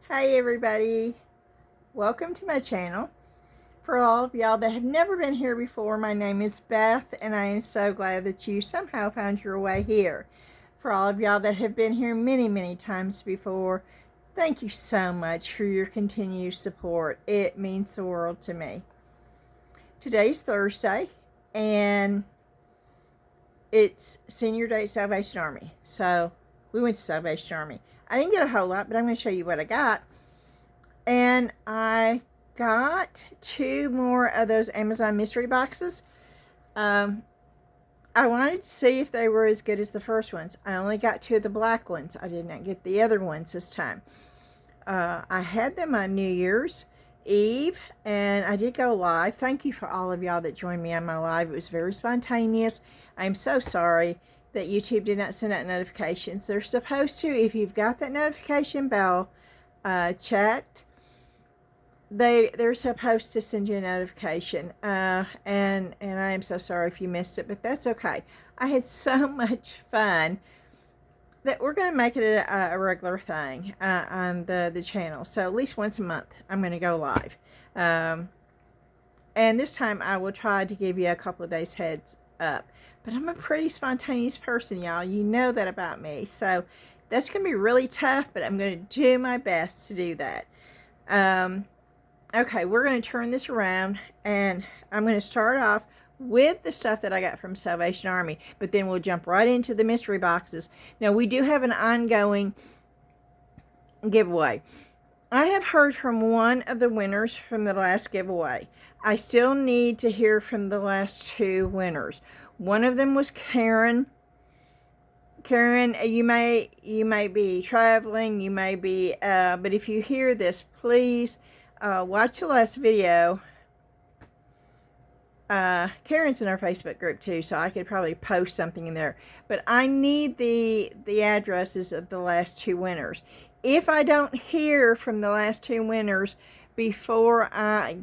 Hi everybody, welcome to my channel. For all of y'all that have never been here before, my name is Beth and I am so glad that you somehow found your way here. For all of y'all that have been here many times before, thank you so much for your continued support. It means the world to me. Today's Thursday and it's Senior Day at Salvation Army. So we went to Salvation Army. I didn't get a whole lot, but I'm going to show you what I got. And I got 2 more of those Amazon mystery boxes. I wanted to see if they were as good as the first ones. I only got 2 of the black ones. I did not get the other ones this time. I had them on New Year's Eve, and I did go live. Thank you for all of y'all that joined me on my live. It was very spontaneous. I'm so sorry that YouTube did not send out notifications. They're supposed to. If you've got that notification bell checked, they're supposed to send you a notification, and I am so sorry if you missed it, but that's okay. I had so much fun that we're going to make it a regular thing on the channel. So at least once a month I'm going to go live, and this time I will try to give you a couple of days heads up. But I'm a pretty spontaneous person, y'all. You know that about me. So that's going to be really tough, but I'm going to do my best to do that. Okay, we're going to turn this around, and I'm going to start off with the stuff that I got from Salvation Army, but then we'll jump right into the mystery boxes. Now, we do have an ongoing giveaway. I have heard from one of the winners from the last giveaway. I still need to hear from the last 2 winners. One of them was Karen. Karen, you may be traveling, you may be, but if you hear this, please watch the last video. Karen's in our Facebook group too, so I could probably post something in there. But I need the addresses of the last 2 winners. If I don't hear from the last 2 winners before I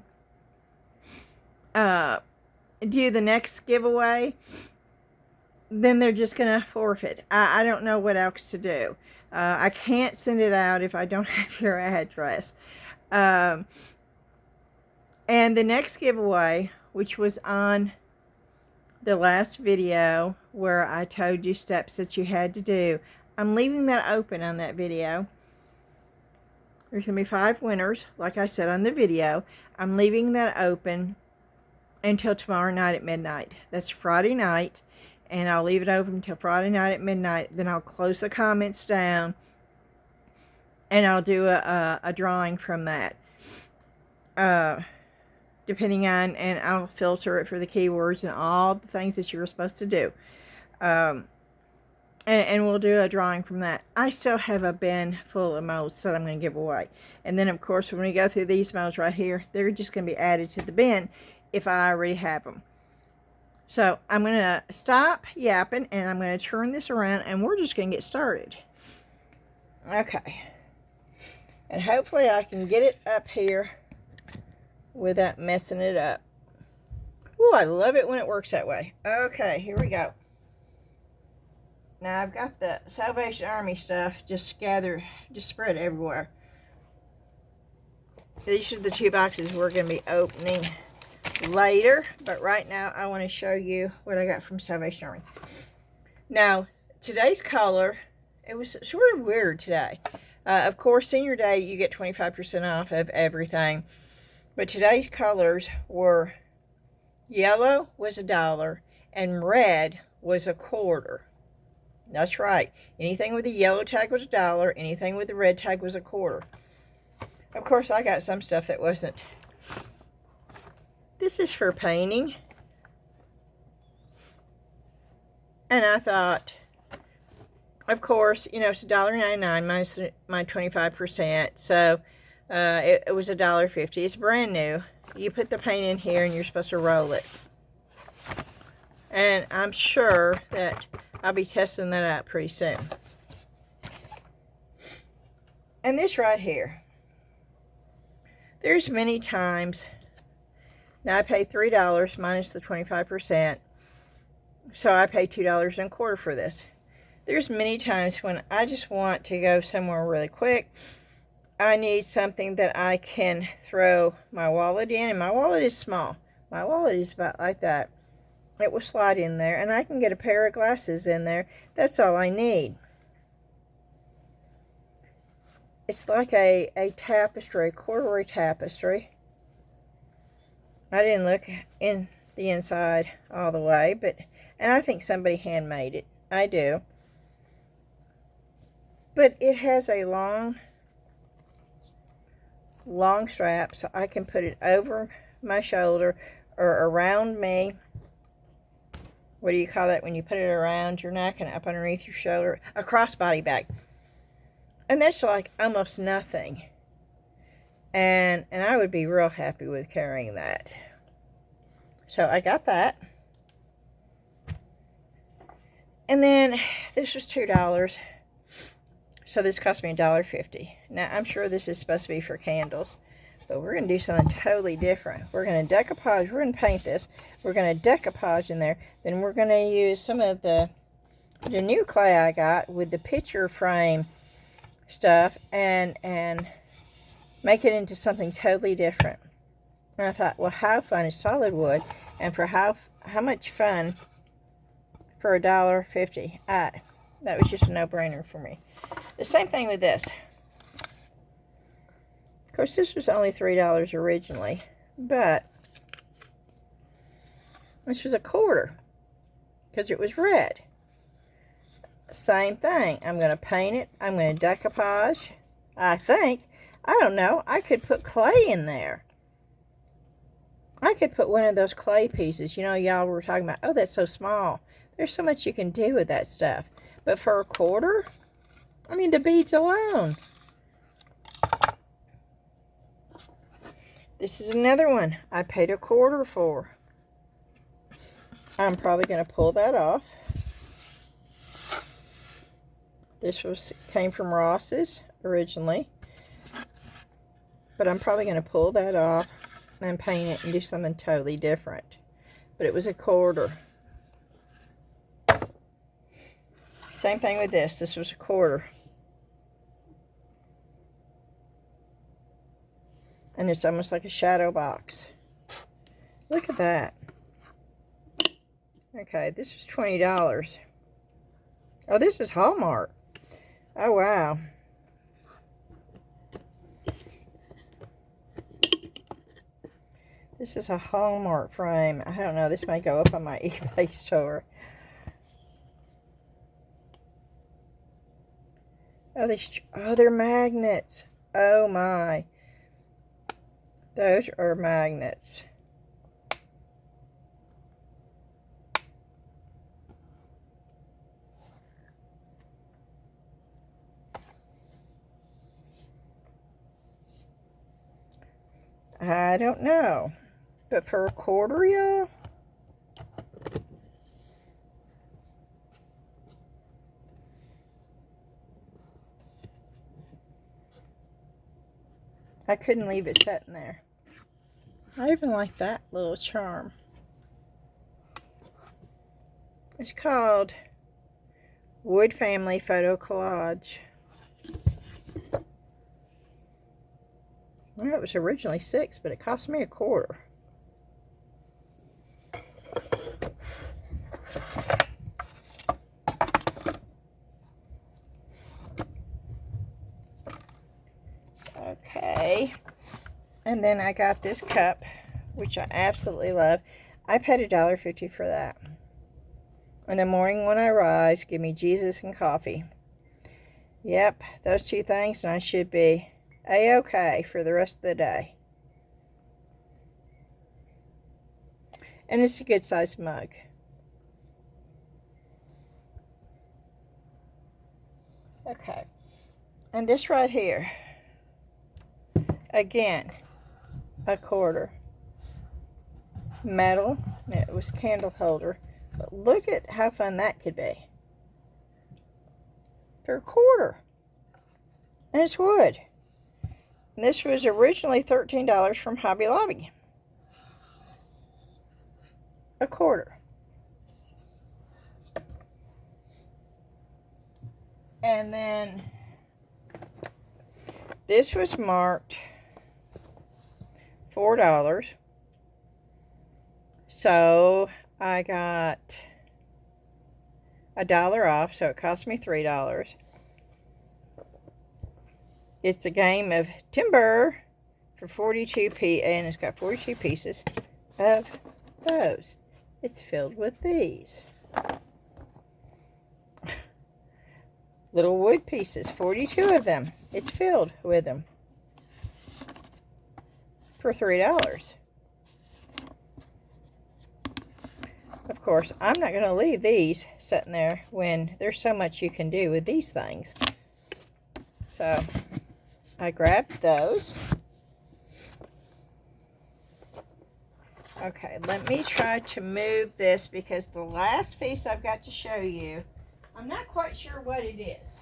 do the next giveaway, then they're just going to forfeit. I don't know what else to do. I can't send it out if I don't have your address. And the next giveaway, which was on the last video where I told you steps that you had to do, I'm leaving that open on that video. There's going to be 5 winners, like I said on the video. I'm leaving that open until tomorrow night at midnight. That's Friday night, and I'll leave it open until Friday night at midnight. Then I'll close the comments down, and I'll do a drawing from that. Depending on, and I'll filter it for the keywords and all the things that you're supposed to do. And we'll do a drawing from that. I still have a bin full of molds that I'm going to give away. And then, of course, when we go through these molds right here, they're just going to be added to the bin if I already have them. So I'm going to stop yapping, and I'm going to turn this around, and we're just going to get started. Okay. And hopefully I can get it up here without messing it up. Ooh, I love it when it works that way. Okay, here we go. Now I've got the Salvation Army stuff just spread everywhere. These are the 2 boxes we're going to be opening later, but right now I want to show you what I got from Salvation Army. Now, today's color, it was sort of weird today. Of course, Senior Day, you get 25% off of everything. But today's colors were yellow was $1 and red was $0.25. That's right. Anything with a yellow tag was $1. Anything with a red tag was $0.25. Of course, I got some stuff that wasn't. This is for painting. And I thought, of course, you know, it's $1.99 minus my 25%. So it was $1.50. It's brand new. You put the paint in here and you're supposed to roll it. And I'm sure that I'll be testing that out pretty soon. And this right here. There's many times. Now I paid $3 minus the 25%. So I paid $2.25 for this. There's many times when I just want to go somewhere really quick I need something that I can throw my wallet in, and my wallet is small. My wallet is about like that. It will slide in there, and I can get a pair of glasses in there. That's all I need. It's like a tapestry, a corduroy tapestry. I didn't look in the inside all the way, and I think somebody handmade it. I do. But it has a long strap, so I can put it over my shoulder or around me. What do you call that when you put it around your neck and up underneath your shoulder? A crossbody bag. And that's like almost nothing. And I would be real happy with carrying that. So I got that. And then this was $2. So this cost me $1.50. Now I'm sure this is supposed to be for candles. But we're going to do something totally different. We're going to decoupage. We're going to paint this. We're going to decoupage in there. Then we're going to use some of the new clay I got with the picture frame stuff and make it into something totally different. And I thought, well, how fun is solid wood? And for how much fun for $1.50? That was just a no-brainer for me. The same thing with this. Of course, this was only $3 originally, but this was a quarter because it was red. Same thing. I'm going to paint it. I'm going to decoupage. I think. I don't know. I could put clay in there. I could put one of those clay pieces. You know, y'all were talking about, oh, that's so small. There's so much you can do with that stuff. But for a quarter, I mean, the beads alone. This is another one I paid a quarter for. I'm probably going to pull that off. This came from Ross's originally. But I'm probably going to pull that off and paint it and do something totally different. But it was a quarter. Same thing with this. This was a quarter. And it's almost like a shadow box. Look at that. Okay, this was $20. Oh, this is Hallmark. Oh, wow. This is a Hallmark frame. I don't know. This may go up on my eBay store. Oh, they're magnets. Oh, my. Those are magnets. I don't know. But for a quarter, y'all? I couldn't leave it sitting there. I even like that little charm. It's called Wood Family Photo Collage. Well, it was originally $6, but it cost me a quarter. Okay. And then I got this cup, which I absolutely love. I paid $1.50 for that. In the morning when I rise, give me Jesus and coffee. Yep, those two things, and I should be a-okay for the rest of the day. And it's a good sized mug. Okay. And this right here, again, a quarter. Metal. It was a candle holder. But look at how fun that could be. For a quarter. And it's wood. And this was originally $13 from Hobby Lobby. A quarter. And then This was marked $4. So I got $1 off, so it cost me $3. It's a game of timber for 42 and it's got 42 pieces of those. It's filled with these little wood pieces, 42 of them. It's filled with them for $3. Of course, I'm not going to leave these sitting there when there's so much you can do with these things. So I grabbed those. Okay, let me try to move this because the last piece I've got to show you, I'm not quite sure what it is.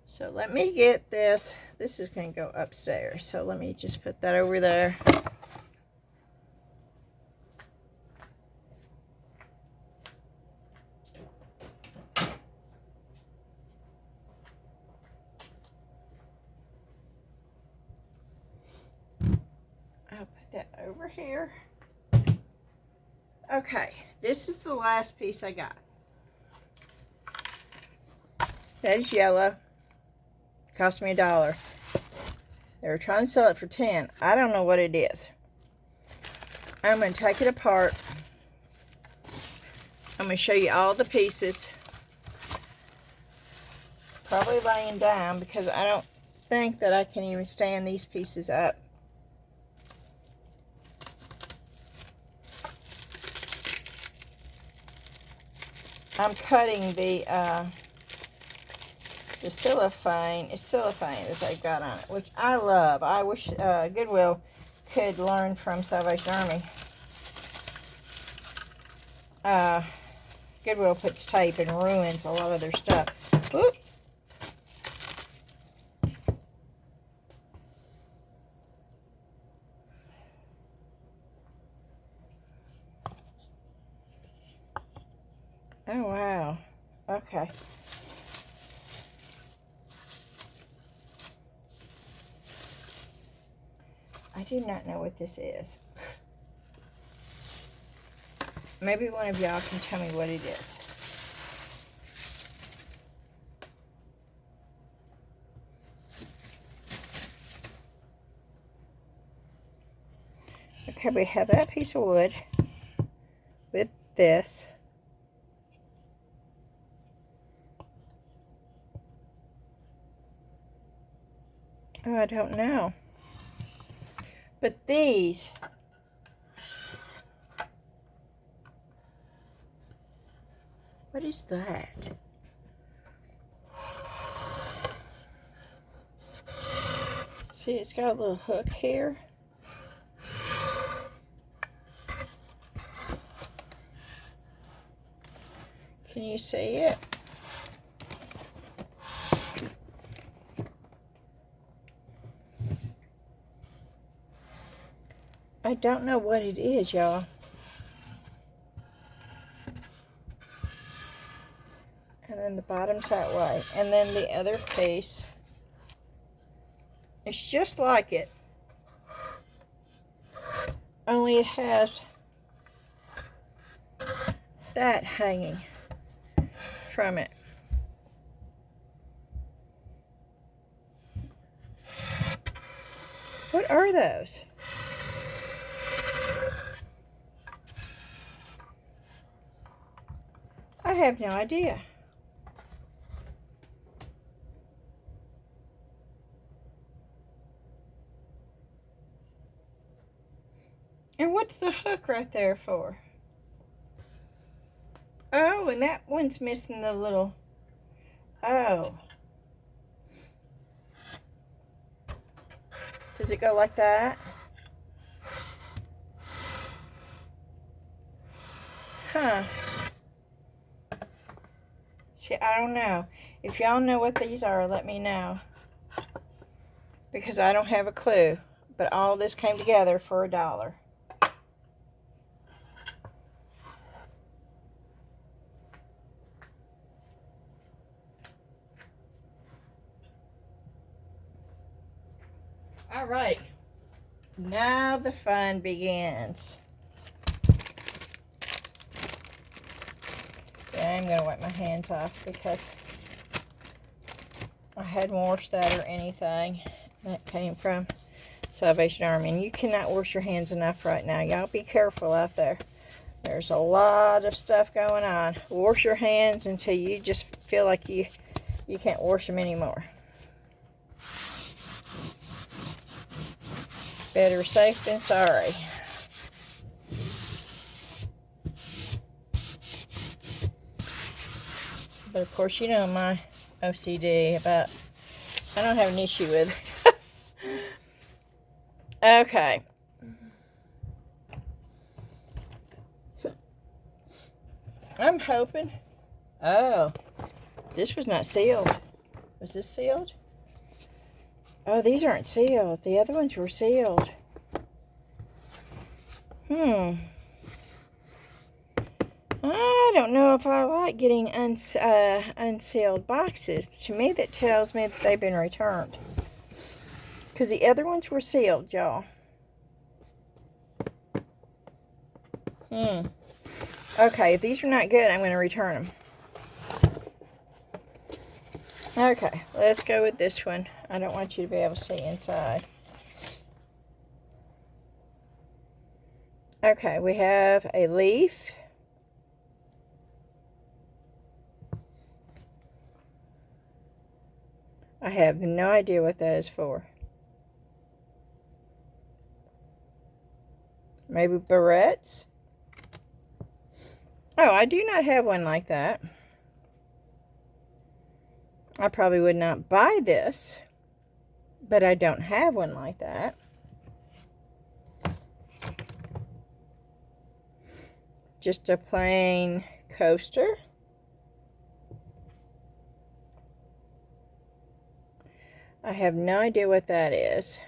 So let me get this. This is going to go upstairs. So let me just put that over there. I'll put that over here. Okay, this is the last piece I got. That is yellow. Cost me $1. They were trying to sell it for 10. I don't know what it is. I'm going to take it apart. I'm going to show you all the pieces. Probably laying down because I don't think that I can even stand these pieces up. I'm cutting the cellophane. It's cellophane that they've got on it, which I love. I wish Goodwill could learn from Salvation Army. Goodwill puts tape and ruins a lot of their stuff. Whoop. Oh, wow. Okay. I do not know what this is. Maybe one of y'all can tell me what it is. Okay, we have that piece of wood with this. Oh, I don't know. But these, what is that? See, it's got a little hook here. Can you see it? I don't know what it is, y'all. And then the bottom's that way. And then the other piece, it's just like it. Only it has that hanging from it. What are those? I have no idea. And what's the hook right there for? Oh, and that one's missing the little... Oh. Does it go like that? Huh. See, I don't know. If y'all know what these are, let me know. Because I don't have a clue. But all this came together for $1. All right. Now the fun begins. Yeah, I'm going to wipe my hands off because I hadn't washed that or anything. That came from Salvation Army. And you cannot wash your hands enough right now. Y'all be careful out there. There's a lot of stuff going on. Wash your hands until you just feel like you can't wash them anymore. Better safe than sorry. But of course, you know my OCD about, I don't have an issue with it. Okay. I'm hoping. Oh, this was not sealed. Was this sealed? Oh, these aren't sealed. The other ones were sealed. I don't know if I like getting unsealed boxes. To me, that tells me that they've been returned. Because the other ones were sealed, y'all. Okay, if these are not good, I'm going to return them. Okay, let's go with this one. I don't want you to be able to see inside. Okay, we have a leaf. I have no idea what that is for. Maybe barrettes? Oh, I do not have one like that. I probably would not buy this, but I don't have one like that. Just a plain coaster. I have no idea what that is.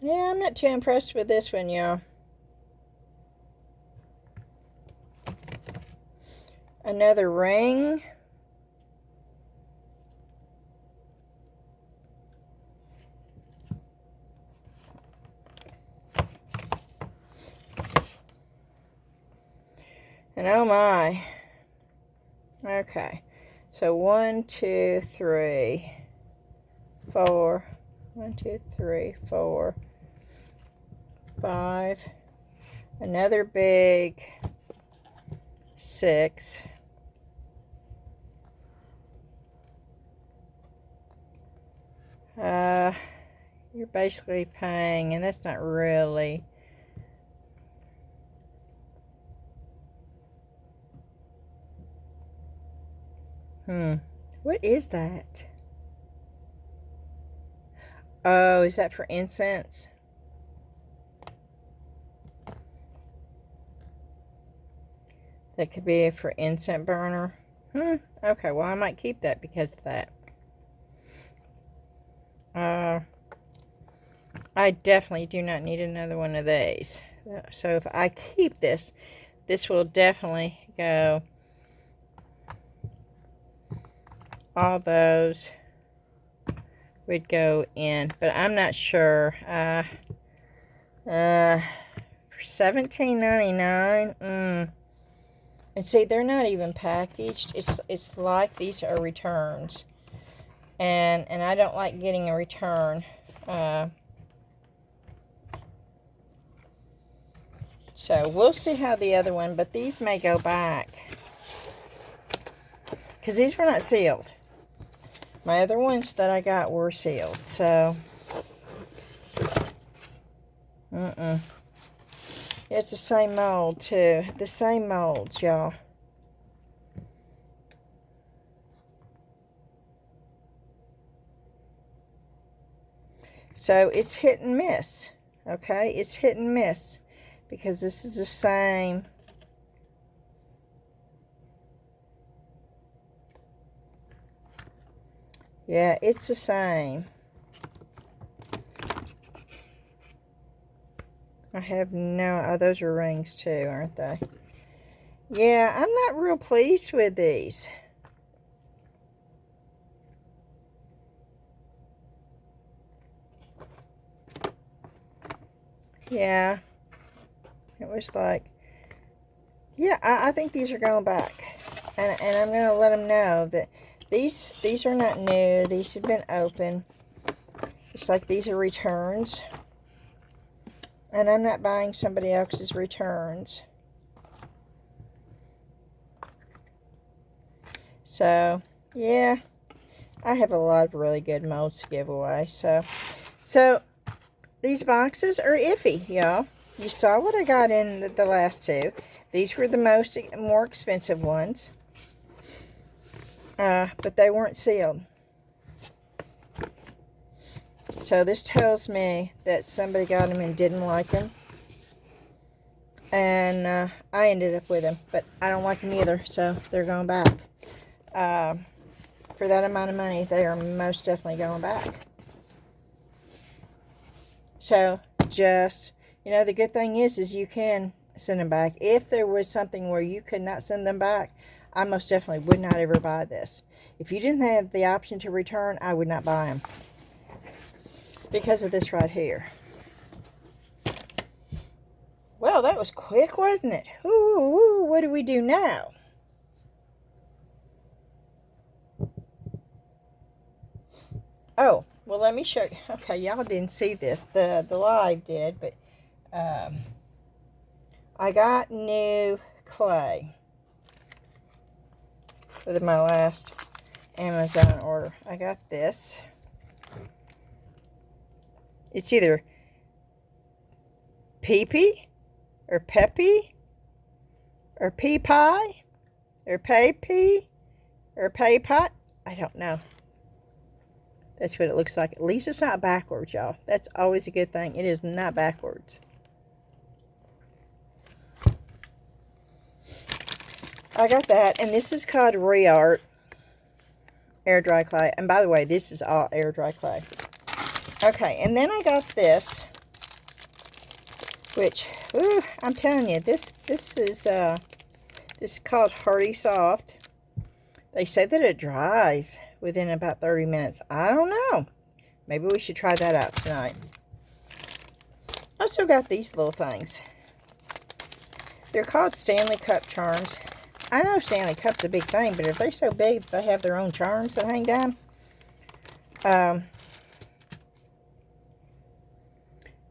Yeah, I'm not too impressed with this one, y'all. Another ring. And oh my. Okay. So 1, 2, 3, 4. 1, 2, 3, 4, 5. Another big 6. You're basically paying, and that's not really. What is that? Oh, is that for incense? That could be for incense burner. Okay, well, I might keep that because of that. I definitely do not need another one of these. So if I keep this, this will definitely go. All those would go in, but I'm not sure. For $17.99. And see, they're not even packaged. It's like these are returns, and I don't like getting a return. So we'll see how the other one, but these may go back because these were not sealed. My other ones that I got were sealed, so it's the same mold too. The same molds, y'all. So it's hit and miss. Okay, it's hit and miss because this is the same. Yeah, it's the same. I have no, oh, those are rings too, aren't they? Yeah, I'm not real pleased with these. Yeah. It was like, yeah, I think these are going back. And I'm going to let them know that these are not new. These have been open. It's like these are returns. And I'm not buying somebody else's returns. So, yeah. I have a lot of really good molds to give away. So these boxes are iffy, y'all. You saw what I got in the last two. These were the more expensive ones. But they weren't sealed. So this tells me that somebody got them and didn't like them. And I ended up with them. But I don't like them either, so they're going back. For that amount of money, they are most definitely going back. So just, you know, the good thing is you can send them back. If there was something where you could not send them back, I most definitely would not ever buy this. If you didn't have the option to return, I would not buy them. Because of this right here. Well, that was quick, wasn't it? Ooh, what do we do now? Oh, well, let me show you. Okay, y'all didn't see this. The live did, but I got new clay with my last Amazon order. I got this. It's either Pee-Pee or Peppy or Pea-Pie or Pay-Pea or Pay-Pot. I don't know. That's what it looks like. At least it's not backwards, y'all. That's always a good thing. It is not backwards. I got that, and this is called Reart air dry clay. And by the way, this is all air dry clay. Okay, and then I got this, which, ooh, I'm telling you, this is called Hardy Soft. They say that it dries within about 30 minutes. I don't know. Maybe we should try that out tonight. I also got these little things. They're called Stanley Cup charms. I know Stanley Cup's a big thing, but if they're so big they have their own charms that hang down.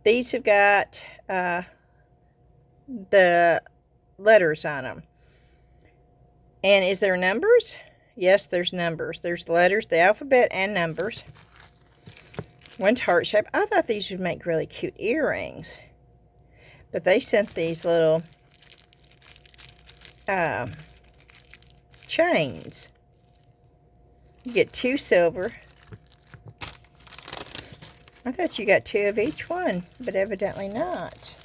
These have got the letters on them. And is there numbers? Yes, there's numbers. There's letters, the alphabet, and numbers. One's heart shape. I thought these would make really cute earrings. But they sent these little chains. You get 2 silver. I thought you got 2 of each one, but evidently not.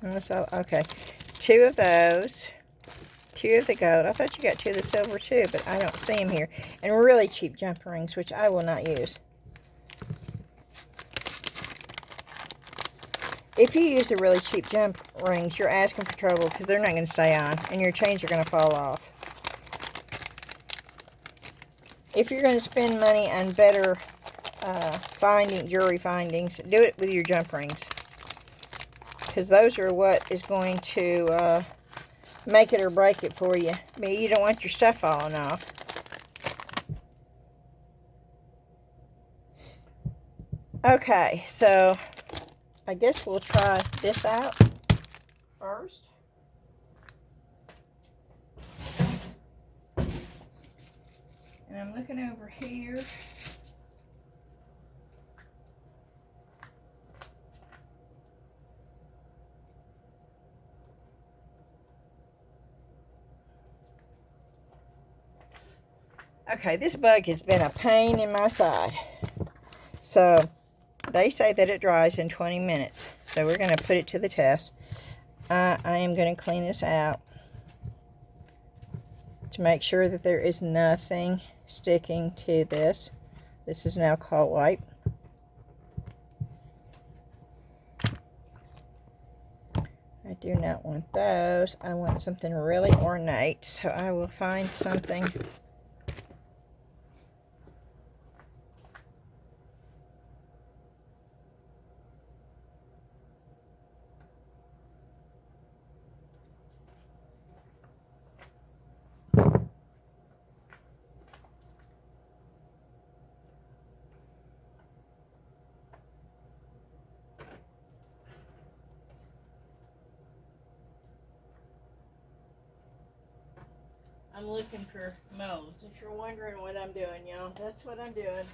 Okay. 2 of those. 2 of the gold. I thought you got 2 of the silver too, but I don't see them here. And really cheap jump rings, which I will not use. If you use the really cheap jump rings, you're asking for trouble because they're not going to stay on, and your chains are going to fall off. If you're going to spend money on better jewelry findings, do it with your jump rings. Because those are what is going to make it or break it for you. I mean, you don't want your stuff falling off. Okay, so I guess we'll try this out first. And I'm looking over here. Okay, this bug has been a pain in my side. So, they say that it dries in 20 minutes. So, we're going to put it to the test. I am going to clean this out to make sure that there is nothing sticking to this. This is an alcohol wipe. I do not want those. I want something really ornate. So, I will find something I'm looking for molds. If you're wondering what I'm doing, y'all, that's what I'm doing.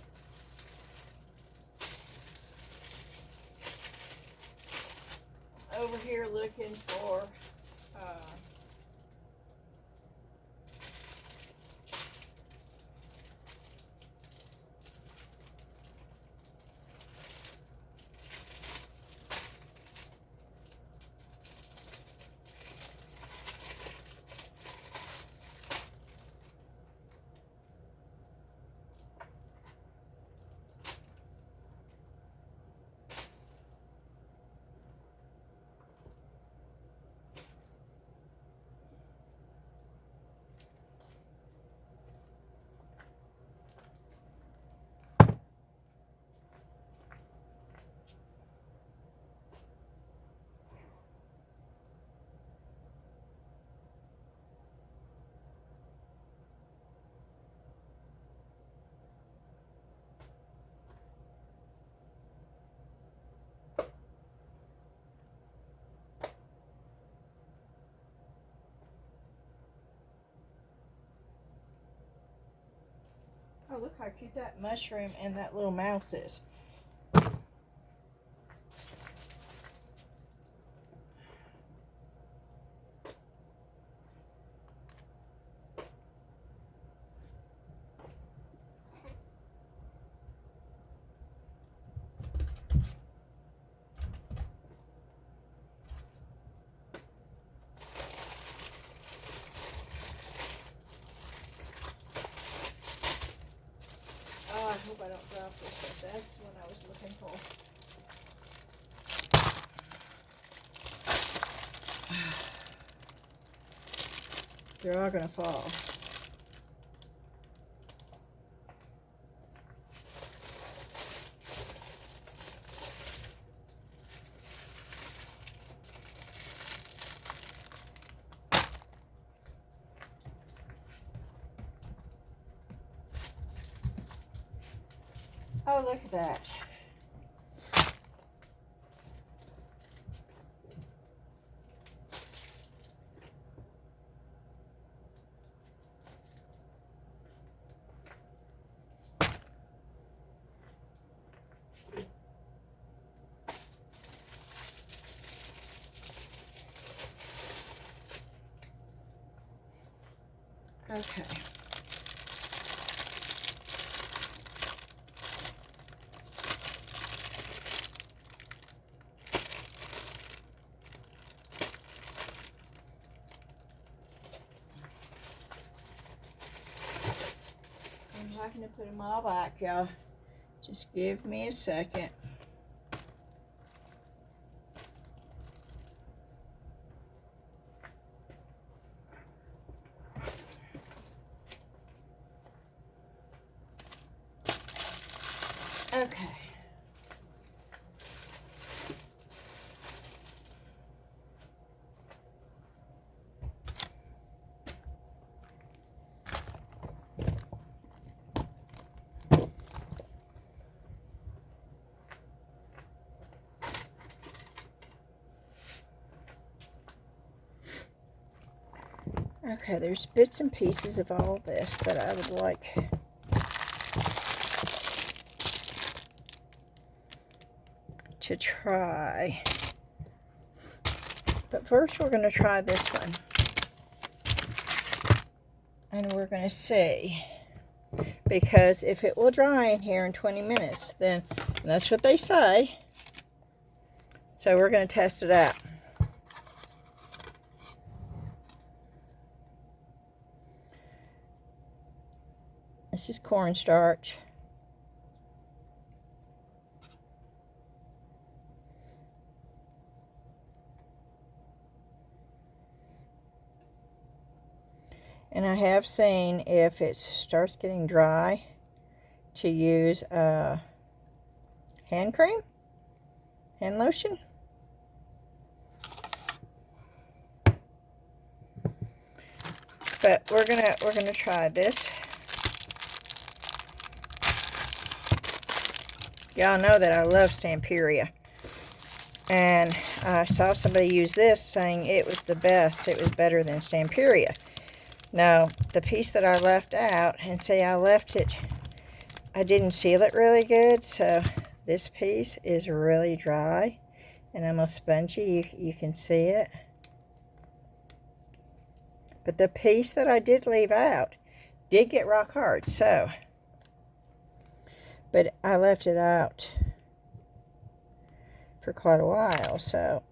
Over here looking for oh, look how cute that mushroom and that little mouse is. Oh, I hope I don't drop this, but that's what I was looking for. They're all gonna fall. Oh, look at that. Okay. I'm having to put them all back, y'all. Just give me a second. Okay. Okay, there's bits and pieces of all this that I would like to try. But first we're going to try this one. And we're going to see. Because if it will dry in here in 20 minutes, then that's what they say. So we're going to test it out. This is cornstarch. And I have seen if it starts getting dry to use hand cream, hand lotion. But we're gonna try this. Y'all know that I love Stamperia. And I saw somebody use this saying it was the best. It was better than Stamperia. Now, the piece that I left out, and see, I left it, I didn't seal it really good, so this piece is really dry and almost spongy. You can see it. But the piece that I did leave out did get rock hard, so. But I left it out for quite a while, so.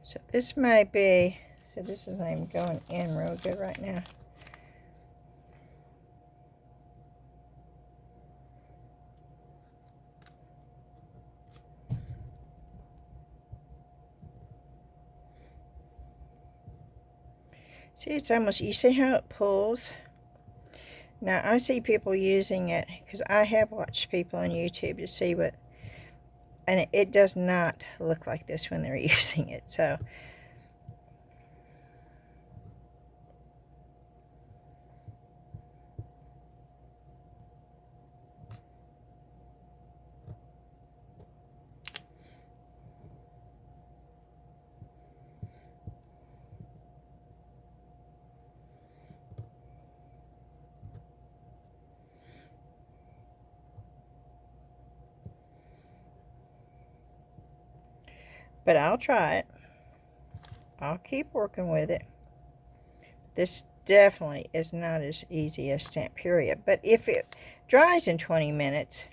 So this may be, so this is not even going in real good right now. See, it's almost, you see how it pulls? Now, I see people using it, because I have watched people on YouTube to see what, and it does not look like this when they're using it, so. But I'll try it. I'll keep working with it. This definitely is not as easy as Stamperia. But if it dries in 20 minutes,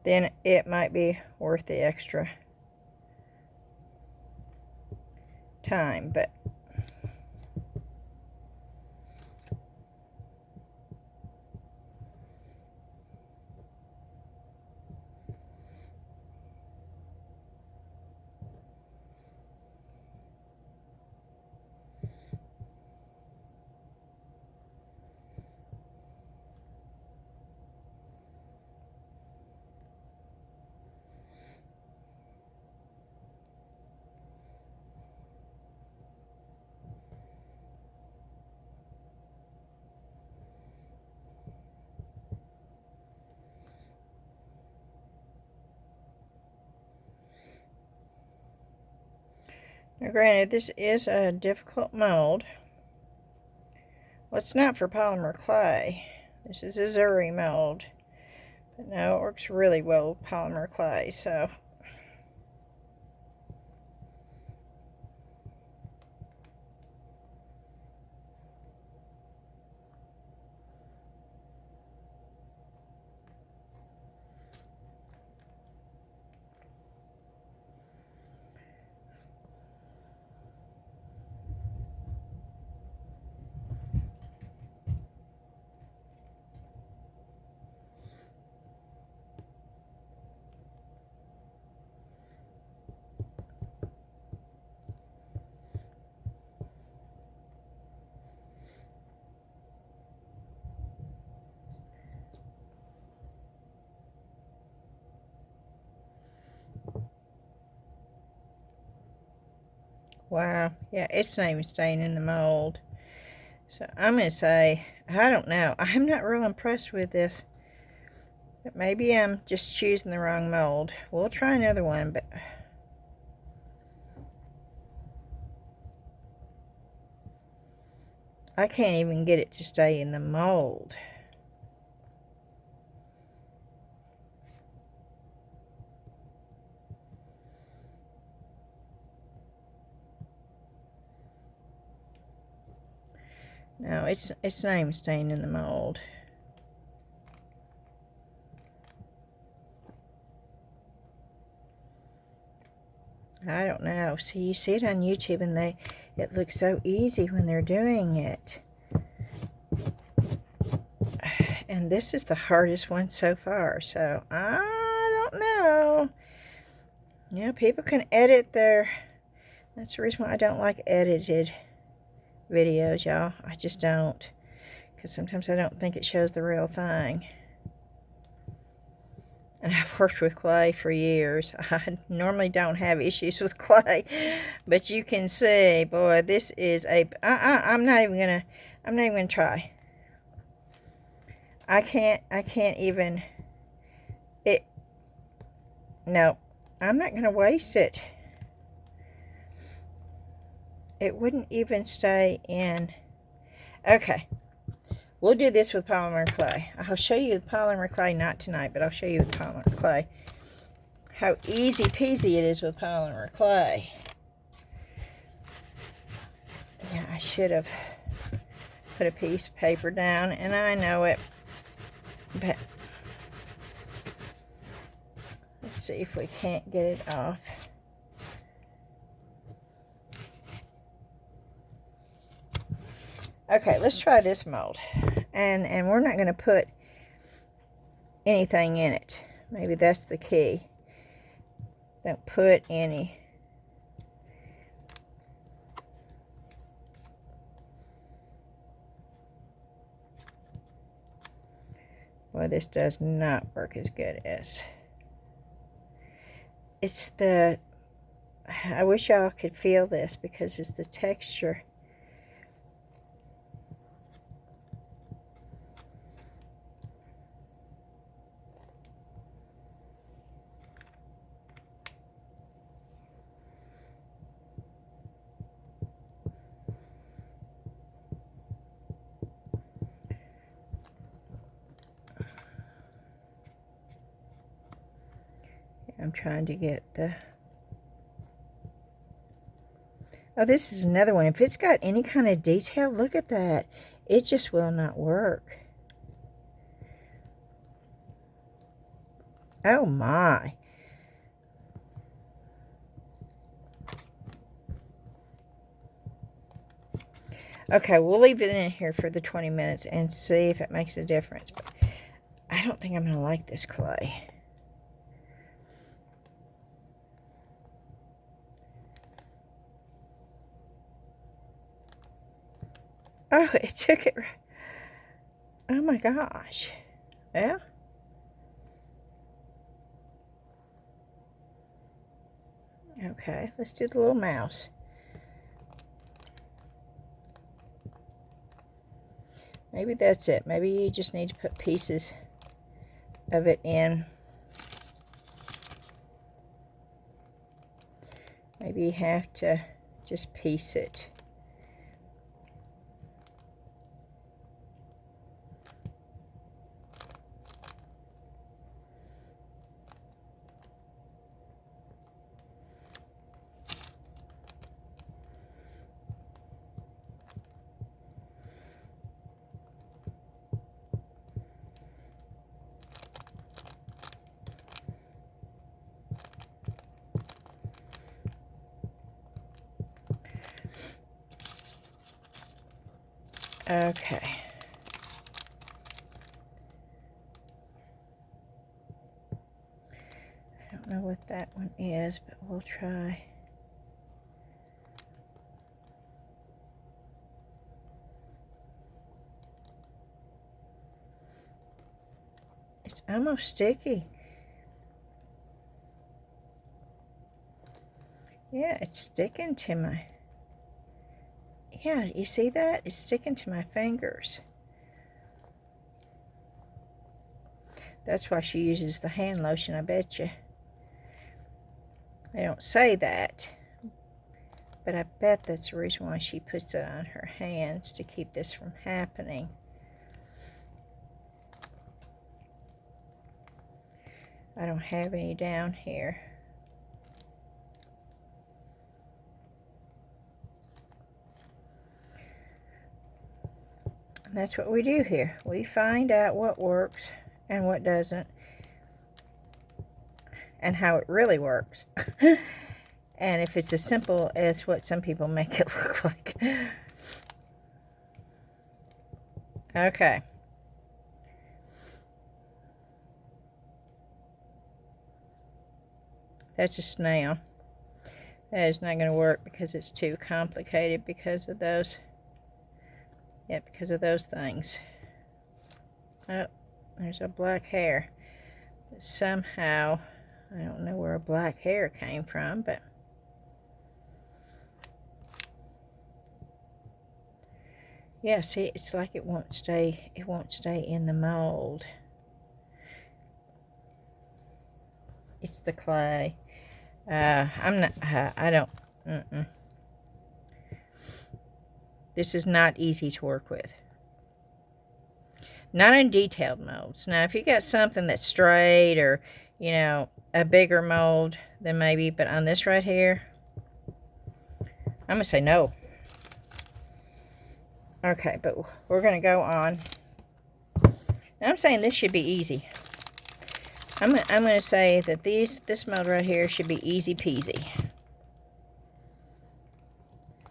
then it might be worth the extra time. But now, granted, this is a difficult mold. Well, it's not for polymer clay. This is a Zuri mold. But no, it works really well with polymer clay, so. Wow, yeah, it's not even staying in the mold. So I'm going to say, I don't know. I'm not real impressed with this. But maybe I'm just choosing the wrong mold. We'll try another one, but I can't even get it to stay in the mold. No, it's not even staying in the mold. I don't know. See, you see it on YouTube and it looks so easy when they're doing it. And this is the hardest one so far, so I don't know. You know, people can edit their... That's the reason why I don't like edited videos, y'all. I just don't. Because sometimes I don't think it shows the real thing. And I've worked with clay for years. I normally don't have issues with clay. But you can see, boy, this is a... I'm not even gonna try. I can't even... No, I'm not gonna waste it. It wouldn't even stay in. Okay. We'll do this with polymer clay. I'll show you the polymer clay, not tonight, but I'll show you the polymer clay. How easy peasy it is with polymer clay. Yeah, I should have put a piece of paper down, and I know it. But let's see if we can't get it off. Okay, let's try this mold. And we're not going to put anything in it. Maybe that's the key. Don't put any. Well, this does not work as good as. It's the... I wish y'all could feel this because it's the texture. I'm trying to get the... Oh, this is another one. If it's got any kind of detail, look at that. It just will not work. Oh my. Okay, we'll leave it in here for the 20 minutes and see if it makes a difference. But I don't think I'm going to like this clay. Oh, it took it. Oh my gosh. Yeah. Okay, let's do the little mouse. Maybe that's it. Maybe you just need to put pieces of it in. Maybe you have to just piece it. Okay. I don't know what that one is, but we'll try. It's almost sticky. Yeah, it's sticking to my... Yeah, you see that? It's sticking to my fingers. That's why she uses the hand lotion, I bet you. They don't say that, but I bet that's the reason why she puts it on her hands, to keep this from happening. I don't have any down here. And that's what we do here. We find out what works and what doesn't, and how it really works. And if it's as simple as what some people make it look like. Okay. That's a snail. That is not going to work because it's too complicated because of those. Yeah, because of those things. Oh, there's a black hair. Somehow, I don't know where a black hair came from, but yeah, see, it's like it won't stay in the mold. It's the clay. I don't, This is not easy to work with. Not in detailed molds. Now, if you got something that's straight or, you know, a bigger mold, then maybe, but on this right here, I'm going to say no. Okay, but we're going to go on. Now, I'm saying this should be easy. I'm going to say that this mold right here should be easy peasy.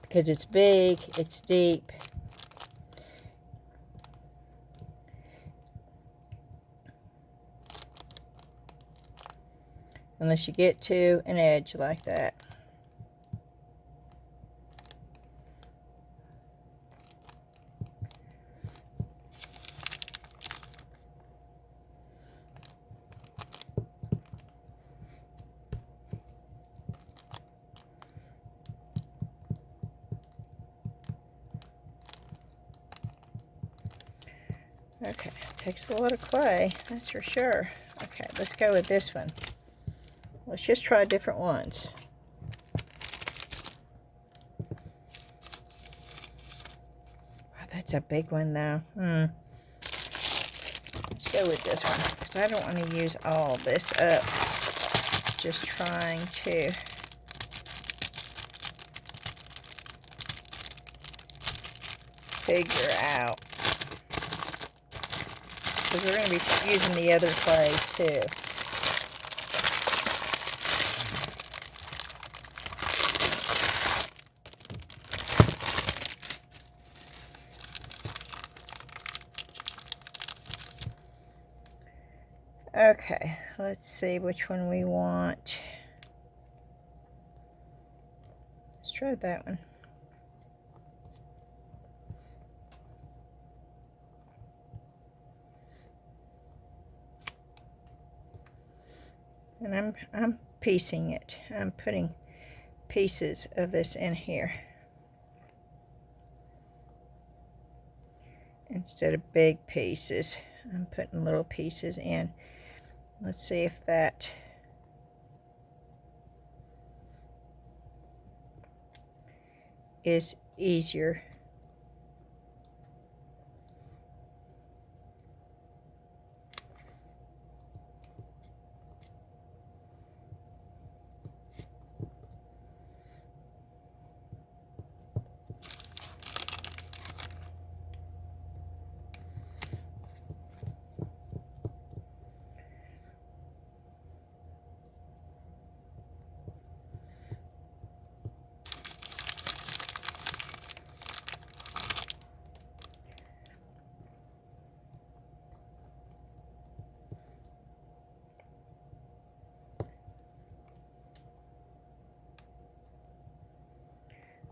Because it's big, it's deep. Unless you get to an edge like that. Okay, takes a lot of clay, that's for sure. Okay, let's go with this one. Let's just try different ones. Wow, that's a big one though. Let's go with this one, because I don't want to use all this up. Just trying to figure out. Because we're going to be using the other clay too. Okay, let's see which one we want. Let's try that one. And I'm piecing it. I'm putting pieces of this in here instead of big pieces. I'm putting little pieces in. Let's see if that is easier.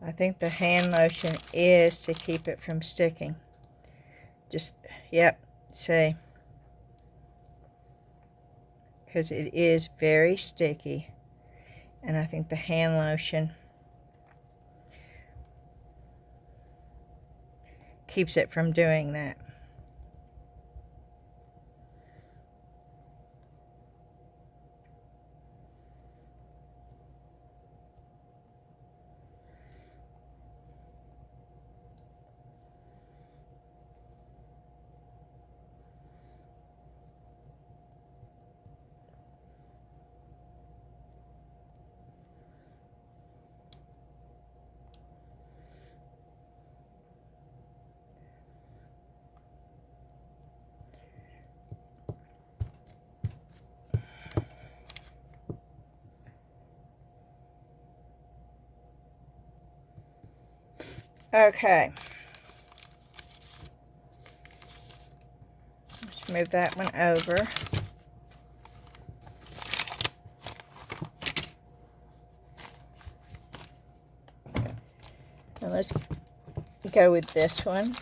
I think the hand lotion is to keep it from sticking. Just, yep, see. Because it is very sticky. And I think the hand lotion keeps it from doing that. Okay. Let's move that one over. And let's go with this one.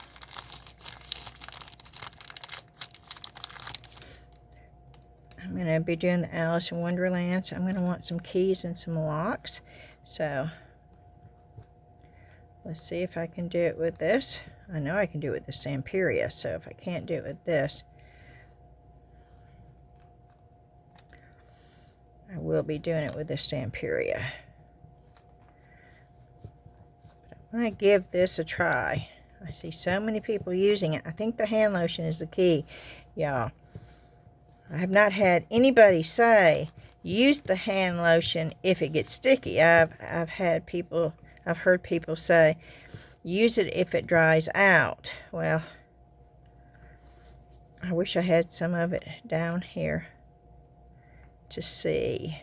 I'm going to be doing the Alice in Wonderland, so I'm going to want some keys and some locks. So let's see if I can do it with this. I know I can do it with the Stamperia, so if I can't do it with this, I will be doing it with the Stamperia. I'm going to give this a try. I see so many people using it. I think the hand lotion is the key, y'all. I have not had anybody say use the hand lotion if it gets sticky. I've heard people say use it if it dries out. Well, I wish I had some of it down here to see.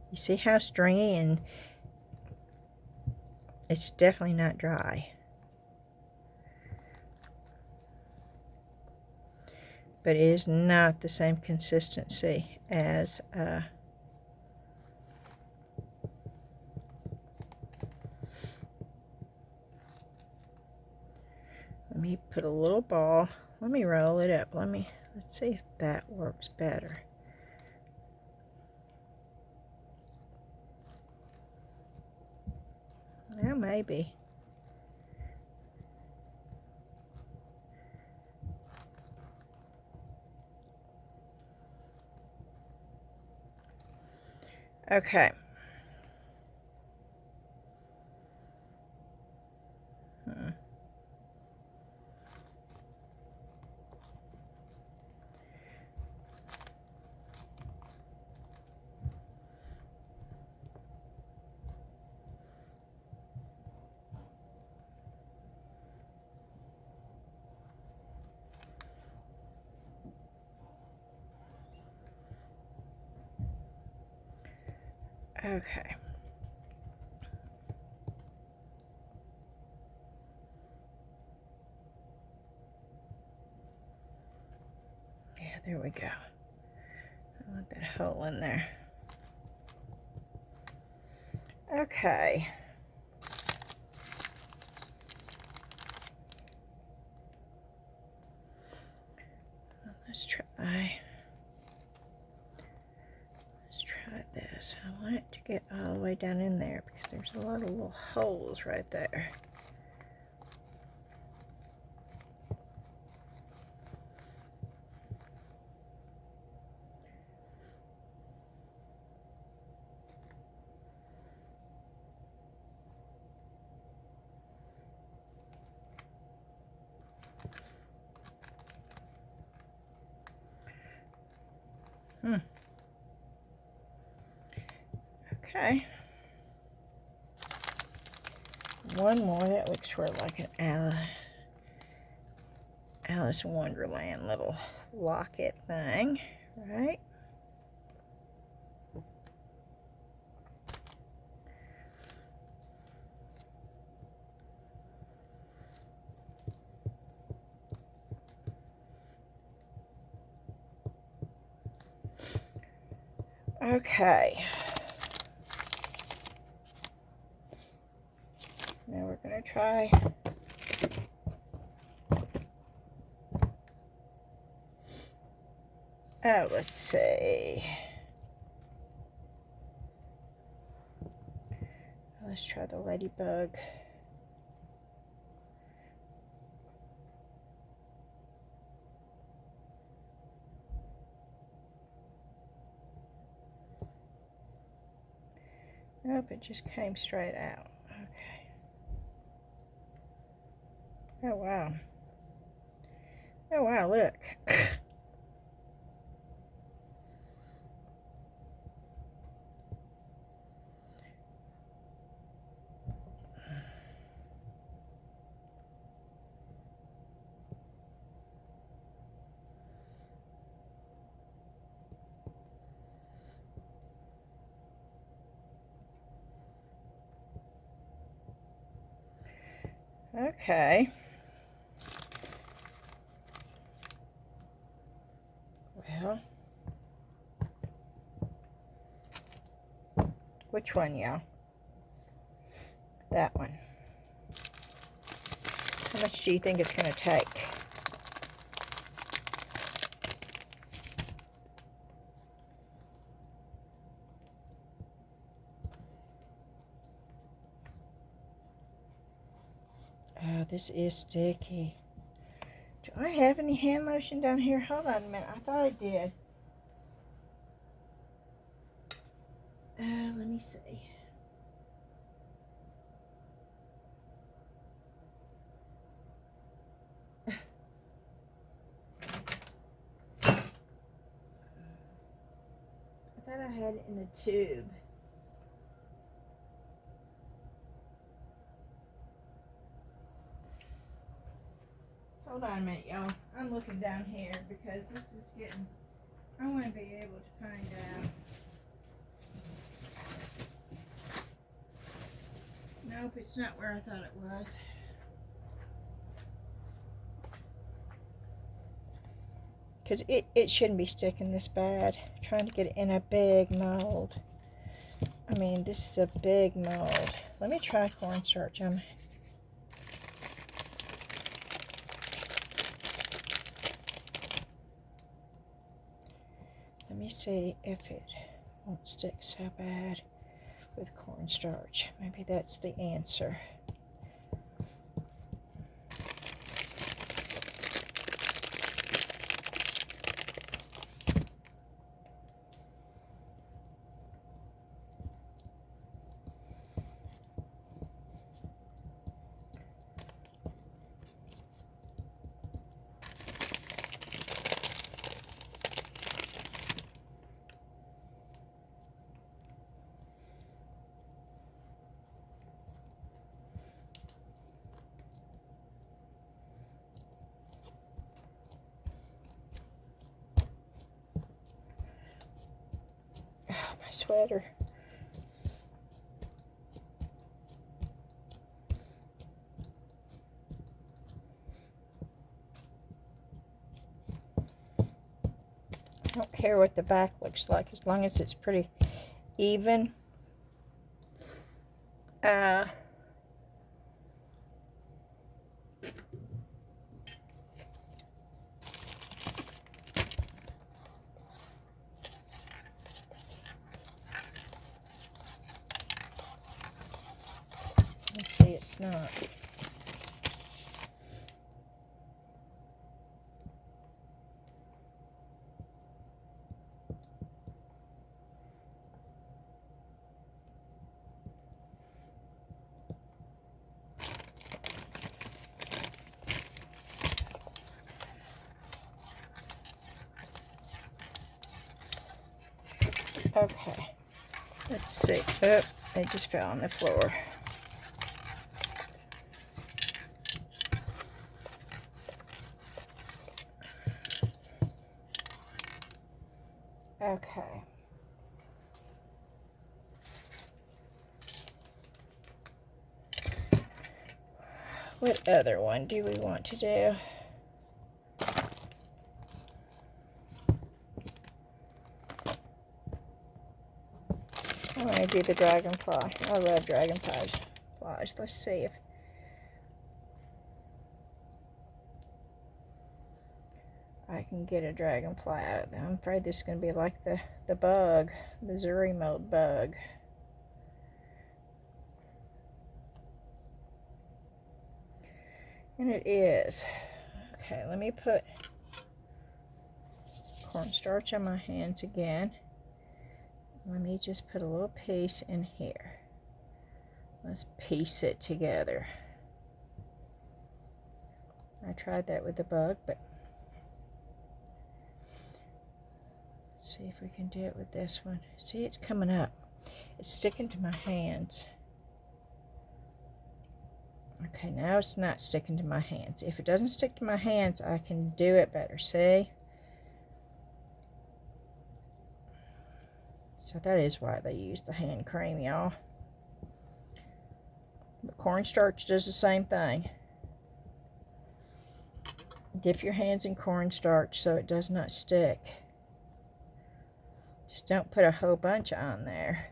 You see how stringy, and it's definitely not dry. But it is not the same consistency as let me put a little ball. Let me roll it up. Let's see if that works better. Well, maybe. Okay. Okay. Yeah, there we go. I want that hole in there. Okay. Let's try this. I want it to get all the way down in there because there's a lot of little holes right there. Okay. One more that looks sort of like an Alice in Wonderland little locket thing, right? Okay. Now we're going to try let's see. Let's try the ladybug. Nope, it just came straight out. Okay. Oh, wow. Oh, wow, look. Okay. Well, which one, y'all? That one. How much do you think it's going to take? Oh, this is sticky. Do I have any hand lotion down here? Hold on a minute. I thought I did. Let me see. I thought I had it in a tube. Hold on a minute, y'all. I'm looking down here because this is getting... I want to be able to find out. Nope, it's not where I thought it was. Because it shouldn't be sticking this bad. I'm trying to get it in a big mold. I mean, this is a big mold. Let me try cornstarch. Let me see if it won't stick so bad with cornstarch. Maybe that's the answer. Sweater. I don't care what the back looks like as long as it's pretty even. Let's see, it's not. Okay, let's see. Oh, it just fell on the floor. Okay. What other one do we want to do? I want to do the dragonfly. I love dragonflies. Let's see if I can get a dragonfly out of them. I'm afraid this is going to be like the bug, the Zuri Mold bug. And it is. Okay, let me put cornstarch on my hands again. Let me just put a little piece in here. Let's piece it together. I tried that with the bug, but let's see if we can do it with this one. See, it's coming up. It's sticking to my hands. Okay, now it's not sticking to my hands. If it doesn't stick to my hands, I can do it better. See? So that is why they use the hand cream, y'all. The cornstarch does the same thing. Dip your hands in cornstarch so it does not stick. Just don't put a whole bunch on there.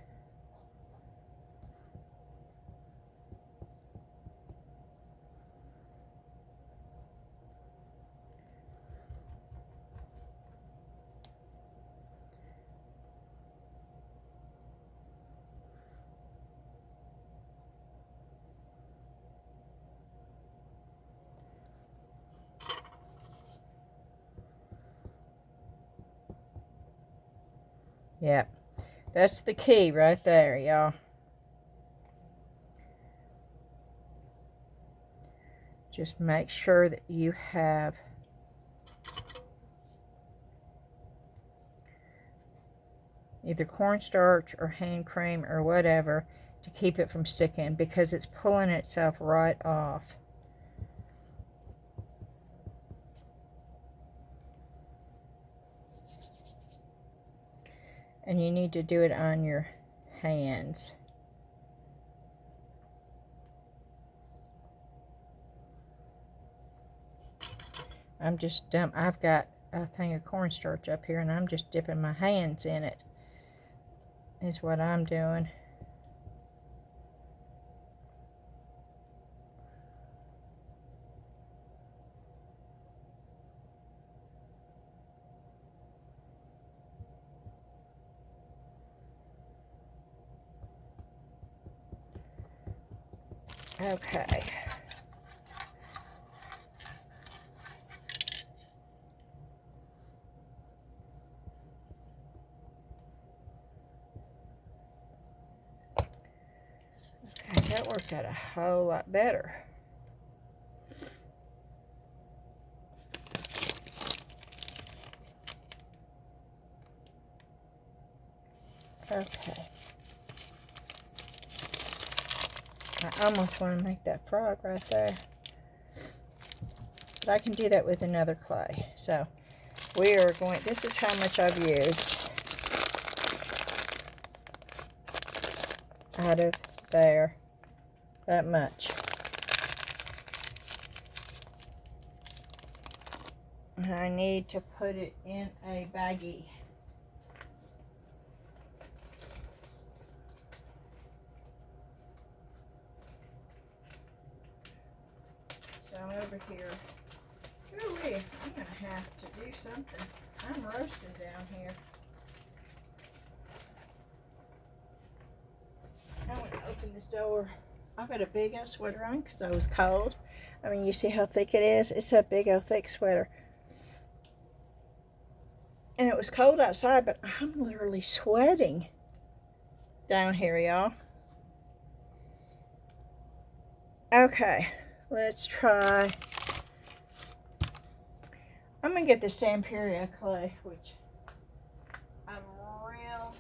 Yep, that's the key right there, y'all. Just make sure that you have either cornstarch or hand cream or whatever to keep it from sticking, because it's pulling itself right off. And you need to do it on your hands. I'm just dumb. I've got a thing of cornstarch up here and I'm just dipping my hands in it, is what I'm doing. Okay. Okay, that worked out a whole lot better. Okay. I almost want to make that frog right there. But I can do that with another clay. So we are going, this is how much I've used out of there. That much. And I need to put it in a baggie. So I'm over here. Ooh-wee, I'm going to have to do something. I'm roasting down here. I want to open this door. I've got a big old sweater on because I was cold. I mean, you see how thick it is? It's a big old thick sweater. And it was cold outside, but I'm literally sweating down here, y'all. Okay, let's try. I'm going to get the Stamperia clay, which I'm real...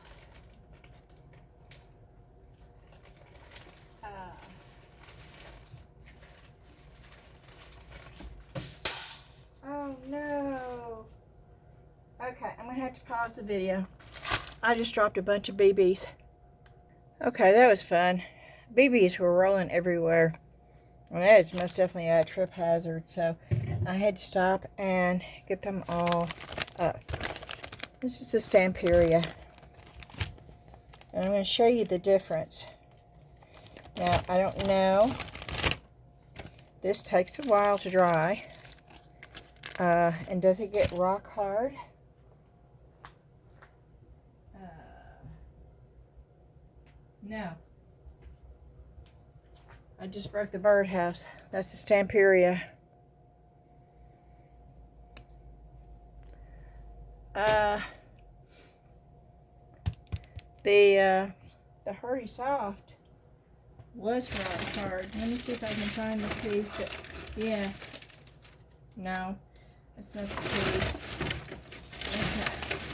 oh, no. Okay, I'm going to have to pause the video. I just dropped a bunch of BBs. Okay, that was fun. BBs were rolling everywhere. Well, that is most definitely a trip hazard, so I had to stop and get them all up. This is the Stamperia. And I'm going to show you the difference. Now, I don't know. This takes a while to dry. And does it get rock hard? No. I just broke the birdhouse. That's the Stamperia. The Hardy Soft was rock hard. Let me see if I can find the piece that, yeah. No, that's not the piece. Okay.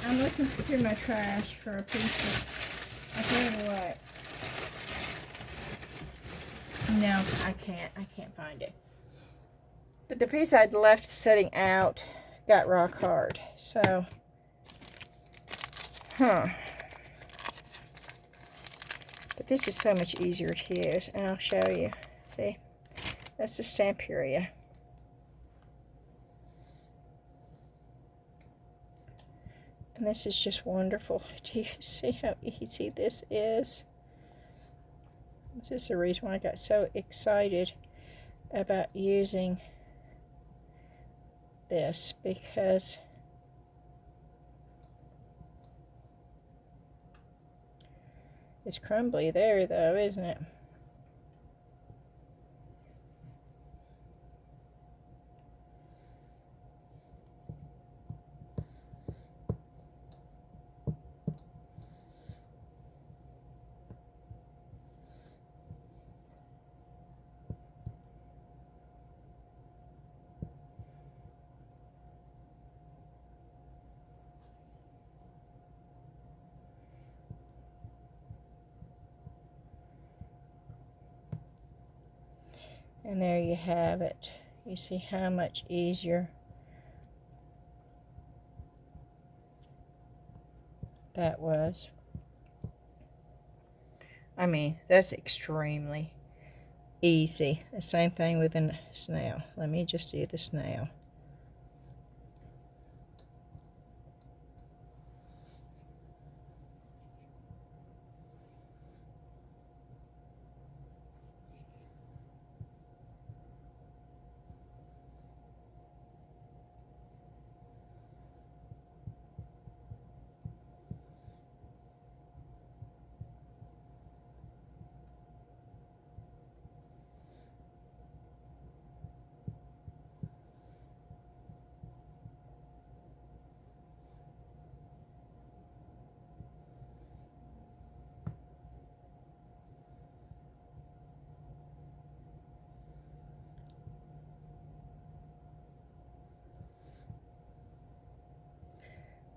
I'm looking through my trash for a piece of, I'll tell you what. No, I can't find it. But the piece I'd left sitting out got rock hard. So, but this is so much easier to use, and I'll show you. See, that's the Stamperia. And this is just wonderful. Do you see how easy this is? This is the reason why I got so excited about using this, because it's crumbly there though, isn't it? And there you have it. You see how much easier that was. I mean, that's extremely easy. The same thing with a snail. Let me just do the snail.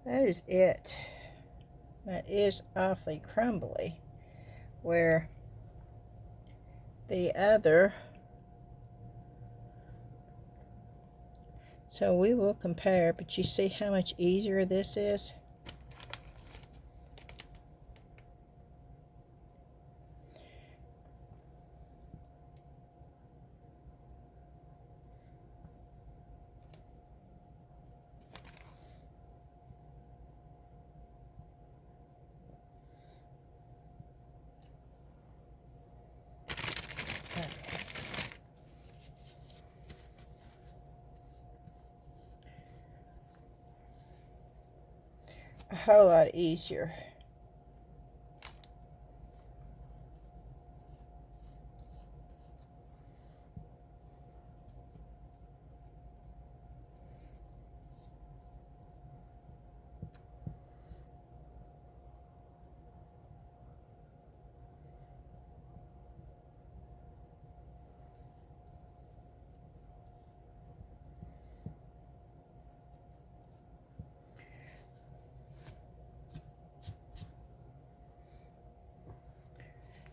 That is it. That is awfully crumbly, where the other, so we will compare, but you see how much easier this is? A whole lot easier.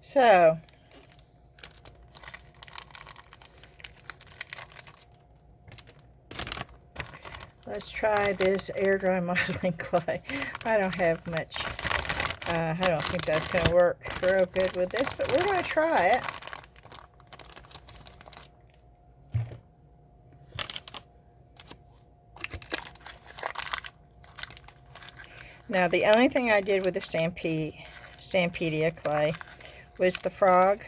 So, let's try this air dry modeling clay. I don't have much. I don't think that's going to work real good with this, but we're going to try it. Now, the only thing I did with the Stampedia clay was the frog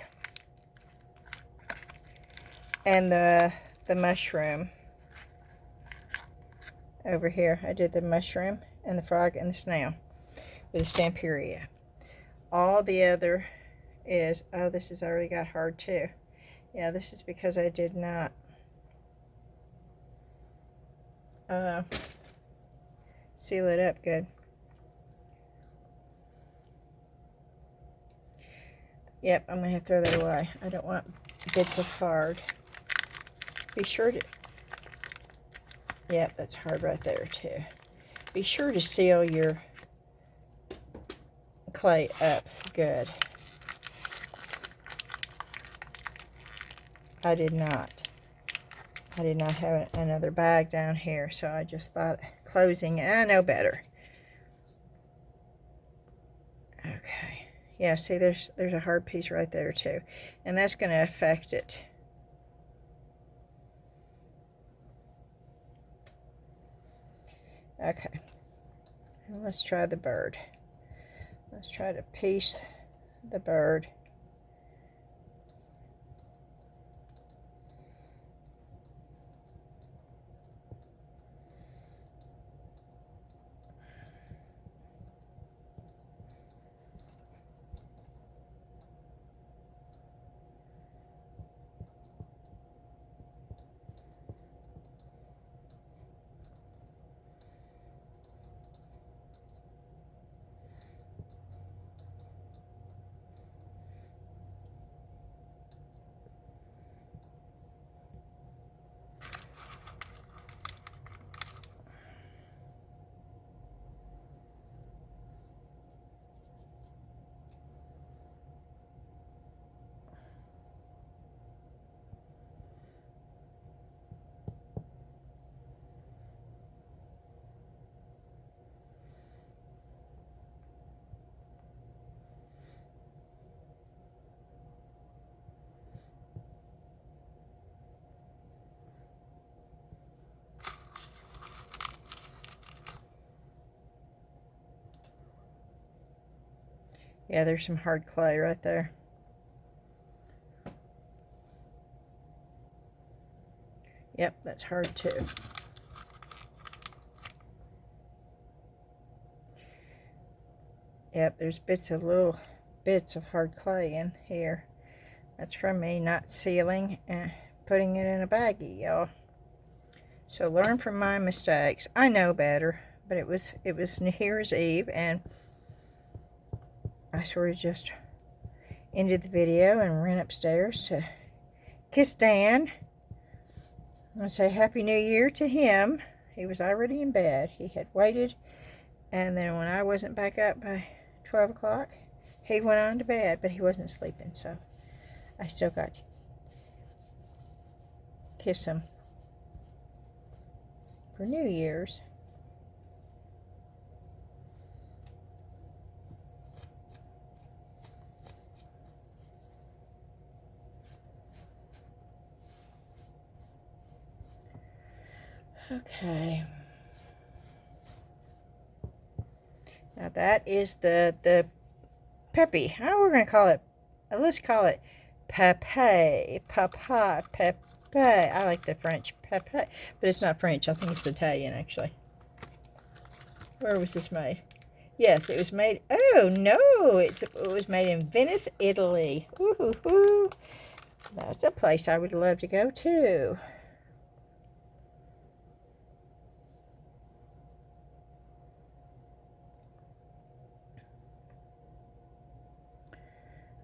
and the mushroom over here. I did the mushroom and the frog and the snail with the Stampedia. All the other is, oh, this has already got hard too. Yeah, this is because I did not seal it up good. Yep, I'm going to throw that away. I don't want bits of hard. Be sure to... Yep, that's hard right there too. Be sure to seal your clay up good. I did not have another bag down here, so I just thought closing it. I know better. Okay. Yeah, see, there's a hard piece right there too, and that's going to affect it. Okay. And let's try the bird. Let's try to piece the bird. Yeah, there's some hard clay right there. Yep, that's hard too. Yep, there's little bits of hard clay in here. That's from me not sealing and putting it in a baggie, y'all. So learn from my mistakes. I know better, but it was New Year's Eve, and I sort of just ended the video and ran upstairs to kiss Dan and say Happy New Year to him. He was already in bed. He had waited, and then when I wasn't back up by 12 o'clock, he went on to bed, but he wasn't sleeping, so I still got to kiss him for New Year's. Okay. Now that is the peppy. How we're going to call it? Let's call it Pepe. Papa. Pepe. I like the French Pepe. But it's not French. I think it's Italian, actually. Where was this made? Yes, it was made... Oh, no. It was made in Venice, Italy. Ooh. That's a place I would love to go to.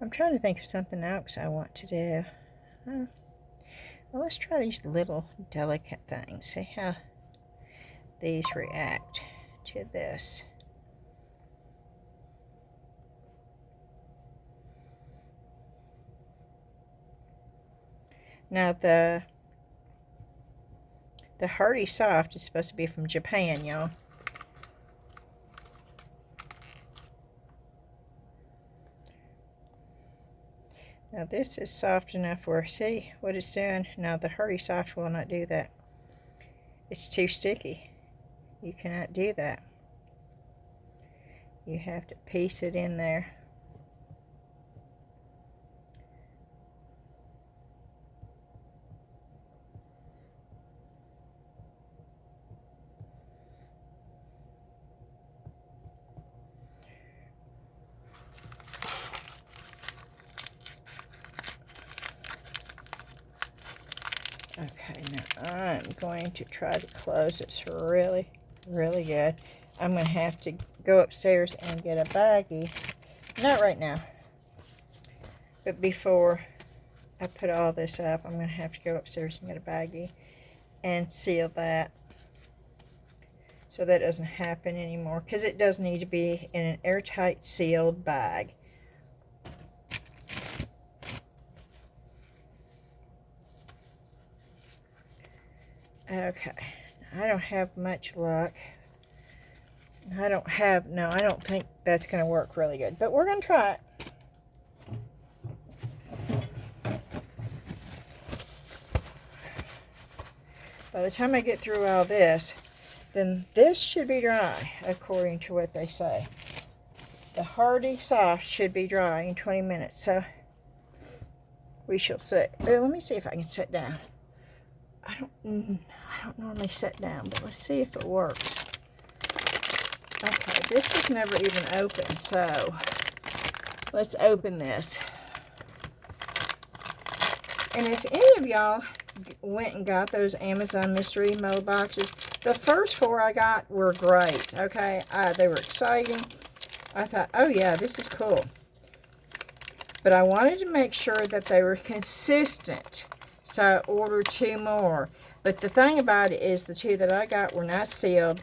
I'm trying to think of something else I want to do. Well, let's try these little delicate things. See how these react to this. Now the Hardy Soft is supposed to be from Japan, y'all. Now this is soft enough where, see what it's doing? Now the Hardy Soft will not do that. It's too sticky. You cannot do that. You have to piece it in there. Okay, now I'm going to try to close this really, really good. I'm going to have to go upstairs and get a baggie. Not right now, but before I put all this up, I'm going to have to go upstairs and get a baggie and seal that so that doesn't happen anymore, because it does need to be in an airtight sealed bag. Okay, I don't have much luck. I don't think that's going to work really good, but we're going to try it. By the time I get through all this, then this should be dry, according to what they say. The hardy soft should be dry in 20 minutes, so we shall see. Let me see if I can sit down. I don't normally sit down, but let's see if it works. Okay, this was never even opened, so let's open this. And if any of y'all went and got those Amazon mystery mold boxes, the first 4 I got were great, okay? They were exciting. I thought, oh yeah, this is cool. But I wanted to make sure that they were consistent, so I ordered 2 more. But the thing about it is the 2 that I got were not sealed,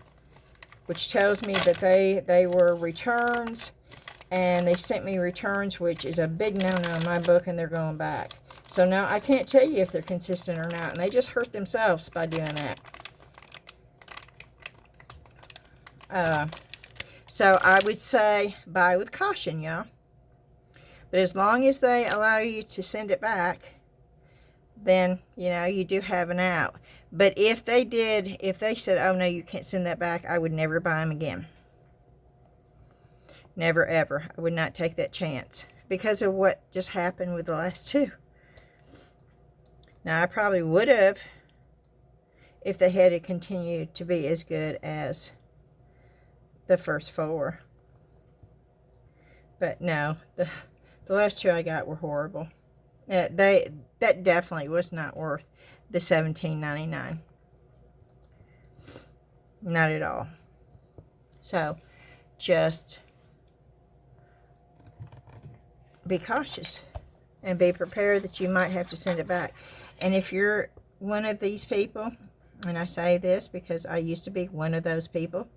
which tells me that they were returns, and they sent me returns, which is a big no-no in my book, and they're going back. So now I can't tell you if they're consistent or not, and they just hurt themselves by doing that. So I would say buy with caution, y'all. But as long as they allow you to send it back, then, you know, you do have an out. But if they said, oh no, you can't send that back, I would never buy them again. Never, ever. I would not take that chance because of what just happened with the last 2. Now, I probably would have if they had continued to be as good as the first 4. But no, the last 2 I got were horrible. That definitely was not worth the $17.99. Not at all. So, just be cautious and be prepared that you might have to send it back. And if you're one of these people, and I say this because I used to be one of those people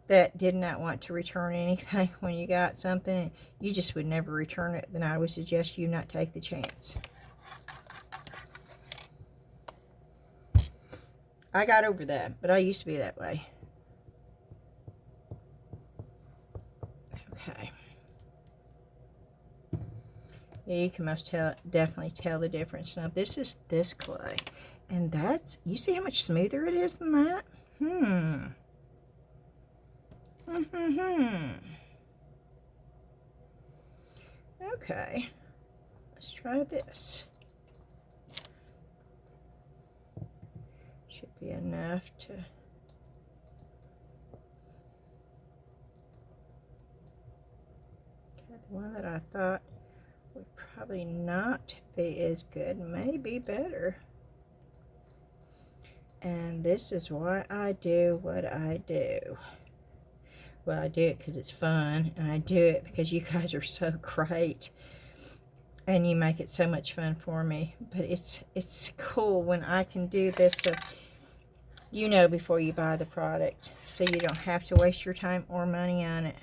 that did not want to return anything when you got something, you just would never return it, then I would suggest you not take the chance. I got over that, but I used to be that way. Okay. Yeah, you can definitely tell the difference. Now, this is this clay. And that's, you see how much smoother it is than that? Okay. Let's try this. Should be enough to... Okay, the one that I thought would probably not be as good may be better. And this is why I do what I do. Well, I do it because it's fun, and I do it because you guys are so great, and you make it so much fun for me. But it's cool when I can do this, so you know before you buy the product, so you don't have to waste your time or money on it.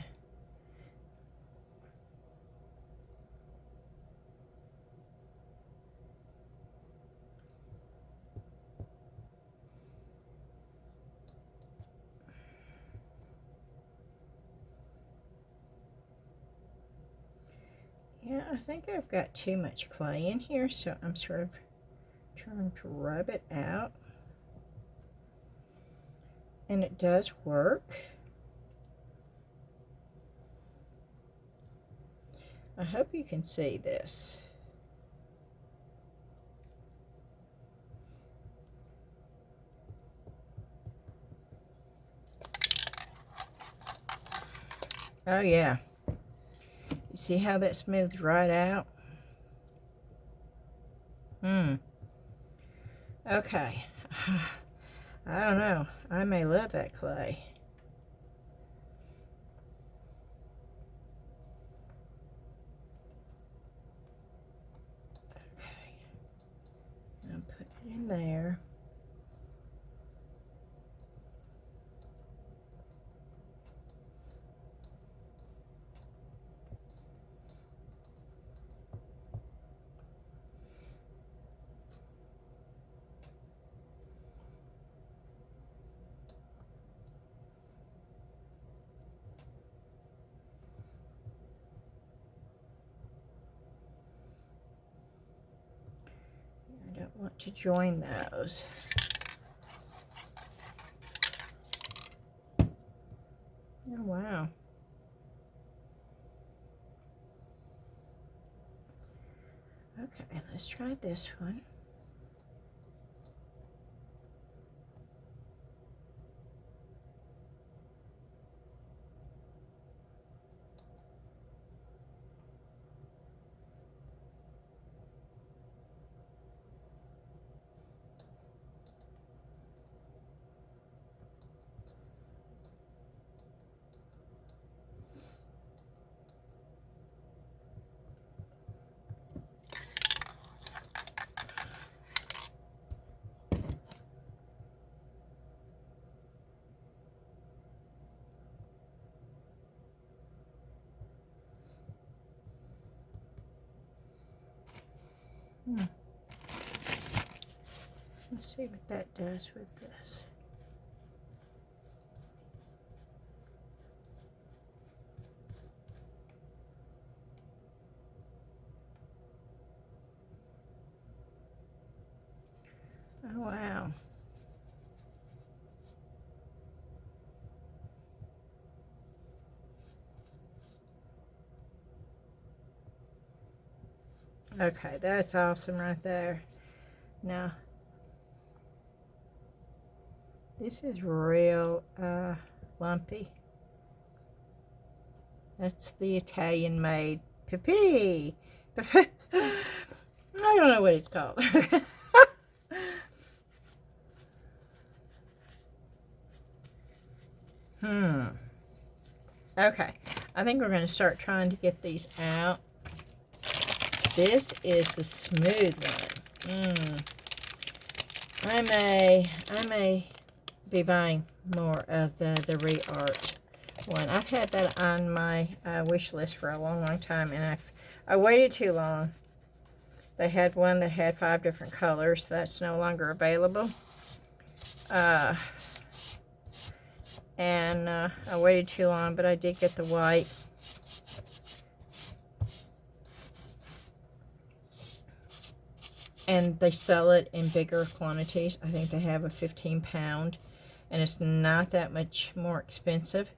Yeah, I think I've got too much clay in here, so I'm sort of trying to rub it out. And it does work. I hope you can see this. Oh yeah. You see how that smoothed right out? Okay. I don't know. I may love that clay. Okay. I'll put it in there. I don't want to join those. Oh, wow. Okay, let's try this one. Let's see what that does with this. Oh, wow. Okay, that's awesome right there. Now, this is real lumpy. That's the Italian made pipi. I don't know what it's called. Okay, I think we're going to start trying to get these out. This is the smooth one. I may be buying more of the ReArt one. I've had that on my wish list for a long time, and I waited too long. They had one that had 5 different colors. That's no longer available. And I waited too long, but I did get the white. And they sell it in bigger quantities. I think they have a 15-pound, and it's not that much more expensive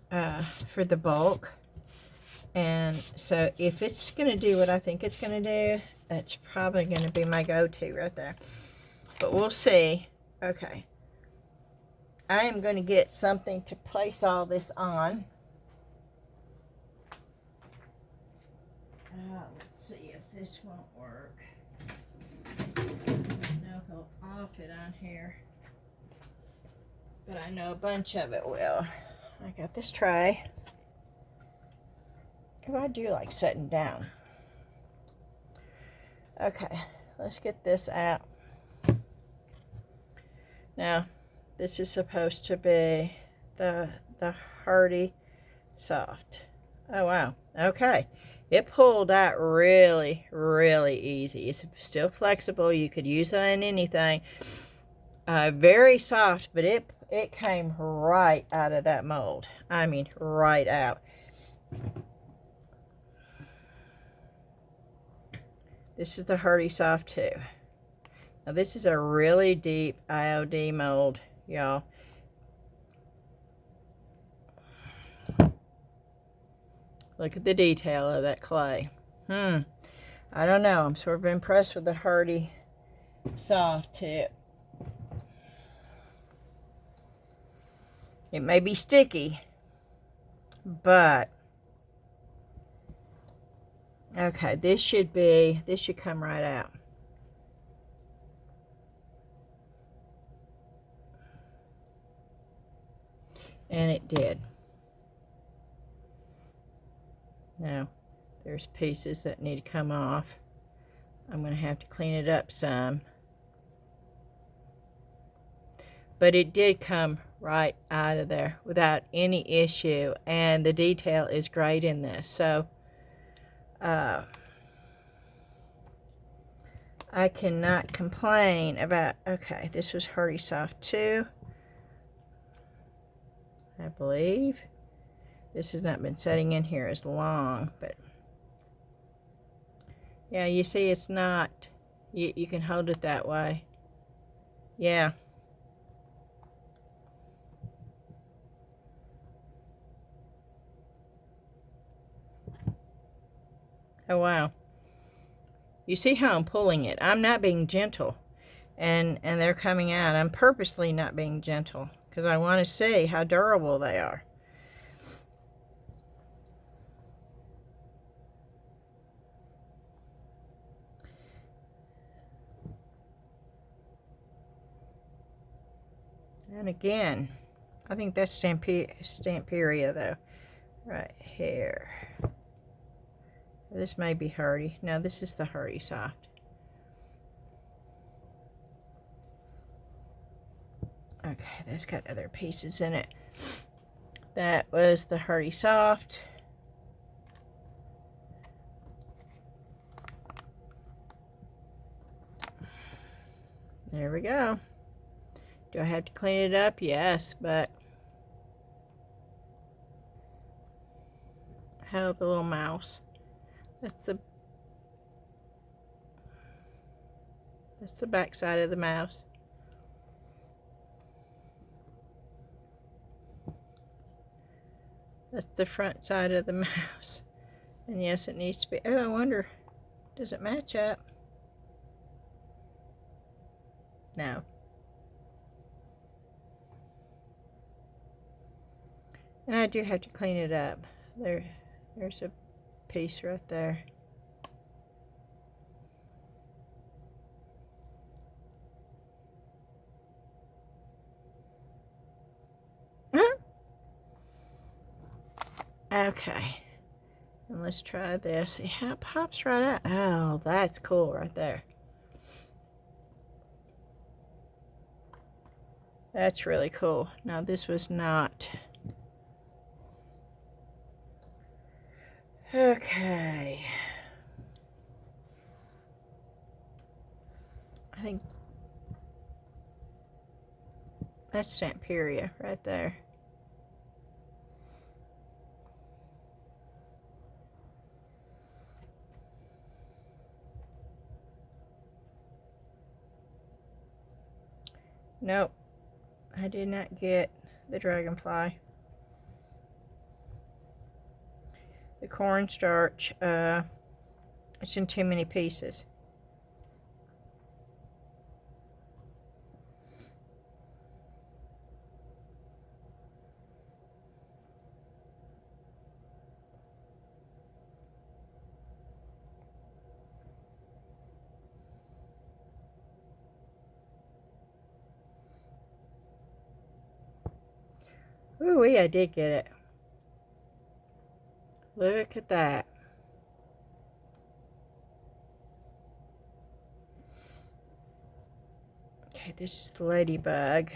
for the bulk. And so if it's going to do what I think it's going to do, that's probably going to be my go-to right there. But we'll see. Okay. I am going to get something to place all this on. Let's see if this won't work. I don't know if he'll off it on here, but I know a bunch of it will. I got this tray. Oh, I do like sitting down. Okay, let's get this out. Now, this is supposed to be the Hardy Soft. Oh, wow. Okay. It pulled out really, really easy. It's still flexible. You could use it on anything. Very soft, but it came right out of that mold. I mean, right out. This is the Hardy Soft 2. Now, this is a really deep IOD mold, y'all. Look at the detail of that clay. I don't know. I'm sort of impressed with the Hardy Soft tip. It may be sticky, but okay, this should come right out. And it did. Now, there's pieces that need to come off. I'm going to have to clean it up some. But it did come right out of there without any issue. And the detail is great in this. So, I cannot complain about... Okay, this was Hardy Soft 2. I believe. This has not been setting in here as long, but yeah, you see it's not, you can hold it that way. Yeah. Oh, wow. You see how I'm pulling it. I'm not being gentle. And they're coming out. I'm purposely not being gentle because I want to see how durable they are. And again, I think that's Stamperia though. Right here. This may be Hardy. No, this is the Hardy Soft. Okay, that's got other pieces in it. That was the Hardy Soft. There we go. Do I have to clean it up? Yes, but how the little mouse. That's the back side of the mouse. That's the front side of the mouse. And yes, it needs to be. Oh, I wonder, does it match up? No. And I do have to clean it up. There's a piece right there. Okay. And let's try this. See how it pops right out. Oh, that's cool right there. That's really cool. Now this was not. Okay. I think that's Stamperia right there. Nope. I did not get the dragonfly. The cornstarch, it's in too many pieces. Ooh, I did get it. Look at that. Okay, this is the ladybug.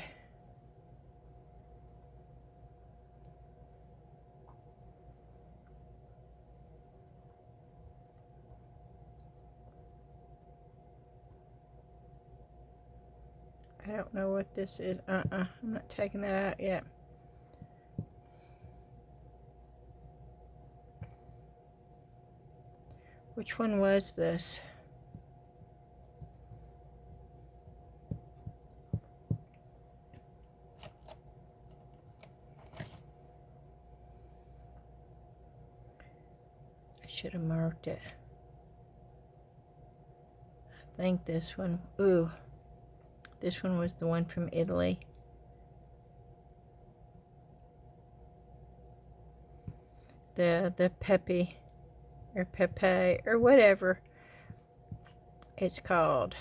I don't know what this is. I'm not taking that out yet. Which one was this? I should have marked it. I think this one. Ooh. This one was the one from Italy. The Pepe or Pepe or whatever it's called.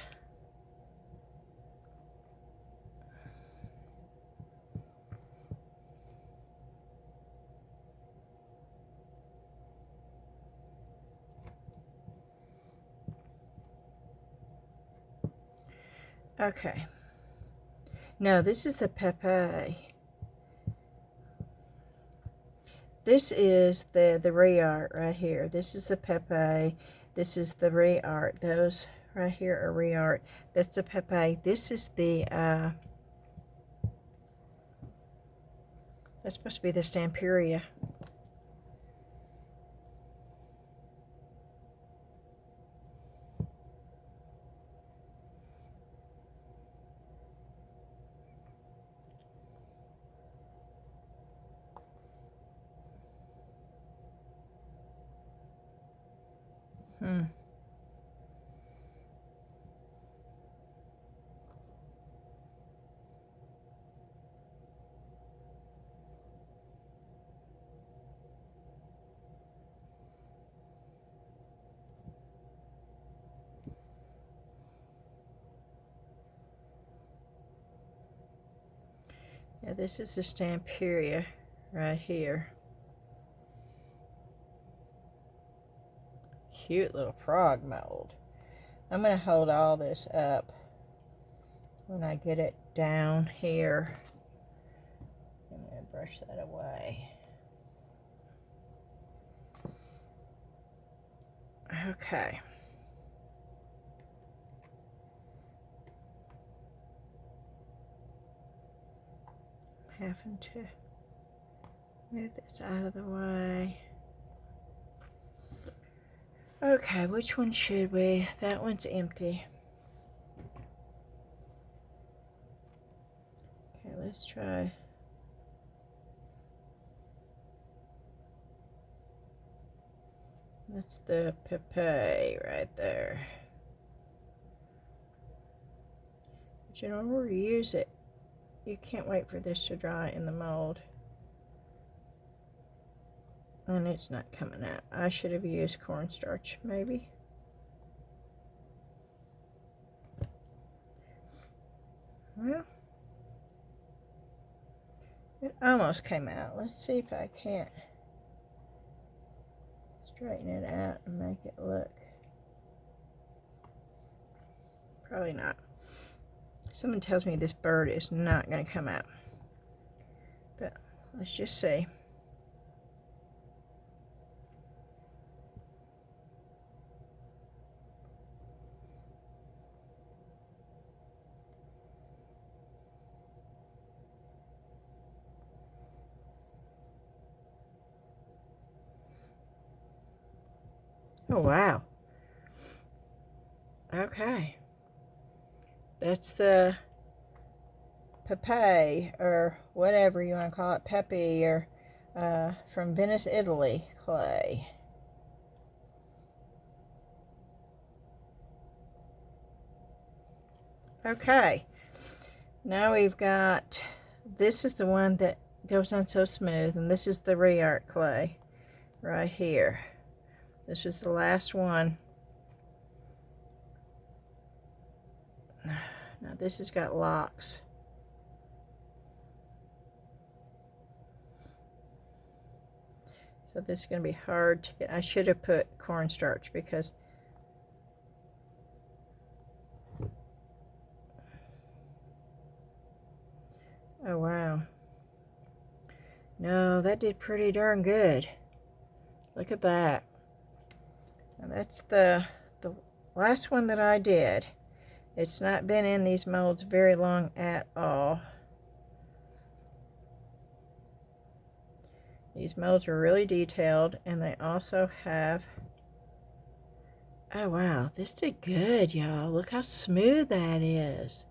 Okay. No, this is the Pepe. This is the re-art right here. This is the Pepe. This is the re-art. Those right here are re-art. That's the Pepe. This is the, that's supposed to be the Stamperia. Yeah, this is the Stamperia right here. Cute little frog mold. I'm going to hold all this up when I get it down here. I'm going to brush that away. Okay. Having to move this out of the way. Okay, which one should we? That one's empty. Okay, let's try. That's the Pepe right there. But in order to use it, you can't wait for this to dry in the mold. And it's not coming out. I should have used cornstarch, maybe. Well, it almost came out. Let's see if I can't straighten it out and make it look. Probably not. Someone tells me this bird is not going to come out. But let's just see. Oh, wow. Okay. That's the Pepe, or whatever you want to call it, Pepe, or from Venice, Italy clay. Okay. Now we've got, this is the one that goes on so smooth, and this is the ReArt clay right here. This is the last one. Now this has got locks. So this is going to be hard to get. I should have put cornstarch because oh wow. No, that did pretty darn good. Look at that. And that's the last one that I did. It's not been in these molds very long at all. These molds are really detailed, and they also have, oh wow, this did good, y'all. Look how smooth that is.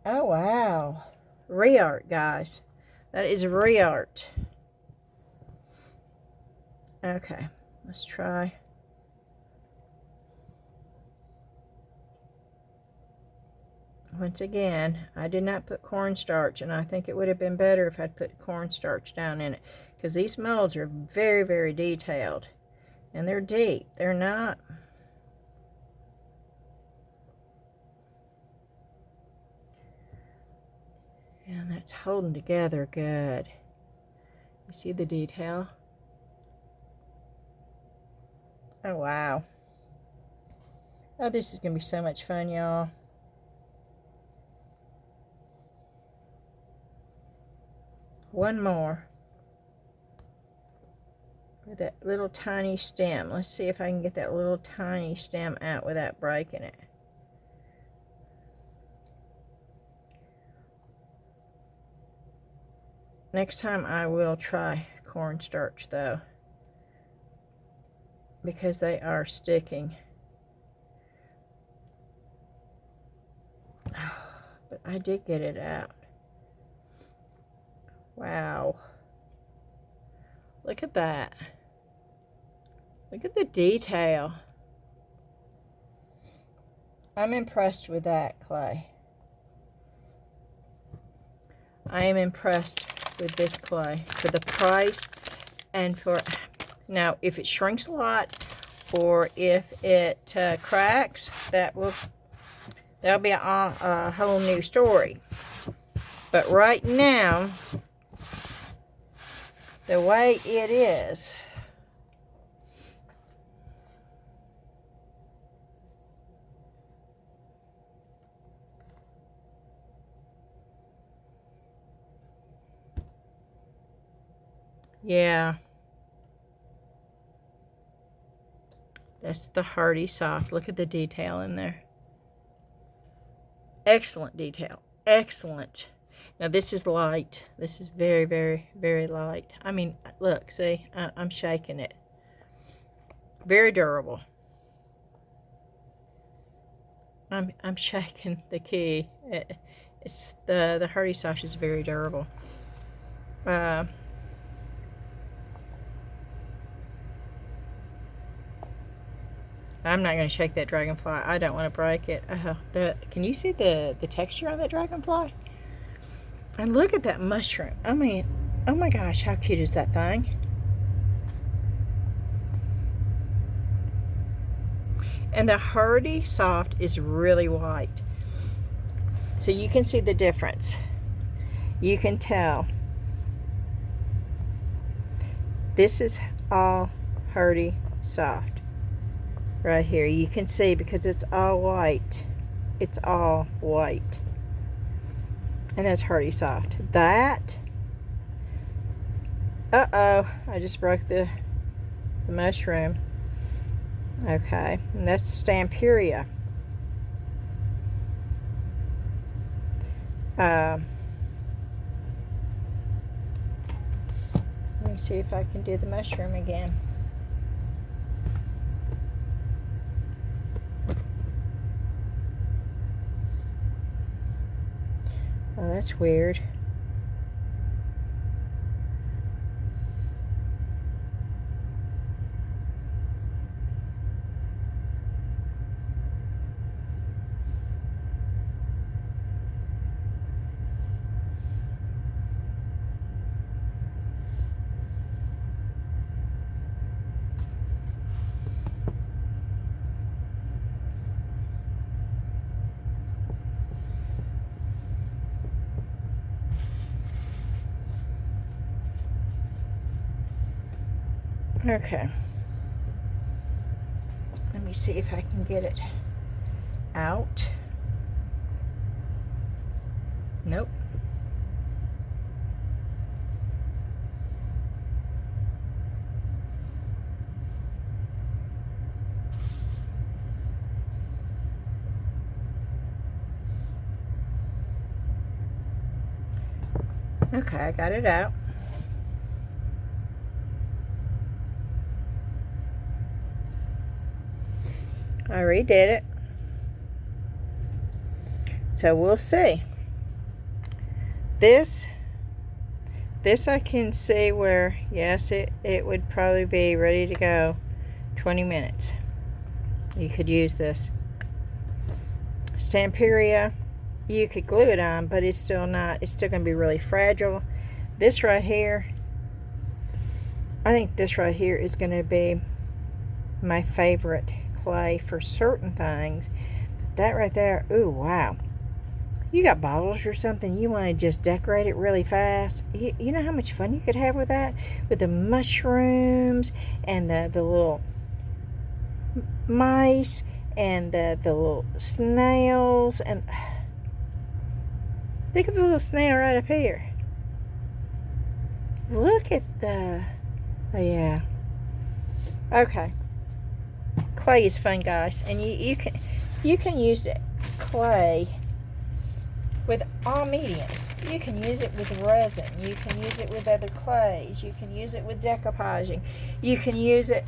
Oh wow. ReArt, guys. That is ReArt. Okay, let's try. Once again, I did not put cornstarch, and I think it would have been better if I'd put cornstarch down in it, because these molds are very, very detailed, and they're deep. They're not. And that's holding together good. You see the detail? Oh, wow. Oh, this is going to be so much fun, y'all. One more. With that little tiny stem. Let's see if I can get that little tiny stem out without breaking it. Next time I will try cornstarch though, because they are sticking. But I did get it out. Wow. Look at that. Look at the detail. I'm impressed with that clay. I am impressed with this clay for the price and for, now if it shrinks a lot or if it cracks, that'll be a whole new story. But right now, the way it is, yeah, that's the Hardy Soft. Look at the detail in there. Excellent detail. Excellent. Now this is light. This is very, very, very light. I mean, look, see, I'm shaking it. Very durable. I'm shaking the key. It's the Hardy Soft is very durable. I'm not going to shake that dragonfly. I don't want to break it. Can you see the texture on that dragonfly? And look at that mushroom. I mean, oh my gosh, how cute is that thing? And the Hardy Soft is really white. So you can see the difference. You can tell. This is all Hardy Soft. Right here, you can see because it's all white. It's all white. And that's Hardy Soft. That, uh-oh, I just broke the mushroom. Okay, and that's Stamperia. Let me see if I can do the mushroom again. Oh, that's weird. Okay. Let me see if I can get it out. Nope. Okay, I got it out. I redid it. So we'll see. This I can see where, yes, it would probably be ready to go 20 minutes. You could use this. Stamperia, you could glue it on, but it's still not, it's still going to be really fragile. This right here, I think this right here is going to be my favorite clay for certain things. That right there, ooh, wow. You got bottles or something, you want to just decorate it really fast. You know how much fun you could have with that? With the mushrooms and the little mice and the little snails. And look at the little snail right up here. Look at the, oh yeah. Okay. Clay is fun, guys, and you can use clay with all mediums. You can use it with resin. You can use it with other clays. You can use it with decoupaging. You can use it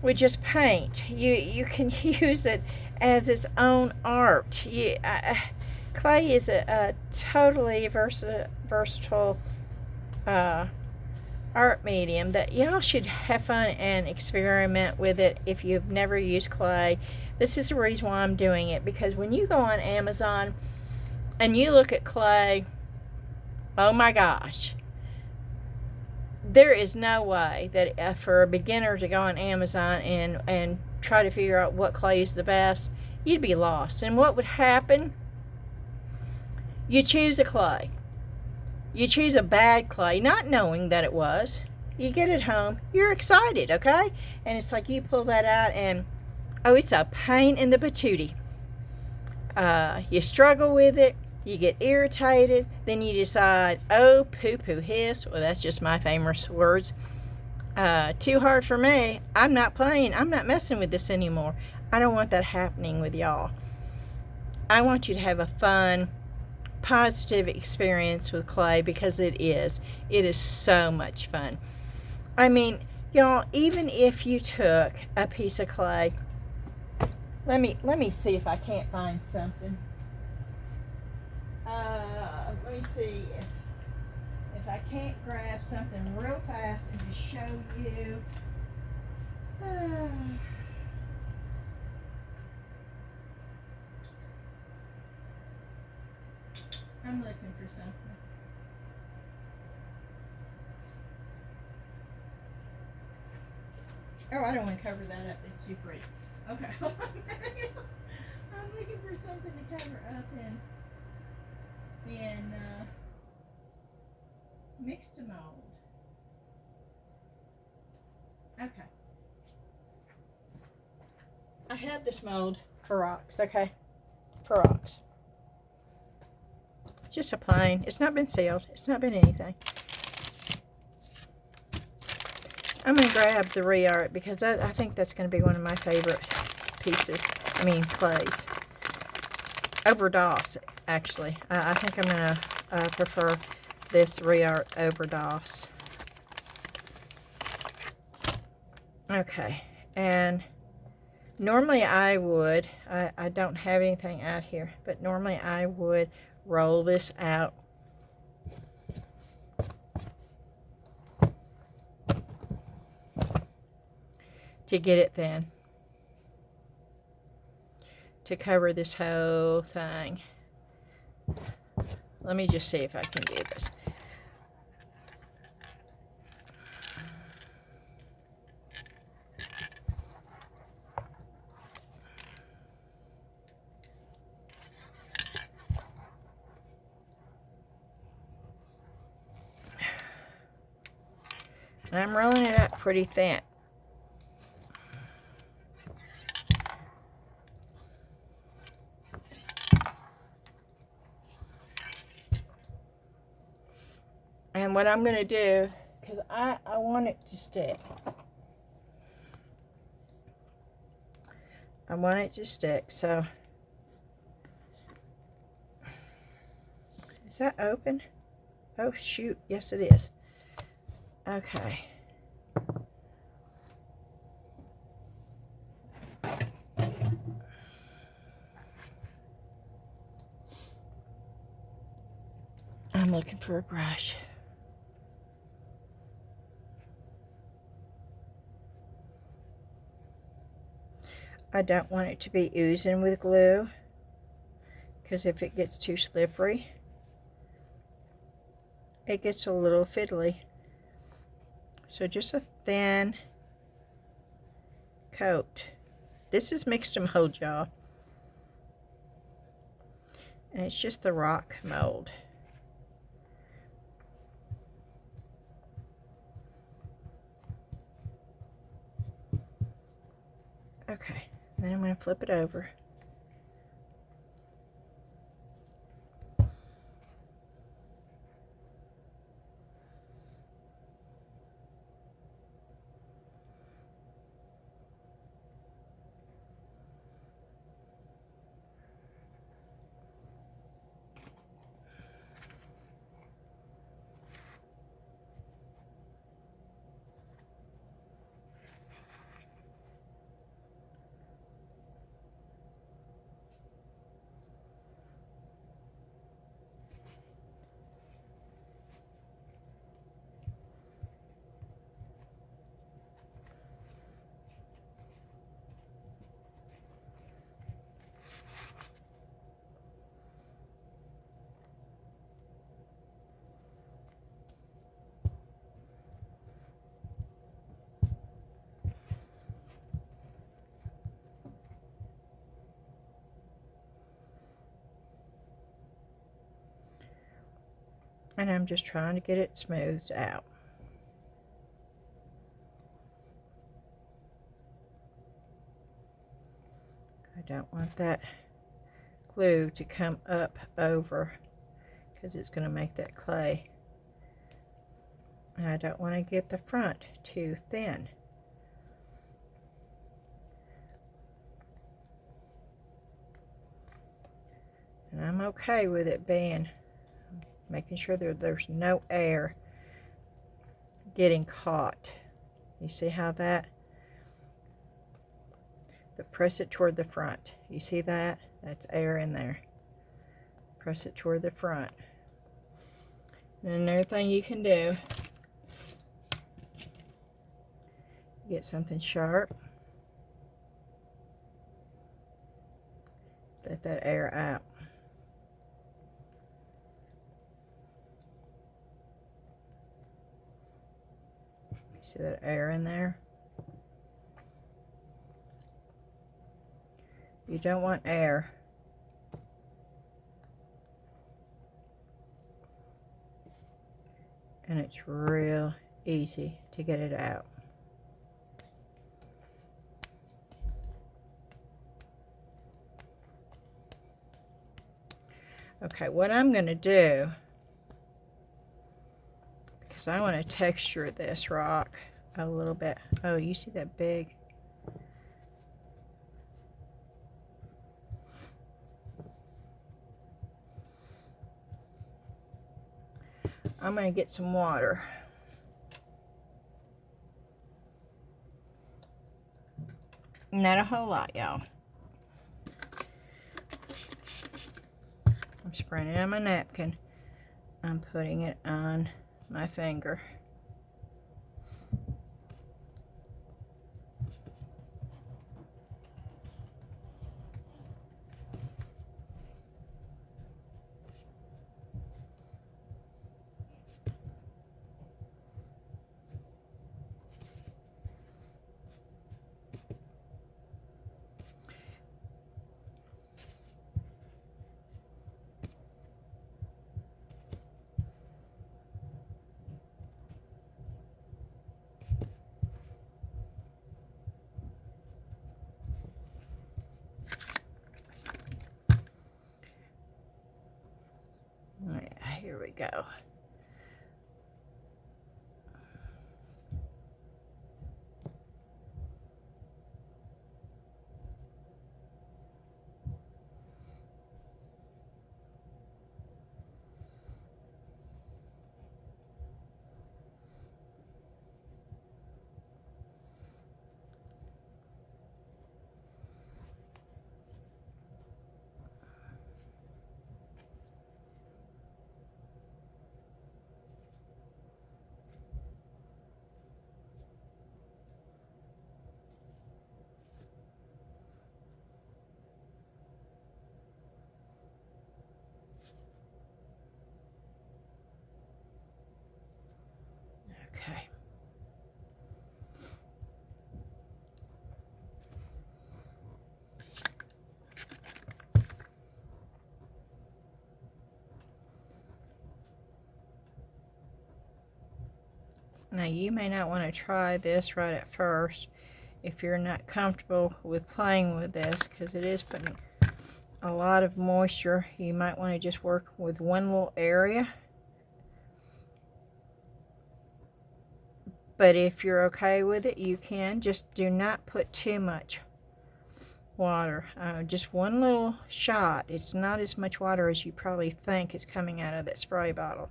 with just paint. You can use it as its own art. Clay is a totally versatile art medium that y'all should have fun and experiment with it if you've never used clay. This is the reason why I'm doing it, because when you go on Amazon and you look at clay, oh my gosh, there is no way that for a beginner to go on Amazon and try to figure out what clay is the best, you'd be lost. And what would happen? You choose a clay. You choose a bad clay, not knowing that it was. You get it home, you're excited, okay? And it's like you pull that out and, oh, it's a pain in the patootie. You struggle with it, you get irritated, then you decide, oh, poo-poo hiss, well, that's just my famous words. Too hard for me. I'm not playing. I'm not messing with this anymore. I don't want that happening with y'all. I want you to have a fun, positive experience with clay, because it is so much fun. I mean, y'all, even if you took a piece of clay, let me see if I can't find something. Let me see if I can't grab something real fast and just show you. I'm looking for something. Oh, I don't want to cover that up. It's too pretty. Okay. I'm looking for something to cover up in mixed mold. Okay. I have this mold for rocks, okay? For rocks. Just a plain. It's not been sealed. It's not been anything. I'm going to grab the re-art because I think that's going to be one of my favorite pieces. I mean, clays. Over DOS, actually. I think I'm going to prefer this re-art over DOS. Okay. And normally I would, I don't have anything out here, but normally I would roll this out. To get it thin. To cover this whole thing. Let me just see if I can do this. And I'm rolling it up pretty thin. And what I'm going to do, because I want it to stick. I want it to stick, so. Is that open? Oh, shoot. Yes, it is. Okay. I'm looking for a brush. I don't want it to be oozing with glue, because if it gets too slippery, it gets a little fiddly. So just a thin coat. This is mixed mold, y'all. And it's just the rock mold. Okay, then I'm going to flip it over. And I'm just trying to get it smoothed out. I don't want that glue to come up over, because it's going to make that clay. And I don't want to get the front too thin. And I'm okay with it being, making sure that there's no air getting caught. You see how that? But press it toward the front. You see that? That's air in there. Press it toward the front. And another thing you can do, get something sharp. Let that air out. See that air in there? You don't want air. And it's real easy to get it out. Okay, what I'm going to do, because I want to texture this rock a little bit. Oh, you see that big? I'm going to get some water. Not a whole lot, y'all. I'm spraying it on my napkin. I'm putting it on my finger. Here we go. Okay. Now you may not want to try this right at first if you're not comfortable with playing with this, because it is putting a lot of moisture. You might want to just work with one little area. But if you're okay with it, you can. Just do not put too much water. Just one little shot. It's not as much water as you probably think is coming out of that spray bottle.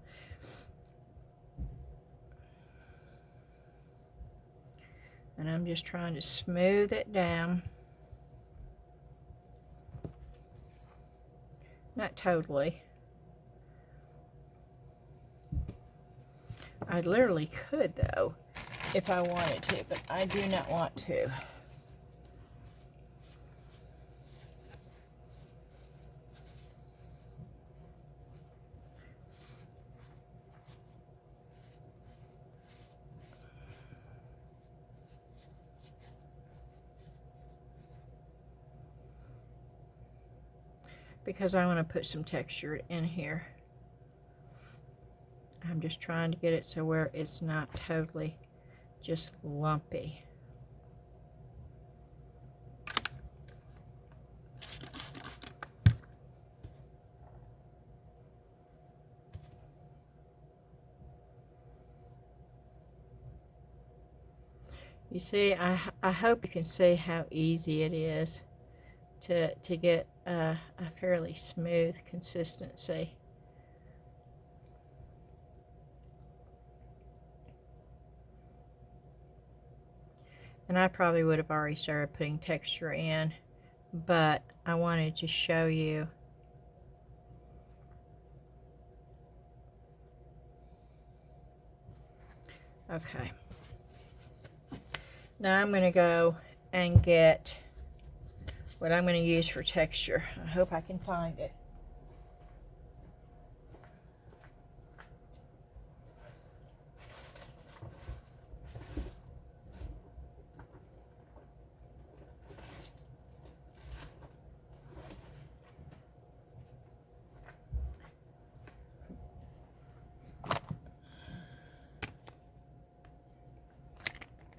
And I'm just trying to smooth it down. Not totally. I literally could, though, if I wanted to, but I do not want to. Because I want to put some texture in here. I'm just trying to get it so where it's not totally just lumpy. You see, I hope you can see how easy it is to get a fairly smooth consistency. And I probably would have already started putting texture in, but I wanted to show you. Okay. Now I'm going to go and get what I'm going to use for texture. I hope I can find it.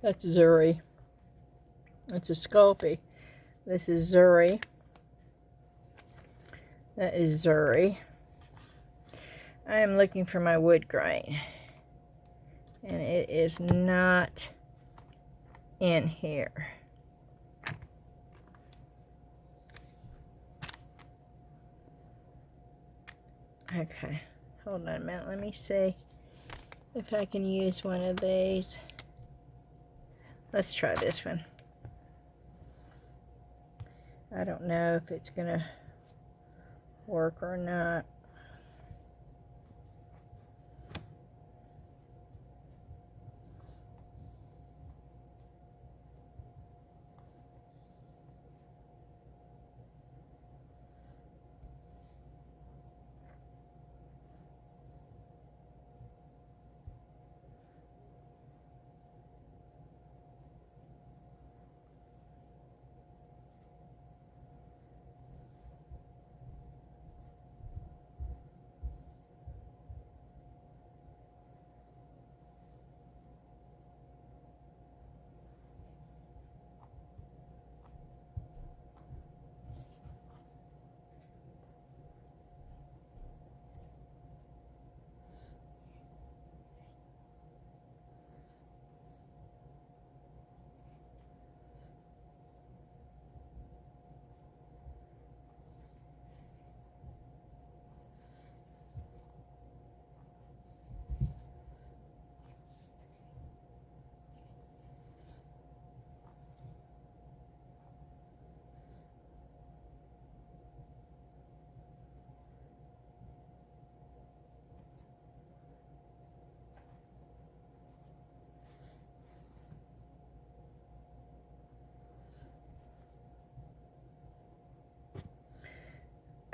That's Zuri. That's a Sculpey. This is Zuri. That is Zuri. I am looking for my wood grain, and it is not in here. Okay, hold on a minute. Let me see if I can use one of these. Let's try this one. I don't know if it's gonna work or not.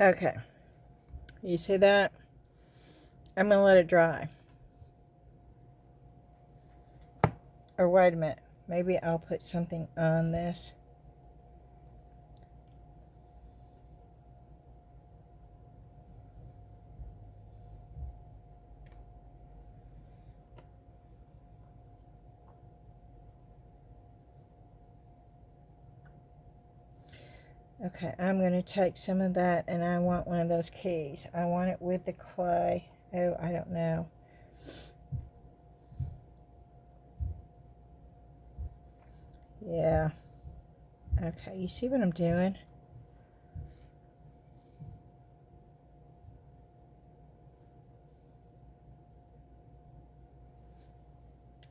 Okay, you see that? I'm gonna let it dry. Or wait a minute, maybe I'll put something on this. Okay, I'm going to take some of that, and I want one of those keys. I want it with the clay. Oh, I don't know. Yeah. Okay, you see what I'm doing?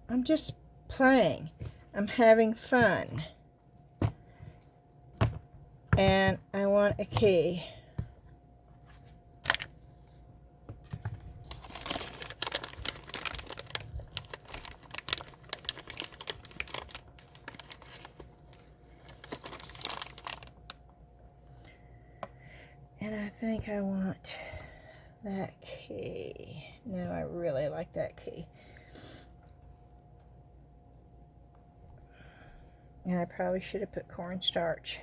I'm just playing. I'm having fun. And I want a key. And I think I want that key. No, I really like that key. And I probably should have put cornstarch.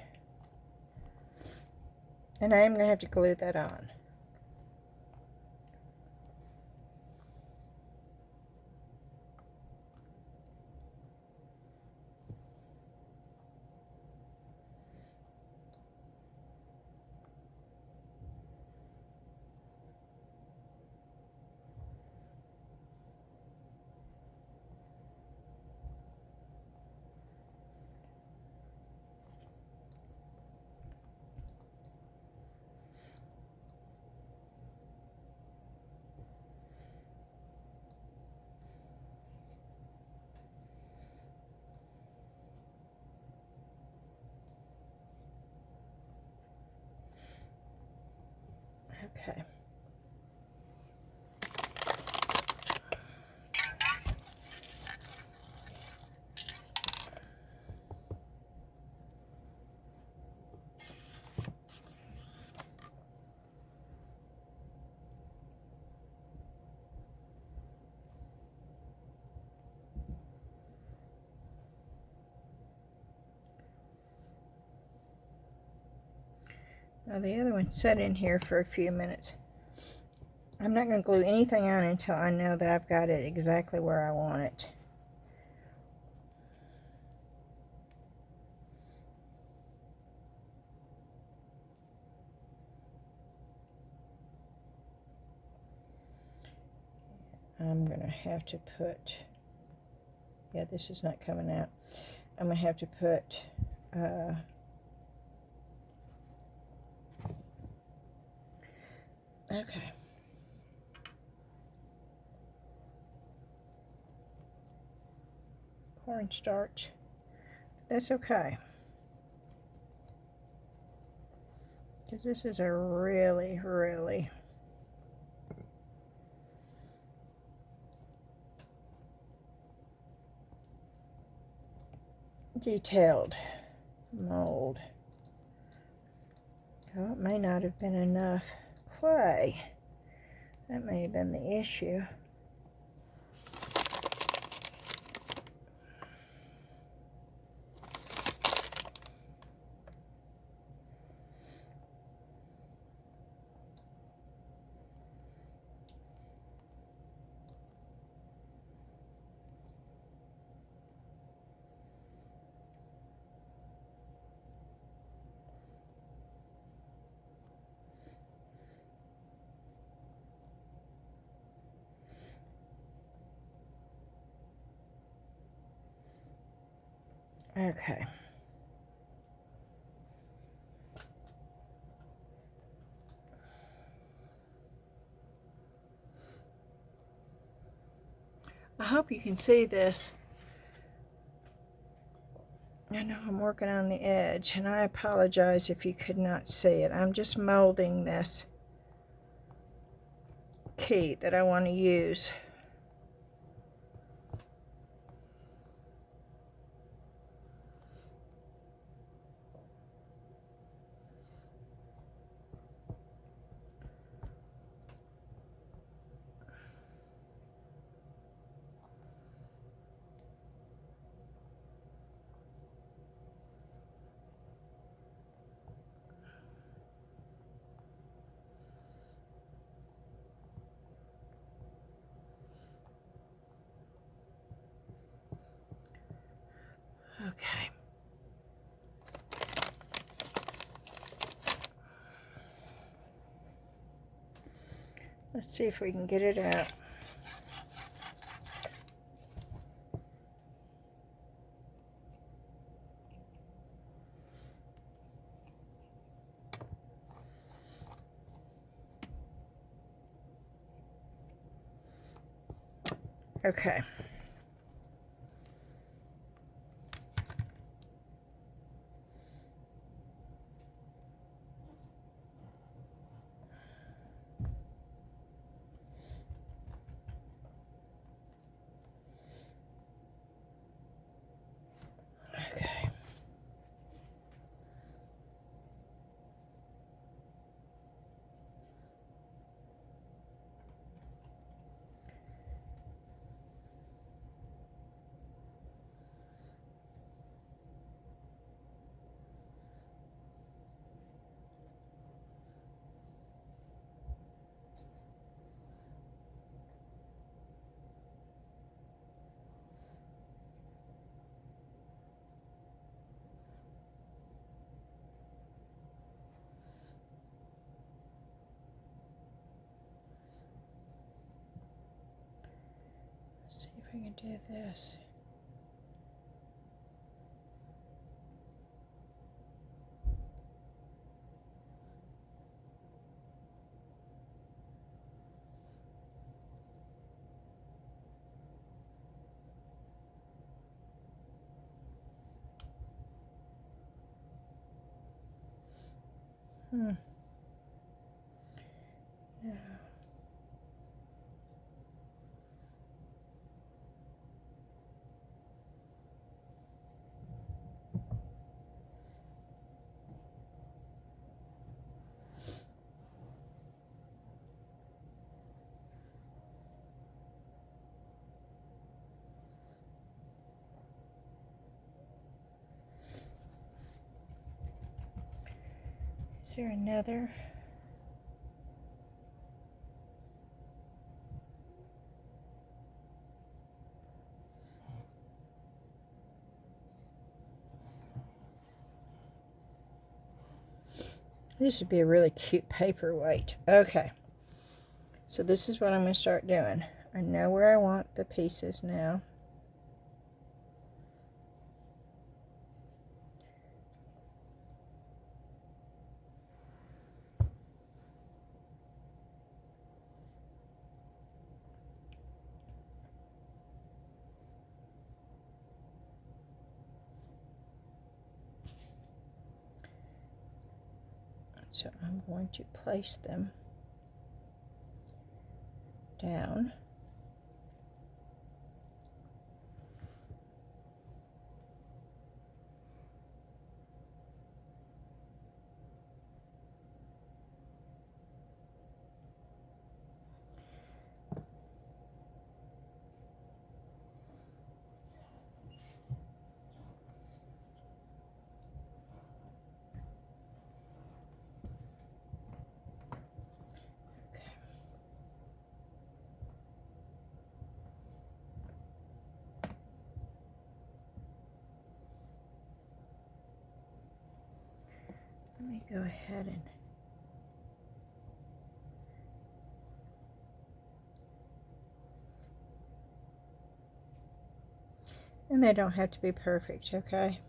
And I am going to have to glue that on. Okay. Now the other one sat in here for a few minutes. I'm not going to glue anything on until I know that I've got it exactly where I want it. I'm going to have to put, yeah, this is not coming out. I'm going to have to put okay. Cornstarch. That's okay. Because this is a really, really detailed mold. Oh, it may not have been enough clay. That may have been the issue. Okay. I hope you can see this. I know I'm working on the edge, and I apologize if you could not see it. I'm just molding this key that I want to use. Okay. Let's see if we can get it out. Okay. Okay. Let's see if we can do this. Is there another? This would be a really cute paperweight. Okay, so this is what I'm going to start doing. I know where I want the pieces now. So I'm going to place them down. Let me go ahead and they don't have to be perfect, okay?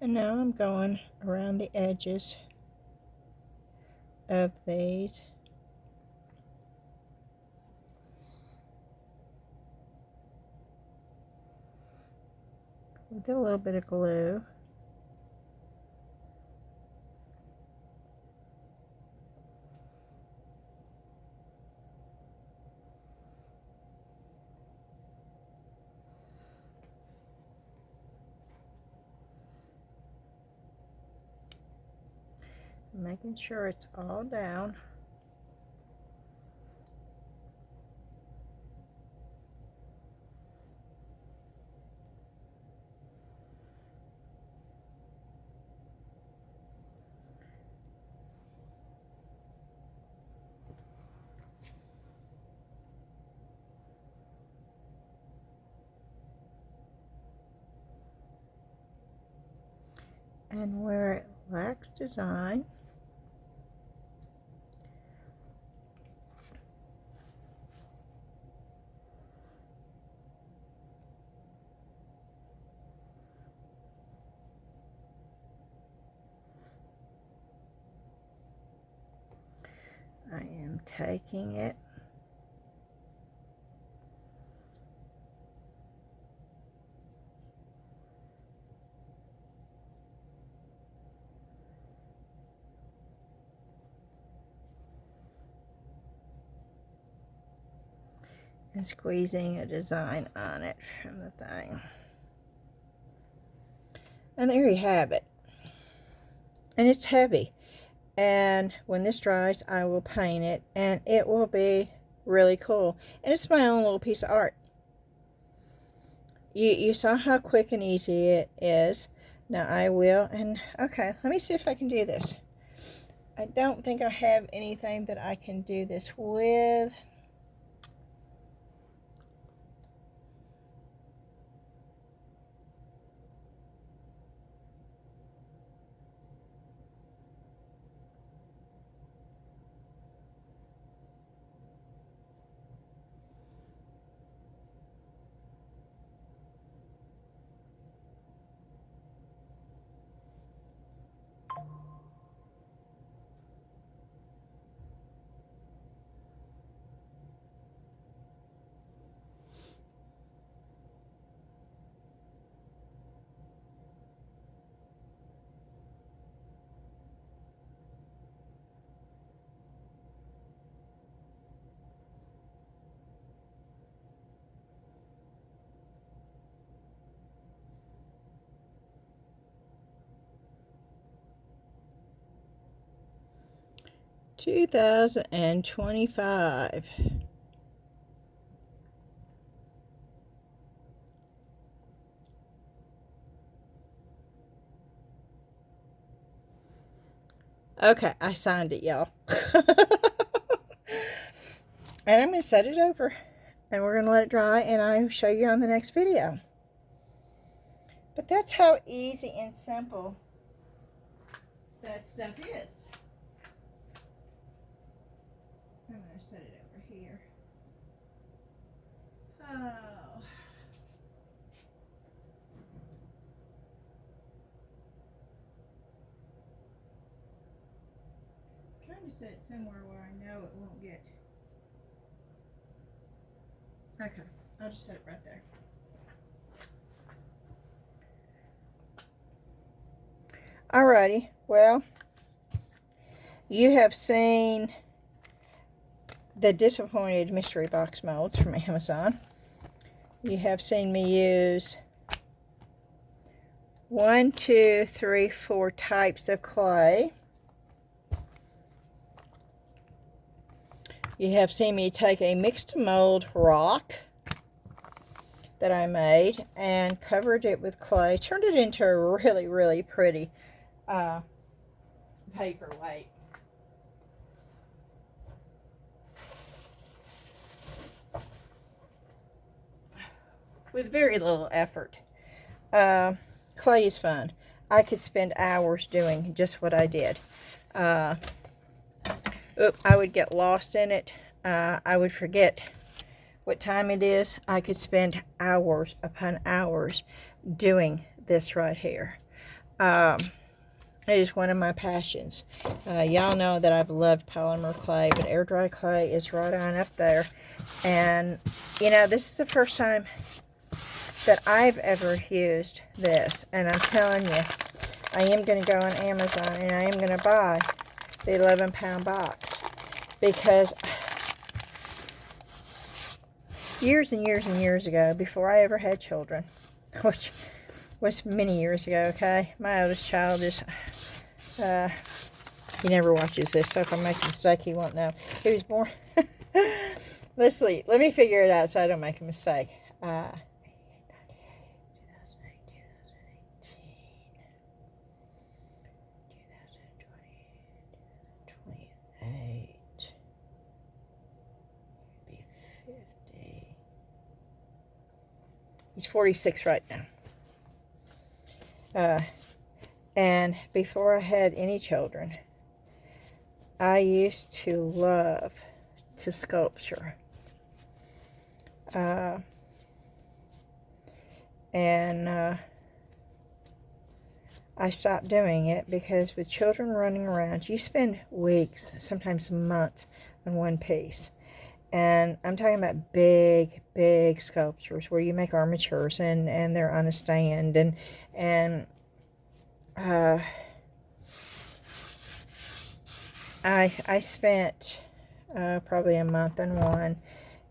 And now I'm going around the edges of these. With a little bit of glue. Making sure it's all down. And where it lacks design, I am taking it and squeezing a design on it from the thing. And there you have it. And it's heavy. And when this dries, I will paint it, and it will be really cool. And it's my own little piece of art. You saw how quick and easy it is. Now I will, and okay, let me see if I can do this. I don't think I have anything that I can do this with. 2025. Okay, I signed it, y'all. And I'm going to set it over. And we're going to let it dry, and I'll show you on the next video. But that's how easy and simple that stuff is. I'm going to set it over here. Oh. I'm trying to set it somewhere where I know it won't get. Okay, I'll just set it right there. Alrighty, well, you have seen the disappointed mystery box molds from Amazon. You have seen me use 1, 2, 3, 4 types of clay. You have seen me take a mixed mold rock that I made and covered it with clay, turned it into a really, really pretty paperweight. With very little effort. Clay is fun. I could spend hours doing just what I did. I would get lost in it. I would forget what time it is. I could spend hours upon hours doing this right here. It is one of my passions. Y'all know that I've loved polymer clay, but air dry clay is right on up there. And, you know, this is the first time that I've ever used this. And I'm telling you, I am going to go on Amazon and I am going to buy the 11-pound box, because years and years and years ago, before I ever had children, which was many years ago, okay, my oldest child is, he never watches this, so if I make a mistake, he won't know. He was born, let's see, let me figure it out so I don't make a mistake. 50. He's 46 right now. And before I had any children, I used to love to sculpture. I stopped doing it because with children running around, you spend weeks, sometimes months, on one piece. And I'm talking about big, big sculptures where you make armatures and they're on a stand. And I spent probably a month on one.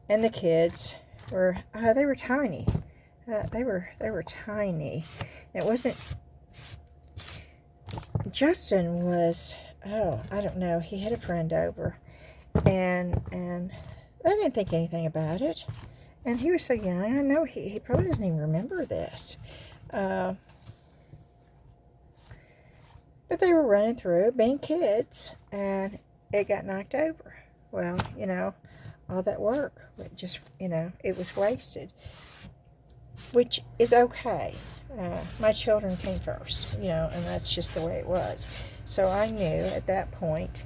And the kids were, they were tiny. They were tiny. It wasn't, Justin was, I don't know, he had a friend over, and I didn't think anything about it, and he was so young. I know he probably doesn't even remember this, but they were running through, being kids, and it got knocked over. Well, you know, all that work, it just, you know, it was wasted, which is okay. My children came first, you know, and that's just the way it was. So I knew at that point,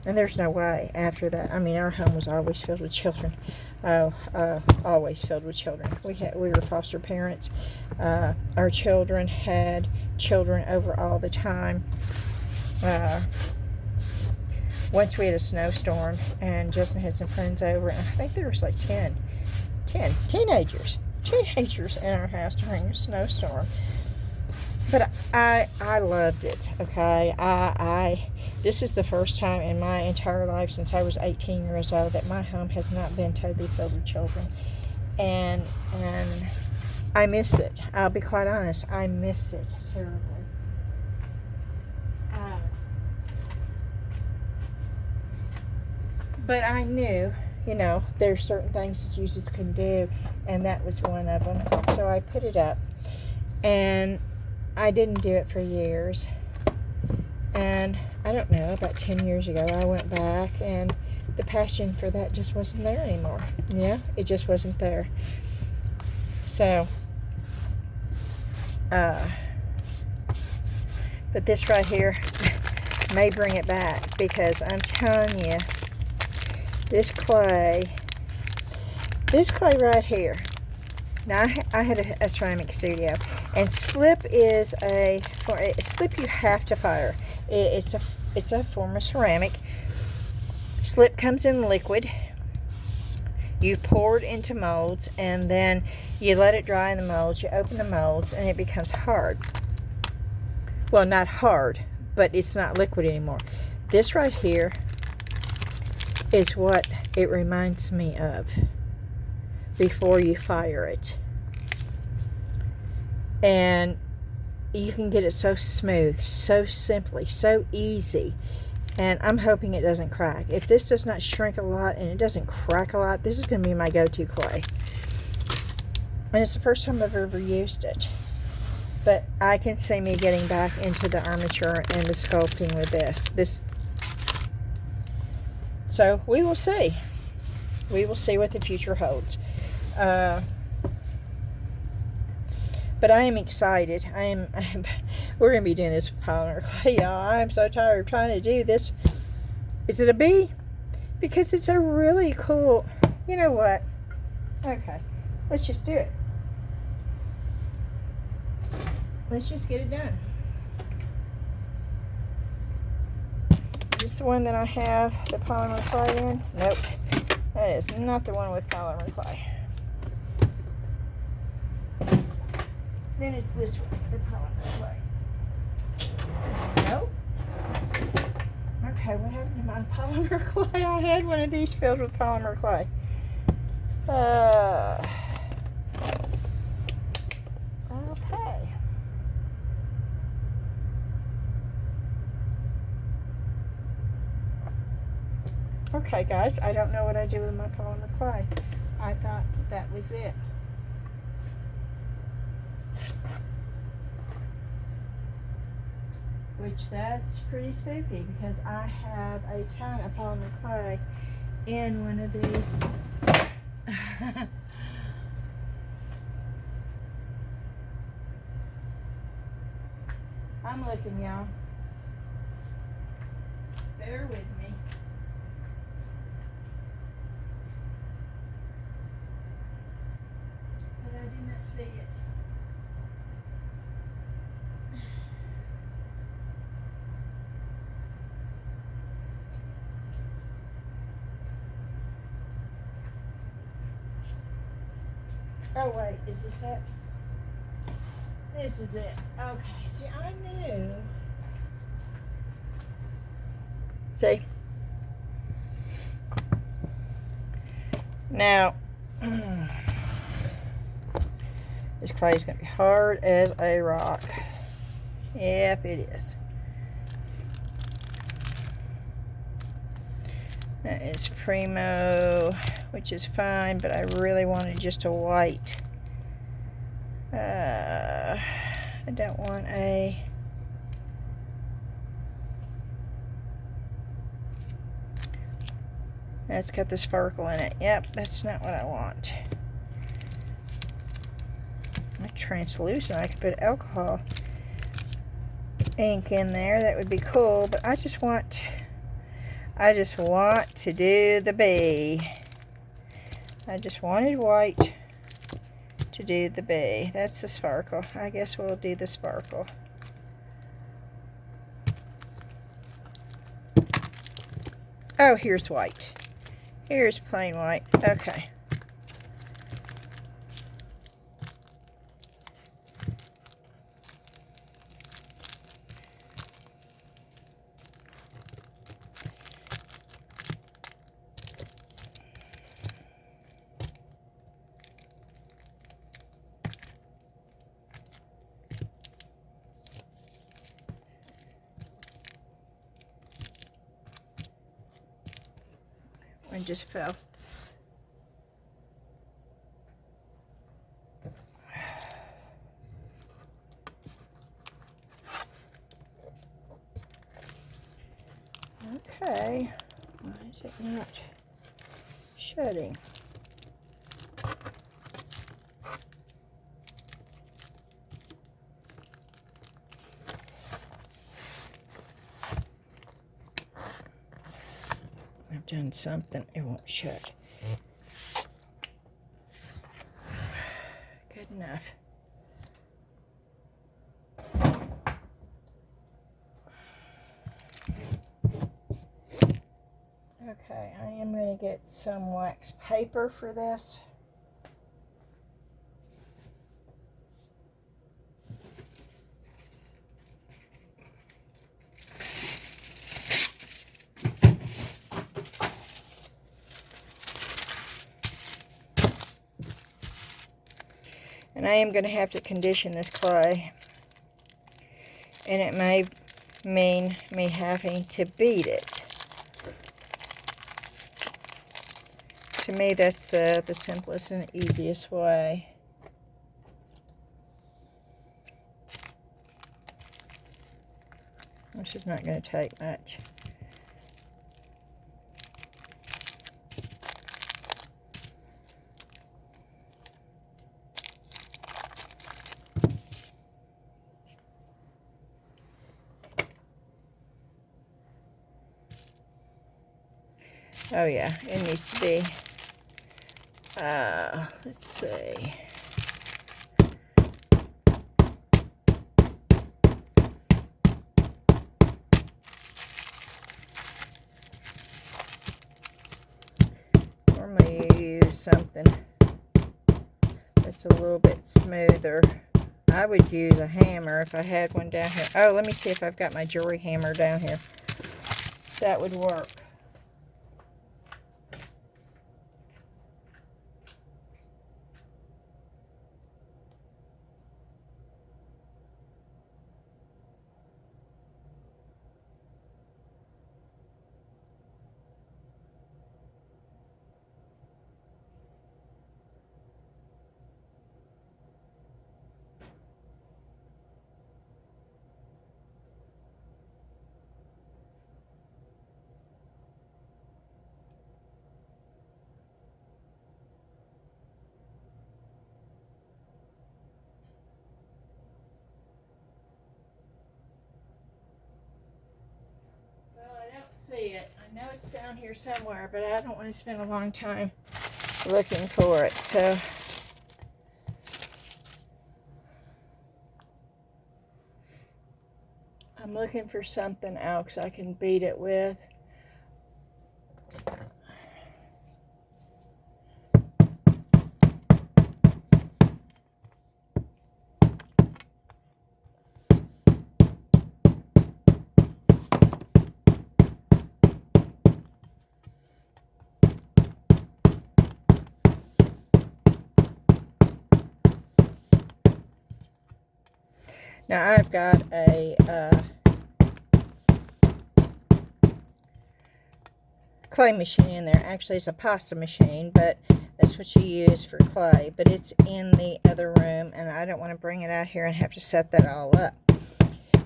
and there's no way after that. I mean, our home was always filled with children. Always filled with children. We were foster parents. Our children had children over all the time. Once we had a snowstorm, and Justin had some friends over, and I think there was like 10 teenagers in our house during a snowstorm. But I loved it, okay? This is the first time in my entire life since I was 18 years old that my home has not been totally filled with children. And I miss it. I'll be quite honest. I miss it terribly. But I knew, you know, there's certain things that you just couldn't do, and that was one of them. So I put it up, and I didn't do it for years. And I don't know, about 10 years ago, I went back, and the passion for that just wasn't there anymore. Yeah, it just wasn't there. So, but this right here may bring it back, because I'm telling you, this clay right here. Now, I had a ceramic studio, and slip is slip you have to fire. It's a form of ceramic. Slip comes in liquid. You pour it into molds, and then you let it dry in the molds. You open the molds, and it becomes hard. Well, not hard, but it's not liquid anymore. This right here is what it reminds me of before you fire it. And you can get it so smooth, so simply, so easy. And I'm hoping it doesn't crack. If this does not shrink a lot and it doesn't crack a lot, this is going to be my go-to clay. And it's the first time I've ever used it. But I can see me getting back into the armature and the sculpting with this. So we will see. We will see what the future holds. But I am excited. We're going to be doing this with polymer clay, y'all. I'm so tired of trying to do this. Is it a bee? Because it's a really cool... You know what? Okay. Let's just do it. Let's just get it done. Is this the one that I have the polymer clay in? Nope. That is not the one with polymer clay. Then it's this one, the polymer clay. Nope. Okay, what happened to my polymer clay? I had one of these filled with polymer clay. Okay. Okay, guys, I don't know what I do with my polymer clay. I thought that was it. Which that's pretty spooky, because I have a ton of polymer clay in one of these. I'm looking, y'all. Bear with me. But I do not see it. Oh wait, is this it? This is it. Okay, see, I knew. See? Now, this clay is going to be hard as a rock. Yep, it is. That is Primo, which is fine, but I really wanted just a white. I don't want a... That's got the sparkle in it. Yep, that's not what I want. Like translucent, I could put alcohol ink in there. That would be cool, but I just want to do the bee. I just wanted white to do the bee. That's the sparkle. I guess we'll do the sparkle. Oh, here's white. Here's plain white. Okay. It just fell. Okay, why is it not shutting? I've done something, it won't shut. Good enough. Okay, I am going to get some wax paper for this. And I am going to have to condition this clay. And it may mean me having to beat it. To me, that's the simplest and easiest way. Which is not going to take much. Oh yeah, it needs to be, let's see. Normally you use something that's a little bit smoother. I would use a hammer if I had one down here. Oh, let me see if I've got my jewelry hammer down here. That would work. See it. I know it's down here somewhere, but I don't want to spend a long time looking for it, so I'm looking for something else I can beat it with. Now I've got a clay machine in there. Actually, it's a pasta machine, but that's what you use for clay. But it's in the other room, and I don't want to bring it out here and have to set that all up.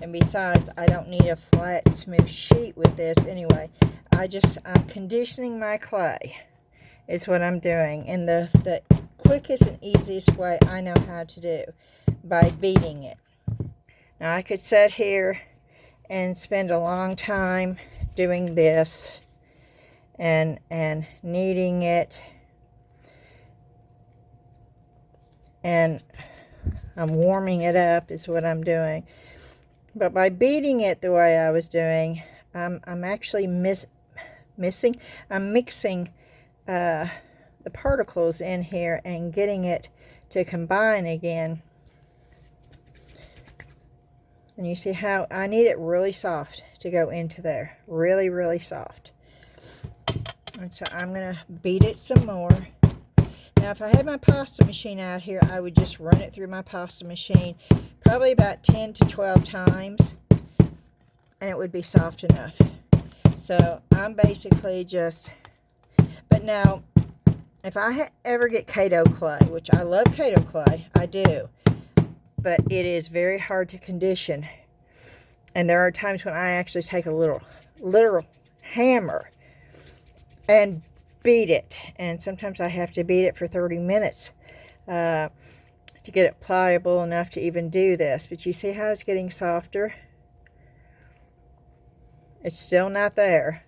And besides, I don't need a flat, smooth sheet with this anyway. I'm conditioning my clay is what I'm doing. And the quickest and easiest way I know how to do, by beating it. Now, I could sit here and spend a long time doing this and kneading it, and I'm warming it up is what I'm doing. But by beating it the way I was doing, I'm actually mixing the particles in here and getting it to combine again. And you see how I need it really soft to go into there. Really, really soft. And so I'm going to beat it some more. Now, if I had my pasta machine out here, I would just run it through my pasta machine probably about 10 to 12 times, and it would be soft enough. So I'm basically just But now, if I ever get Kato clay, which I love Kato clay, I do, but it is very hard to condition. And there are times when I actually take a literal hammer and beat it. And sometimes I have to beat it for 30 minutes to get it pliable enough to even do this. But you see how it's getting softer? It's still not there,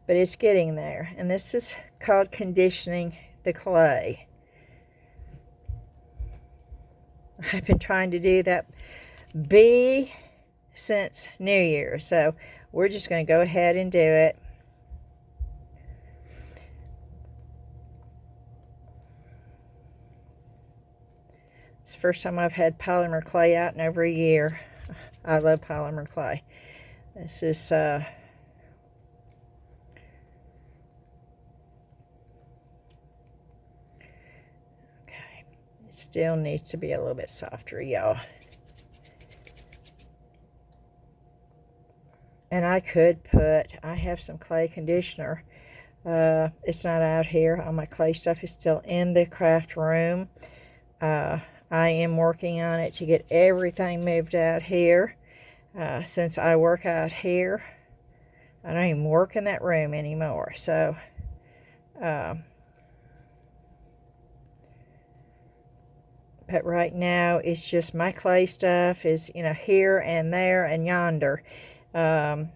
but it's getting there. And this is called conditioning the clay. I've been trying to do that bee since New Year, so we're just going to go ahead and do it. It's the first time I've had polymer clay out in over a year. I love polymer clay. This is okay. It still needs to be a little bit softer, y'all. And I could I have some clay conditioner. It's not out here. All my clay stuff is still in the craft room. I am working on it to get everything moved out here. Since I work out here, I don't even work in that room anymore. So, but right now it's just my clay stuff is, you know, here and there and yonder. But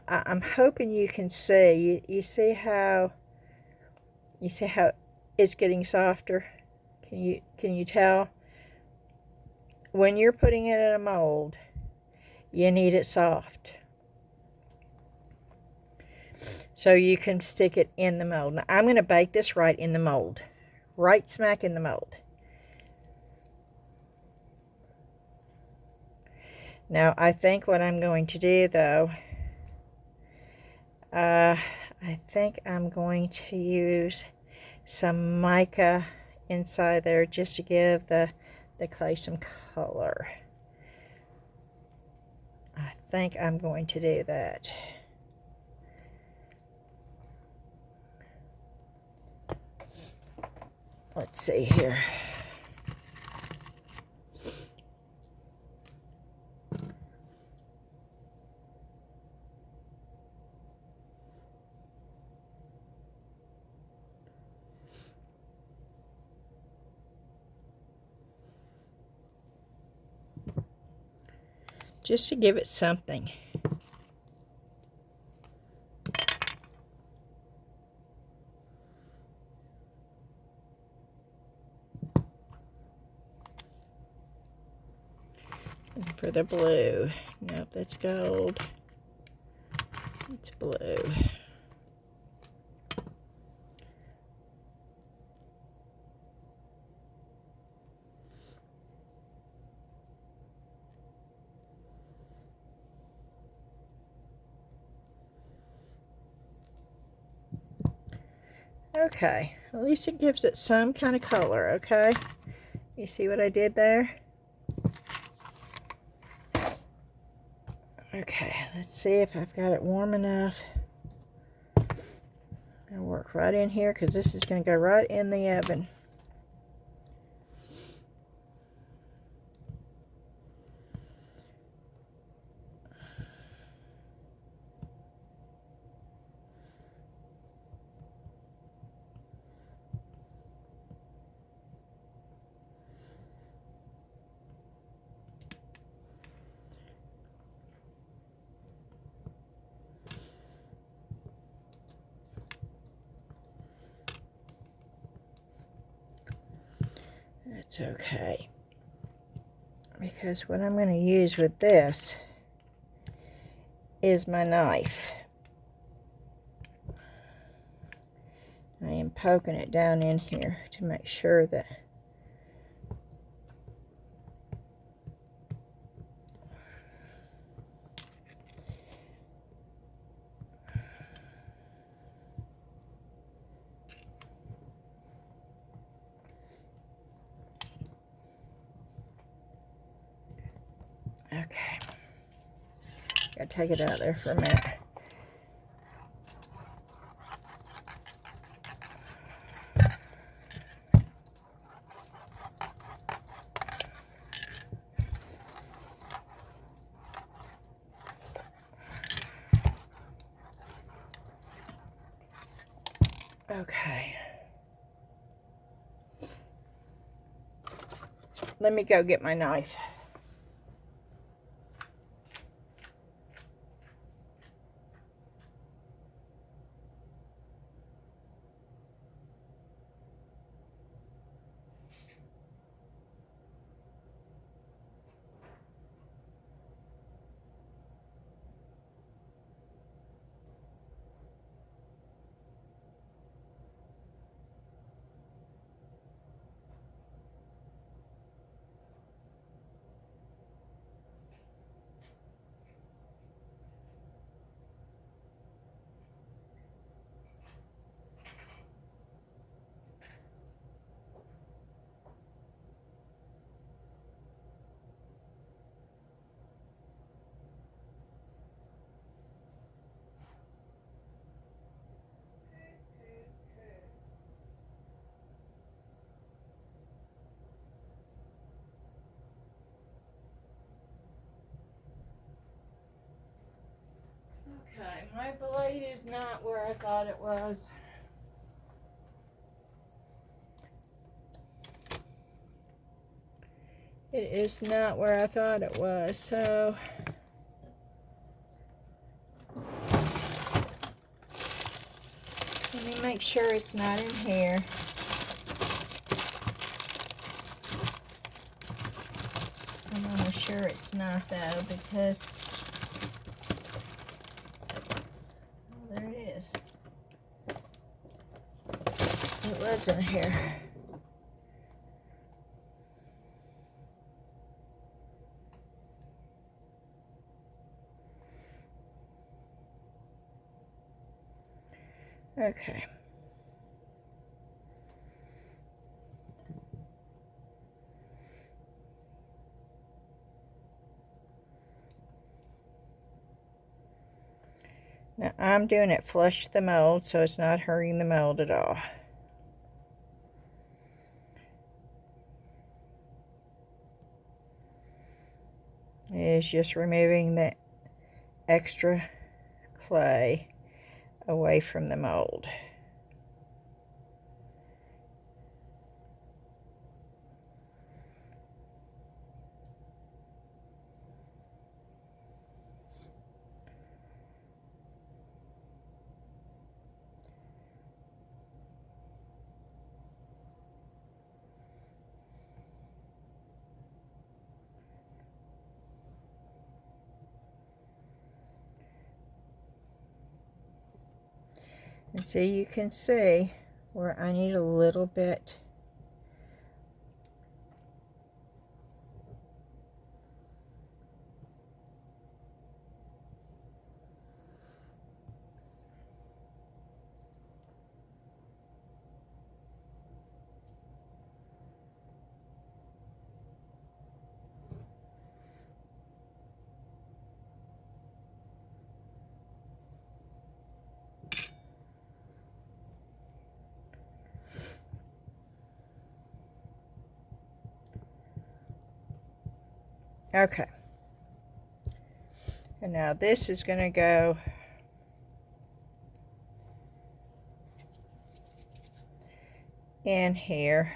I'm hoping you can see. You see how it's getting softer. Can you tell? When you're putting it in a mold, you need it soft, so you can stick it in the mold. Now, I'm going to bake this right in the mold, right smack in the mold. Now, I think what I'm going to do, though, I think I'm going to use some mica inside there just to give the clay some color. I think I'm going to do that. Let's see here. Just to give it something. And for the blue, nope, that's gold. It's blue. Okay, at least it gives it some kind of color, okay? You see what I did there? Okay, let's see if I've got it warm enough. I'll work right in here because this is going to go right in the oven. That's okay, because what I'm going to use with this is my knife. I am poking it down in here to make sure that okay. Gotta take it out there for a minute. Okay. Let me go get my knife. Okay, my blade is not where I thought it was. It is not where I thought it was, so let me make sure it's not in here. I'm almost sure it's not though, because oh, there it is. It was in here. Okay. Now I'm doing it flush the mold, so it's not hurting the mold at all. It is just removing the extra clay away from the mold. And so you can see where I need a little bit okay. And now this is going to go in here.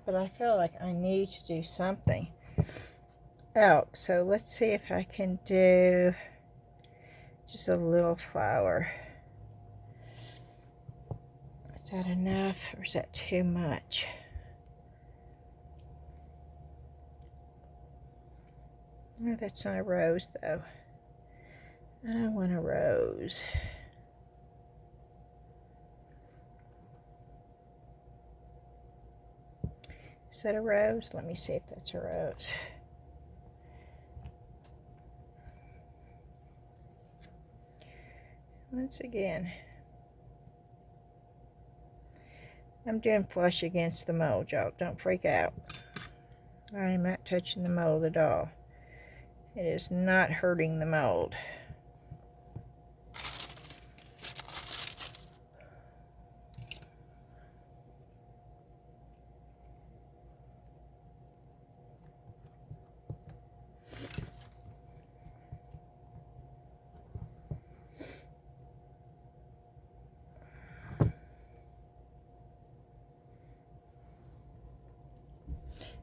But I feel like I need to do something else. So let's see if I can do just a little flower. Is that enough or is that too much? No, that's not a rose though. I want a rose. Is that a rose? Let me see if that's a rose. Once again, I'm doing flush against the mold, y'all. Don't freak out. I am not touching the mold at all. It is not hurting the mold.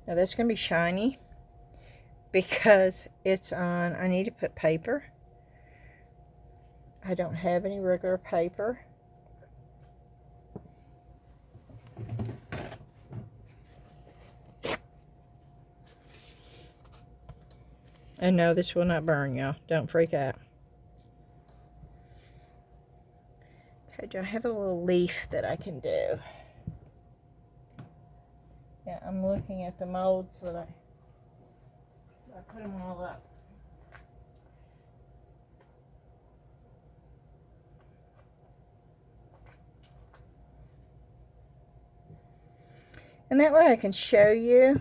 Now that's going to be shiny because it's on, I need to put paper. I don't have any regular paper. And no, this will not burn, y'all. Don't freak out. Okay, I have a little leaf that I can do. Yeah, I'm looking at the molds that I put them all up. And that way I can show you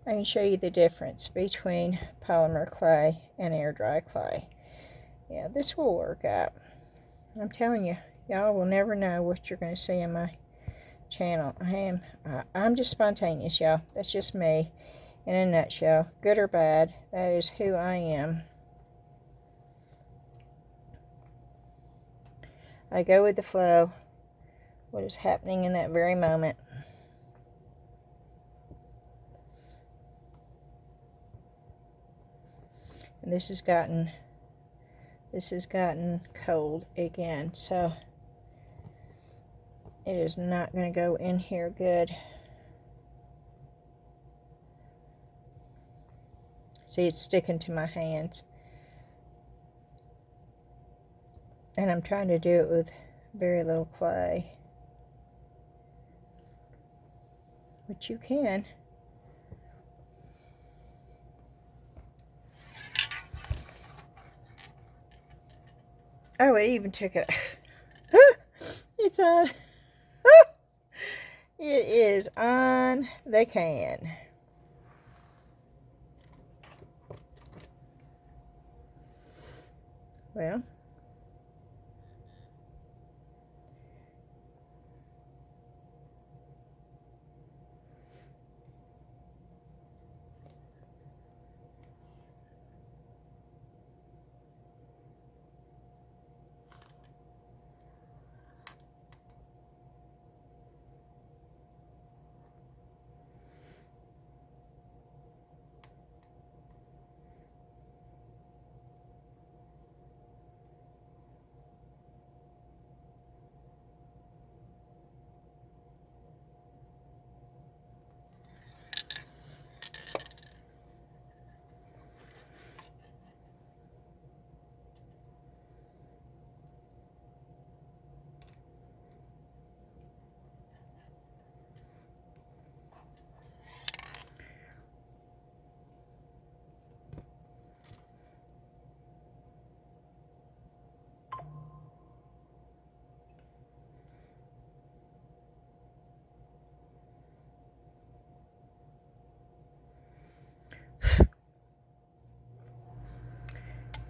the difference between polymer clay and air dry clay. Yeah, this will work out. I'm telling you, y'all will never know what you're going to see on my channel. I'm just spontaneous, y'all. That's just me in a nutshell. Good or bad, that is who I am. I go with the flow, what is happening in that very moment. And this has gotten cold again, so it is not going to go in here good. See, it's sticking to my hands. And I'm trying to do it with very little clay. Which you can. Oh, it even took it. It's on. It is on the can. Well.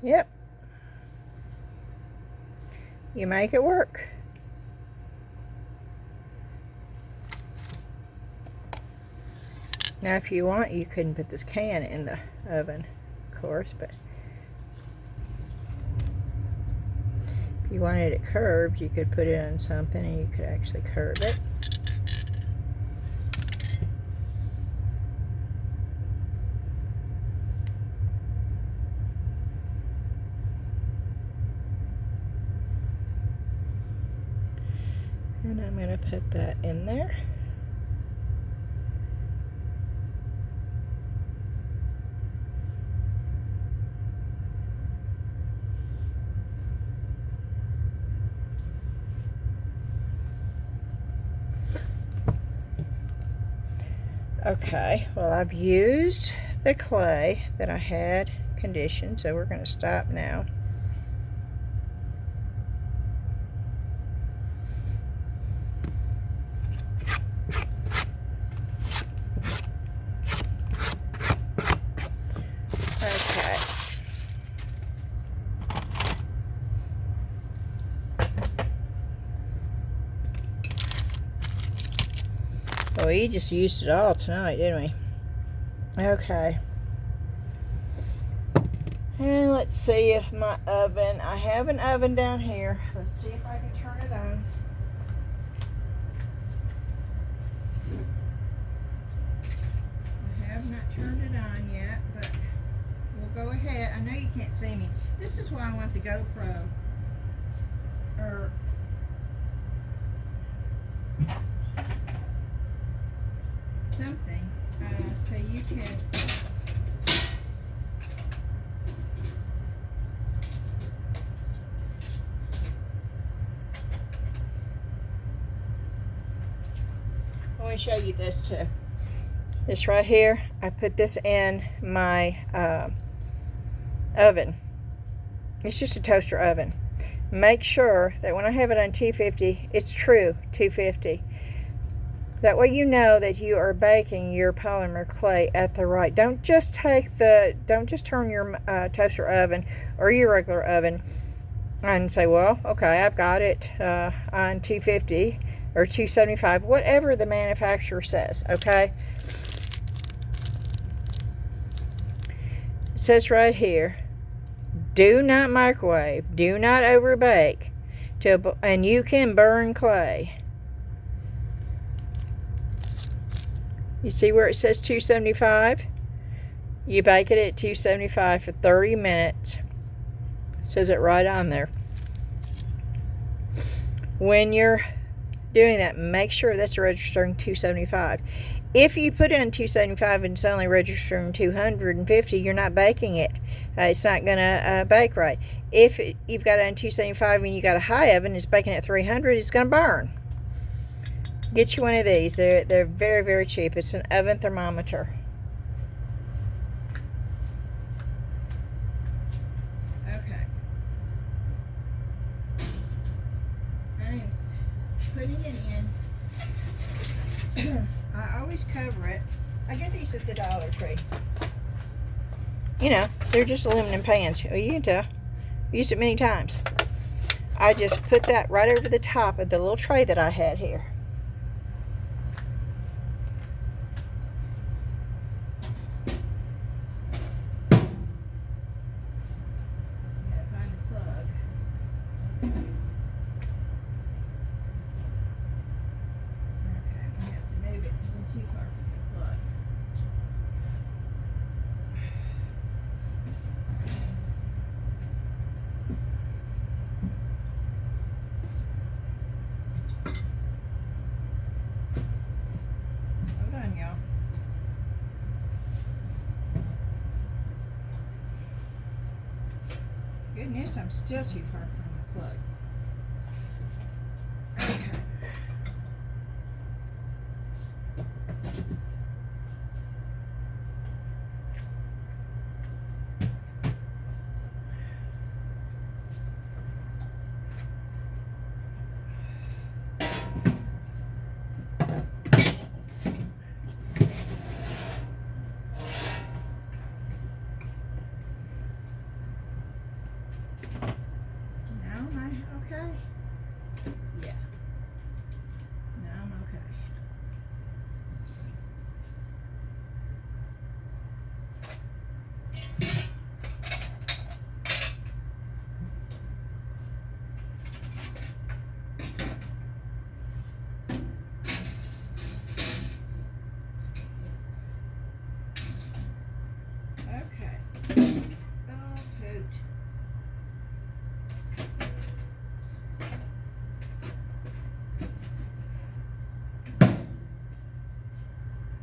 Yep. You make it work. Now, if you want, you couldn't put this can in the oven, of course, but if you wanted it curved, you could put it on something and you could actually curve it. And I'm going to put that in there. Okay, well, I've used the clay that I had conditioned, so we're going to stop now. Oh, we just used it all tonight, didn't we? Okay. And let's see if my oven, I have an oven down here. Let's see if I can turn it on. turned it on yet, but we'll go ahead. I know you can't see me. This is why I want the GoPro. Or something. So you can let me show you this too. This right here, I put this in my oven. It's just a toaster oven. Make sure that when I have it on 250, it's true 250. That way you know that you are baking your polymer clay at the right. Don't just turn your toaster oven or your regular oven and say, well, okay, I've got it on 250 or 275, whatever the manufacturer says, okay? It says right here, do not microwave, do not overbake, and you can burn clay. You see where it says 275? You bake it at 275 for 30 minutes. It says it right on there. When you're doing that, make sure that's registering 275. If you put in 275 and it's only registering 250, you're not baking it. It's not going to bake right. If you've got it on 275 and you got a high oven, it's baking at 300, it's going to burn. Get you one of these. They're very, very cheap. It's an oven thermometer. Okay. I'm putting it in. I always cover it. I get these at the Dollar Tree. You know, they're just aluminum pans. Oh, you can tell. I've used it many times. I just put that right over the top of the little tray that I had here. Goodness, I'm still too far from the plug. Okay.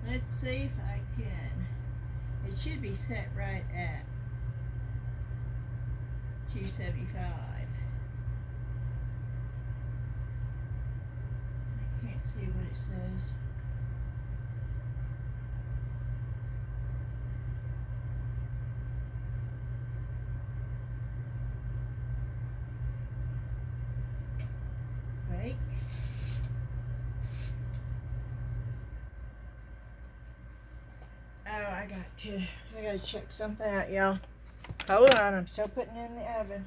Let's see if I can. It should be set right at 275. I can't see what it says. Bake. Oh, I gotta check something out, y'all. Hold on, I'm still putting it in the oven.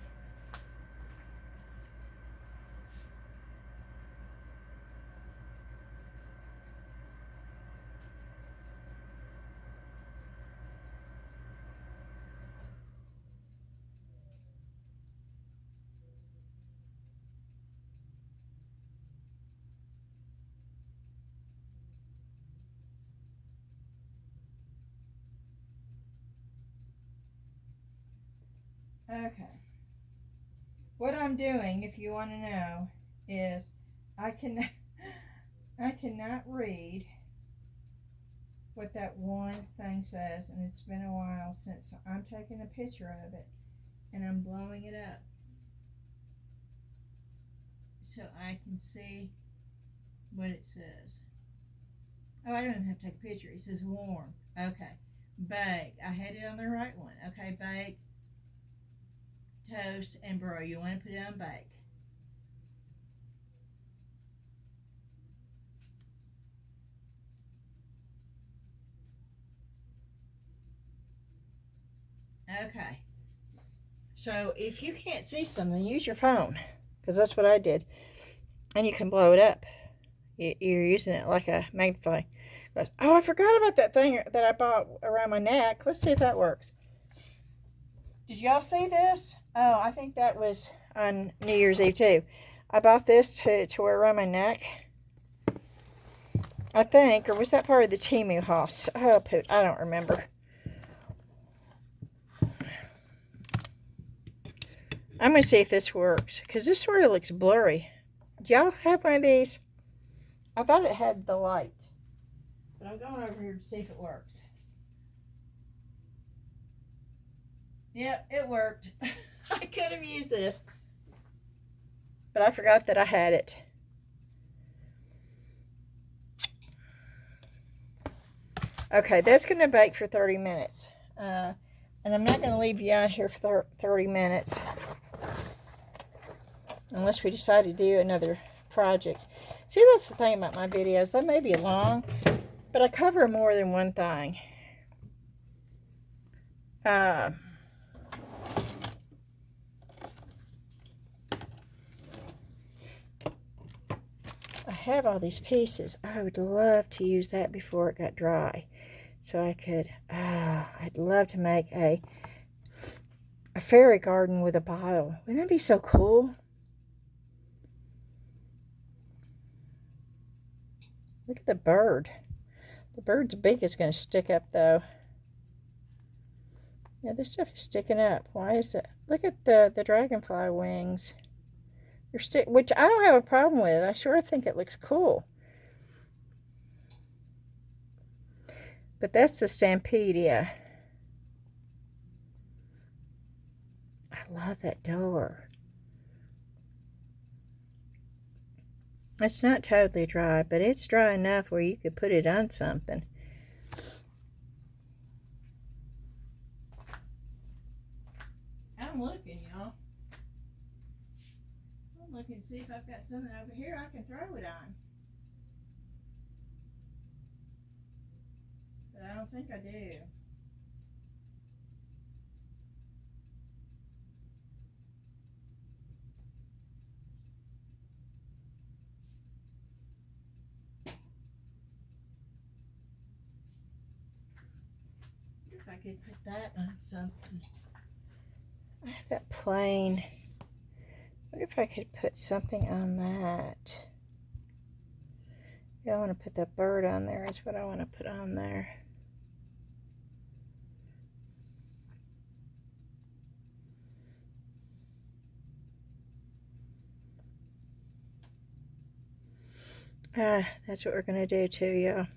Okay. What I'm doing, if you want to know, is I cannot I cannot read what that one thing says, and it's been a while since I'm taking a picture of it, and I'm blowing it up so I can see what it says. Oh, I don't even have to take a picture. It says warm. Okay. Bake. I had it on the right one. Okay, bake, toast, and broil. You want to put it on bake. Okay. So if you can't see something, use your phone, because that's what I did. And you can blow it up. You're using it like a magnifying glass. Oh, I forgot about that thing that I bought around my neck. Let's see if that works. Did y'all see this? Oh, I think that was on New Year's Eve too. I bought this to wear around my neck, I think. Or was that part of the Temu haul? Oh, poot. I don't remember. I'm going to see if this works, because this sort of looks blurry. Do y'all have one of these? I thought it had the light, but I'm going over here to see if it works. Yep, it worked. I could have used this, but I forgot that I had it. Okay, that's going to bake for 30 minutes. And I'm not going to leave you out here for 30 minutes. Unless we decide to do another project. See, that's the thing about my videos. They may be long, but I cover more than one thing. I have all these pieces. I would love to use that before it got dry. So I could, I'd love to make a fairy garden with a bottle. Wouldn't that be so cool? Look at the bird. The bird's beak is going to stick up, though. Yeah, this stuff is sticking up. Why is it? Look at the dragonfly wings. They're which I don't have a problem with. I sure think it looks cool. But that's the stampede, yeah. I love that door. It's not totally dry, but it's dry enough where you could put it on something. I'm looking, y'all. I'm looking to see if I've got something over here I can throw it on. But I don't think I do. If I could put that on something. I have that plain. What if I could put something on that? Yeah, I want to put that bird on there. That's what I want to put on there. That's what we're going to do too, y'all.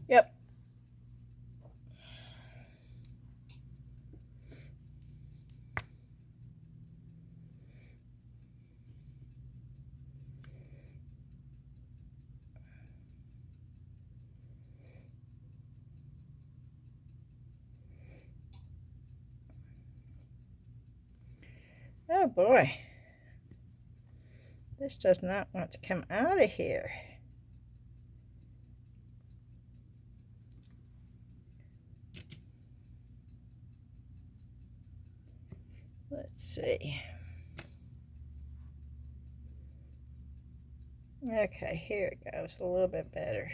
Yep. Oh boy. This does not want to come out of here. Let's see. Okay, here it goes. A little bit better.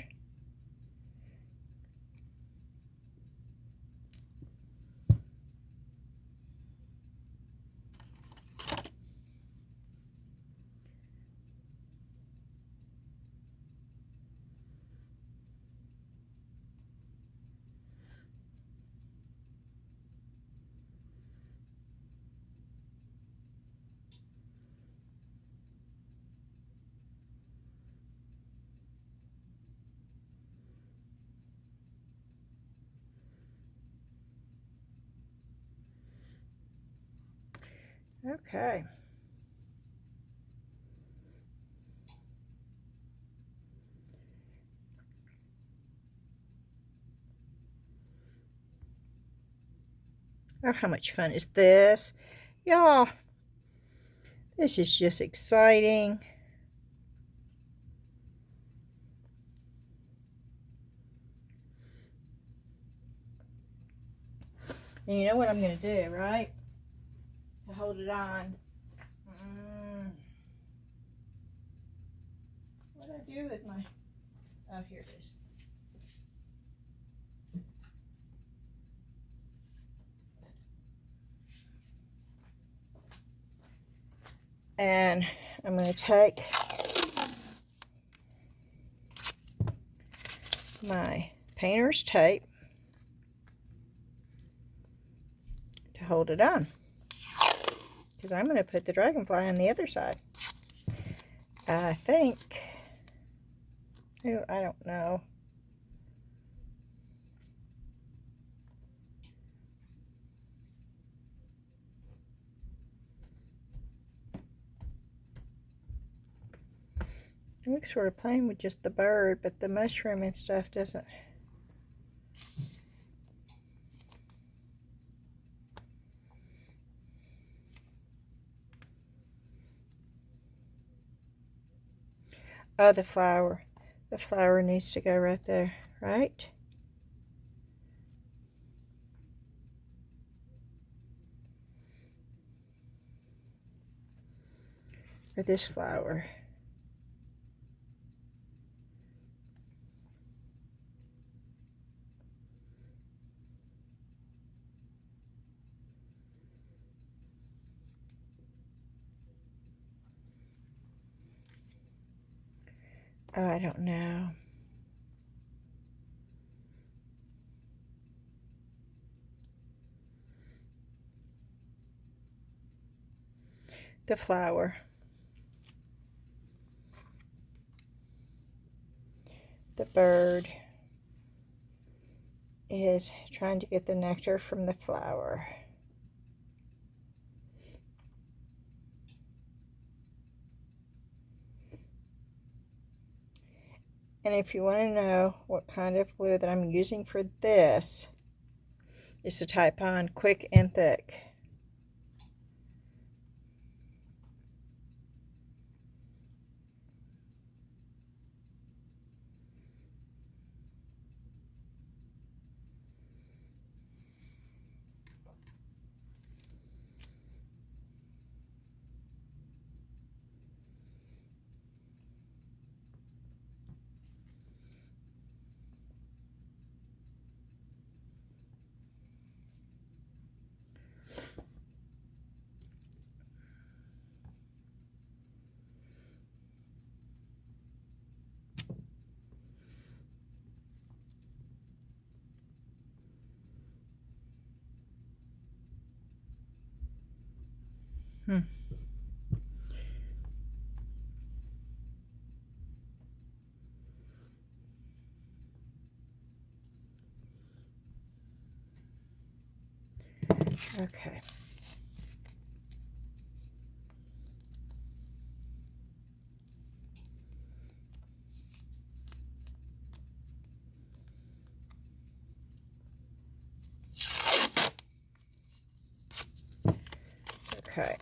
Okay. Oh, how much fun is this? Y'all, this is just exciting. And you know what I'm going to do, right? To hold it on. What do I do with my... Oh, here it is. And I'm going to take my painter's tape to hold it on, because I'm going to put the dragonfly on the other side. I think, oh, I don't know. It looks sort of plain with just the bird, but the mushroom and stuff doesn't. Oh, the flower. The flower needs to go right there, right? Or this flower. Oh, I don't know. The flower. The bird is trying to get the nectar from the flower. And if you want to know what kind of glue that I'm using for this, is to type on quick and thick. Okay. Okay.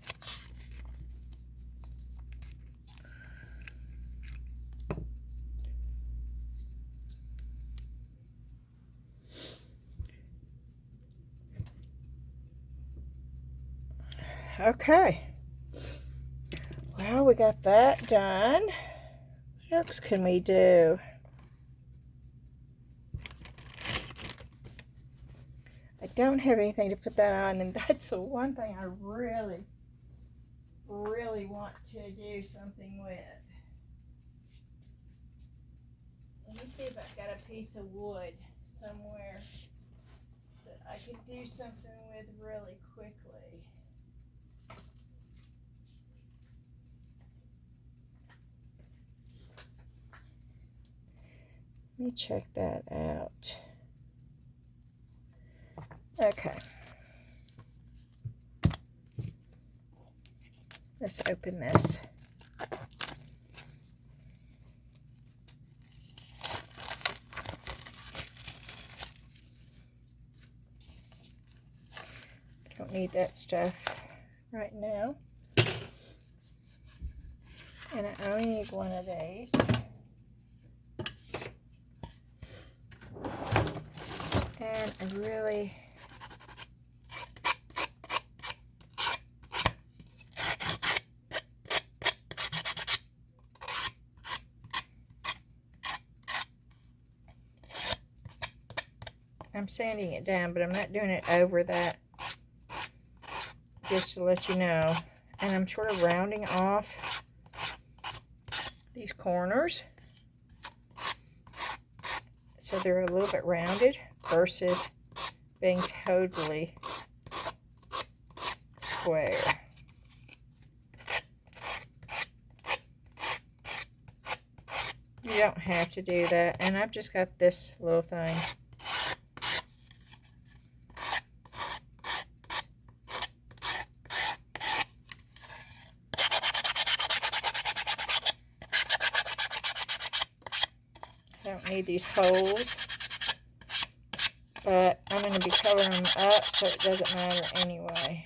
Okay. Well, we got that done. What else can we do? I don't have anything to put that on, and that's the one thing I really want to do something with. Let me see if I've got a piece of wood somewhere that I could do something with really quickly. Let me check that out. Okay. Let's open this. Don't need that stuff right now. And I only need one of these. And I really I'm sanding it down, but I'm not doing it over that, just to let you know. And I'm sort of rounding off these corners so they're a little bit rounded versus being totally square. You don't have to do that. And I've just got this little thing. I don't need these holes, but I'm going to be coloring them up, so it doesn't matter anyway.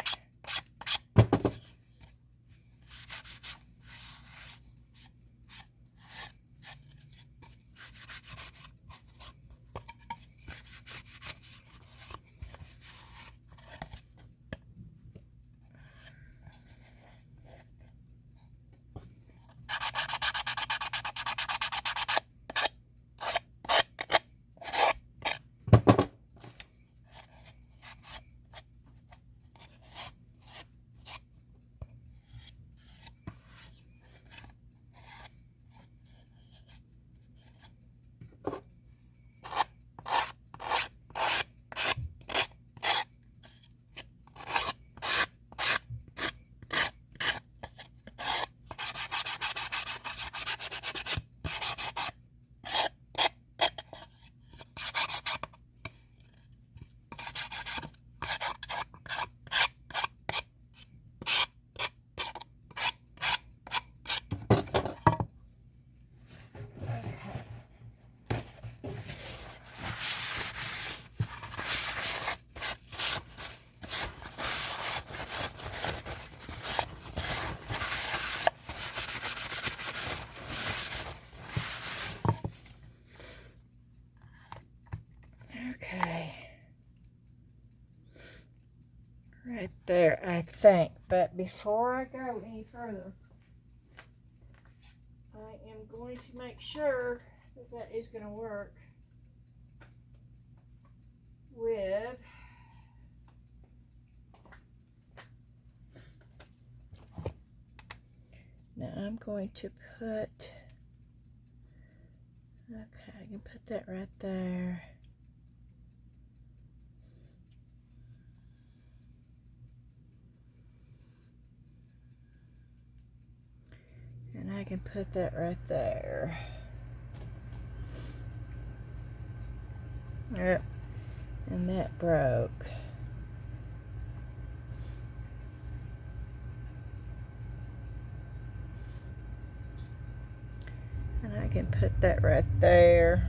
Right there, I think. But before I go any further, I am going to make sure that that is going to work with now I'm going to put, okay, I can put that right there. And I can put that right there. Yep. And that broke. And I can put that right there.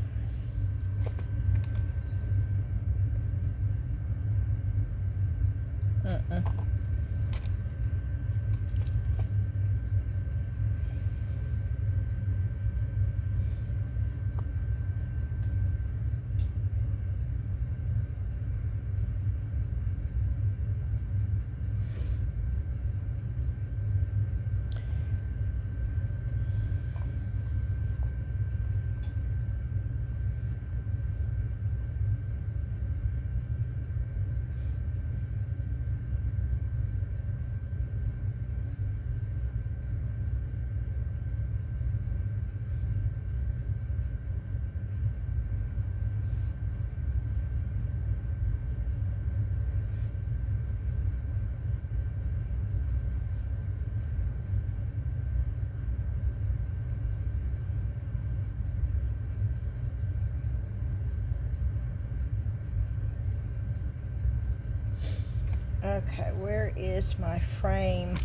Okay, where is my frame?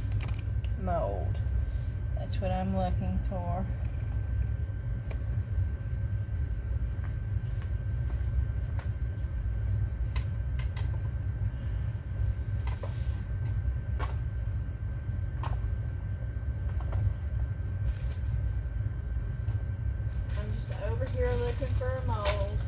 mold. That's what I'm looking for. I'm just over here looking for a mold.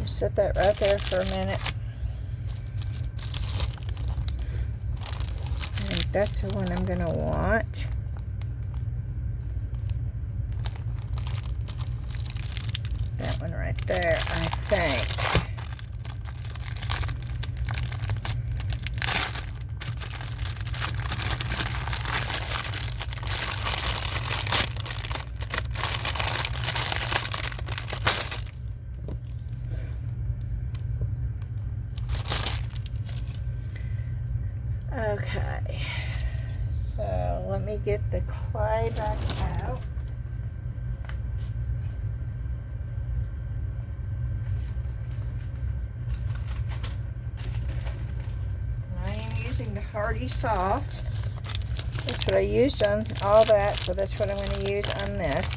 Set that right there for a minute. I think that's the one I'm going to want. That one right there, I think. Okay, so let me get the clay back out. I am using the Hardy Soft. That's what I used on all that, so that's what I'm going to use on this.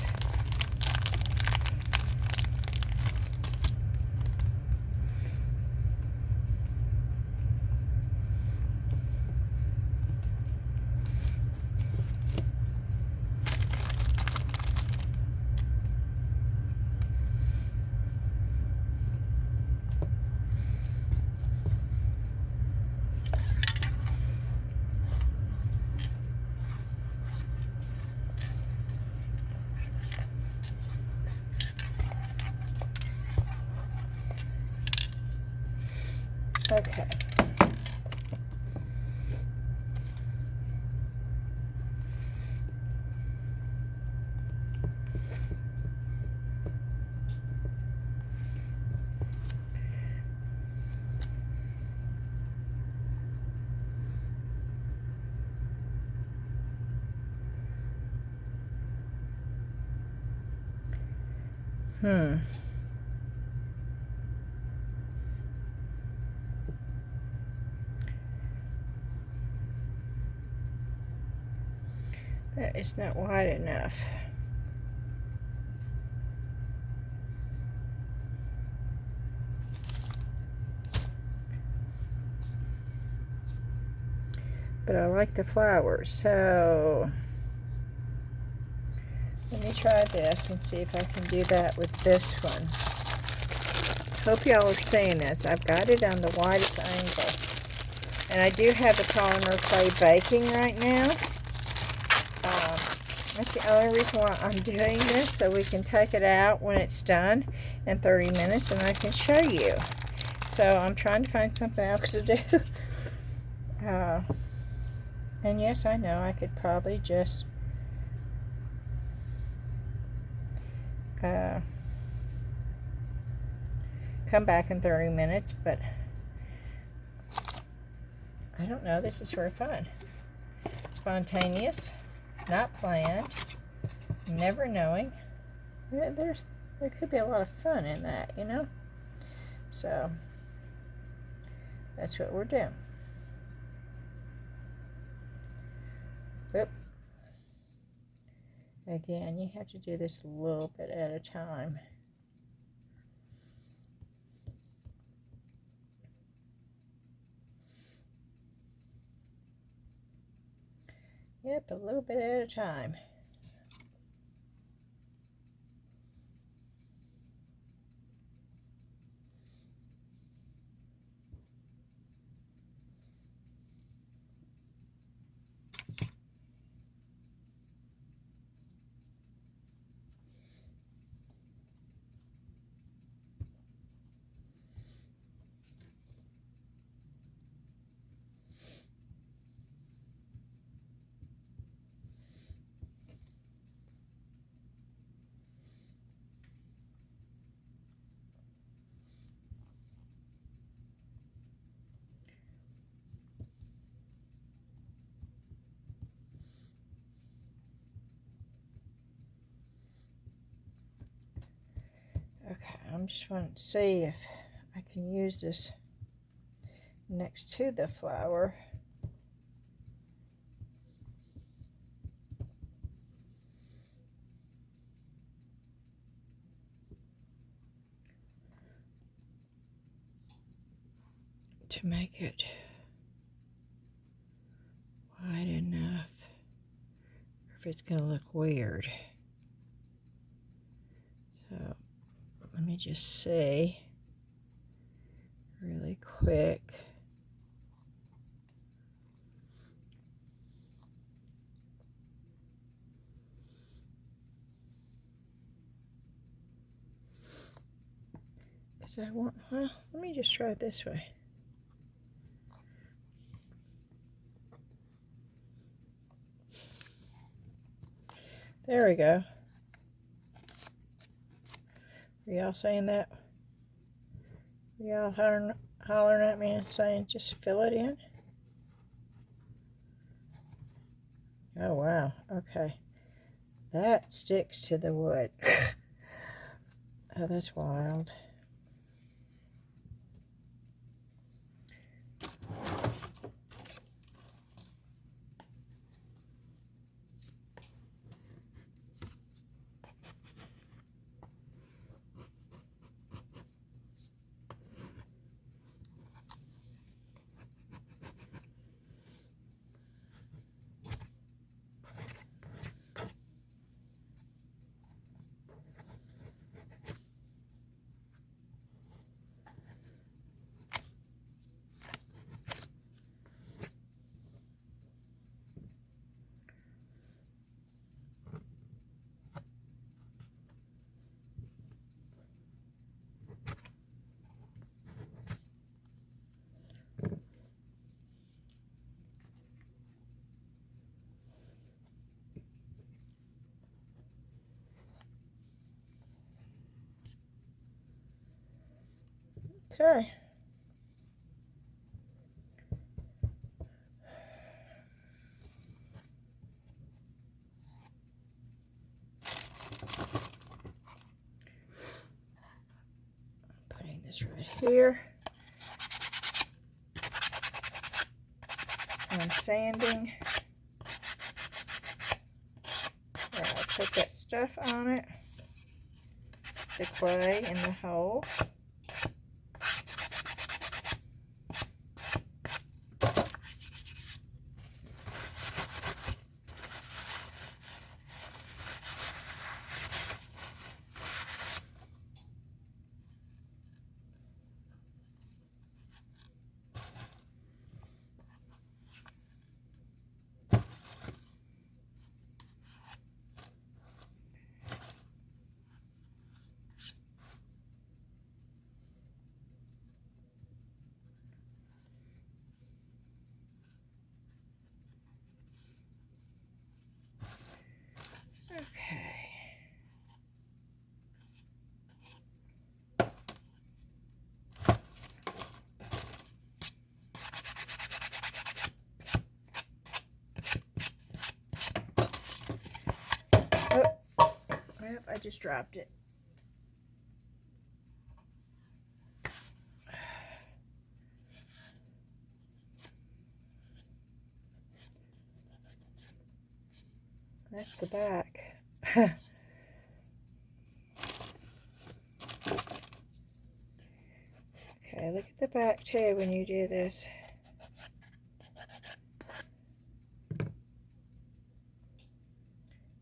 Okay. That is not wide enough. But I like the flowers, so let me try this and see if I can do that with this one. Hope y'all are seeing this. I've got it on the widest angle. And I do have the polymer clay baking right now. That's the only reason why I'm doing this, so we can take it out when it's done in 30 minutes and I can show you. So I'm trying to find something else to do. And yes, I know I could probably just come back in 30 minutes, but I don't know. This is for fun. Spontaneous. Not planned, never knowing. There could be a lot of fun in that, you know. So that's what we're doing. Oop. Again, you have to do this a little bit at a time. Yep, a little bit at a time. I'm just wanting to see if I can use this next to the flower. To make it wide enough, or if it's going to look weird. So let me just see really quick. Because I want, well, let me just try it this way. There we go. Are y'all saying that? Are y'all hollering at me and saying just fill it in? Oh wow, okay. That sticks to the wood. Oh, that's wild. Okay. Putting this right here. I'm sanding. I'll put that stuff on it. The clay in the hole. Okay. Oh, yep, I just dropped it. That's the back. Okay, look at the back too when you do this.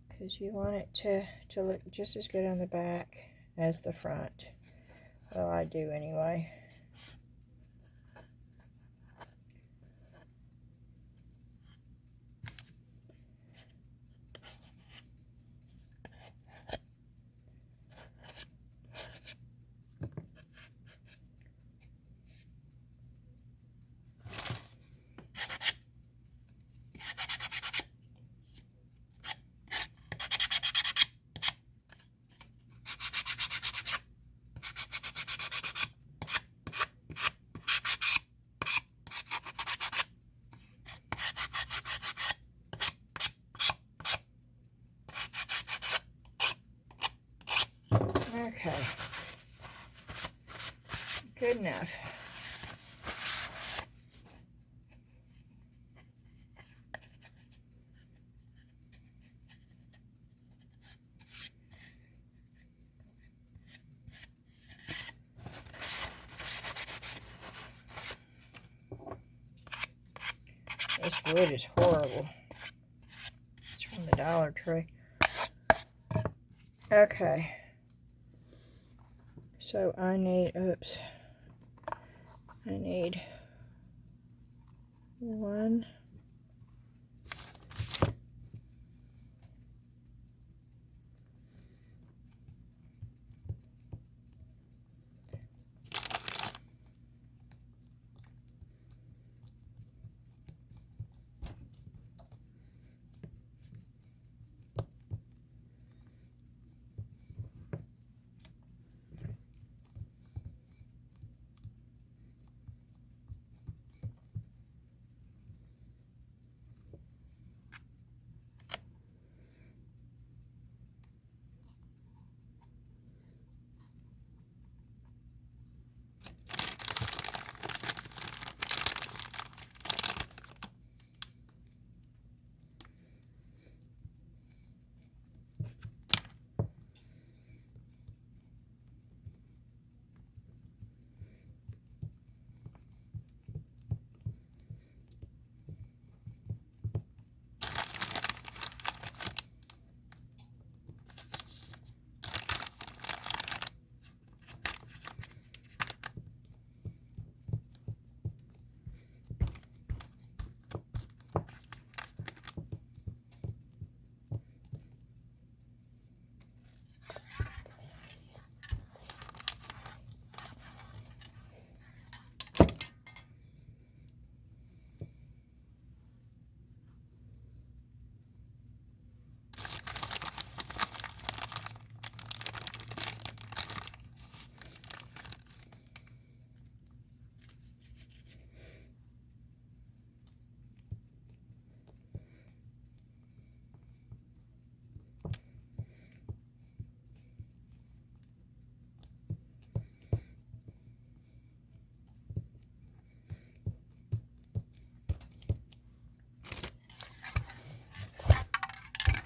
Because you want it to look just as good on the back as the front. Well, I do anyway. Okay. Good enough. This wood is horrible. It's from the Dollar Tree. Okay. So I need, oops. I need one.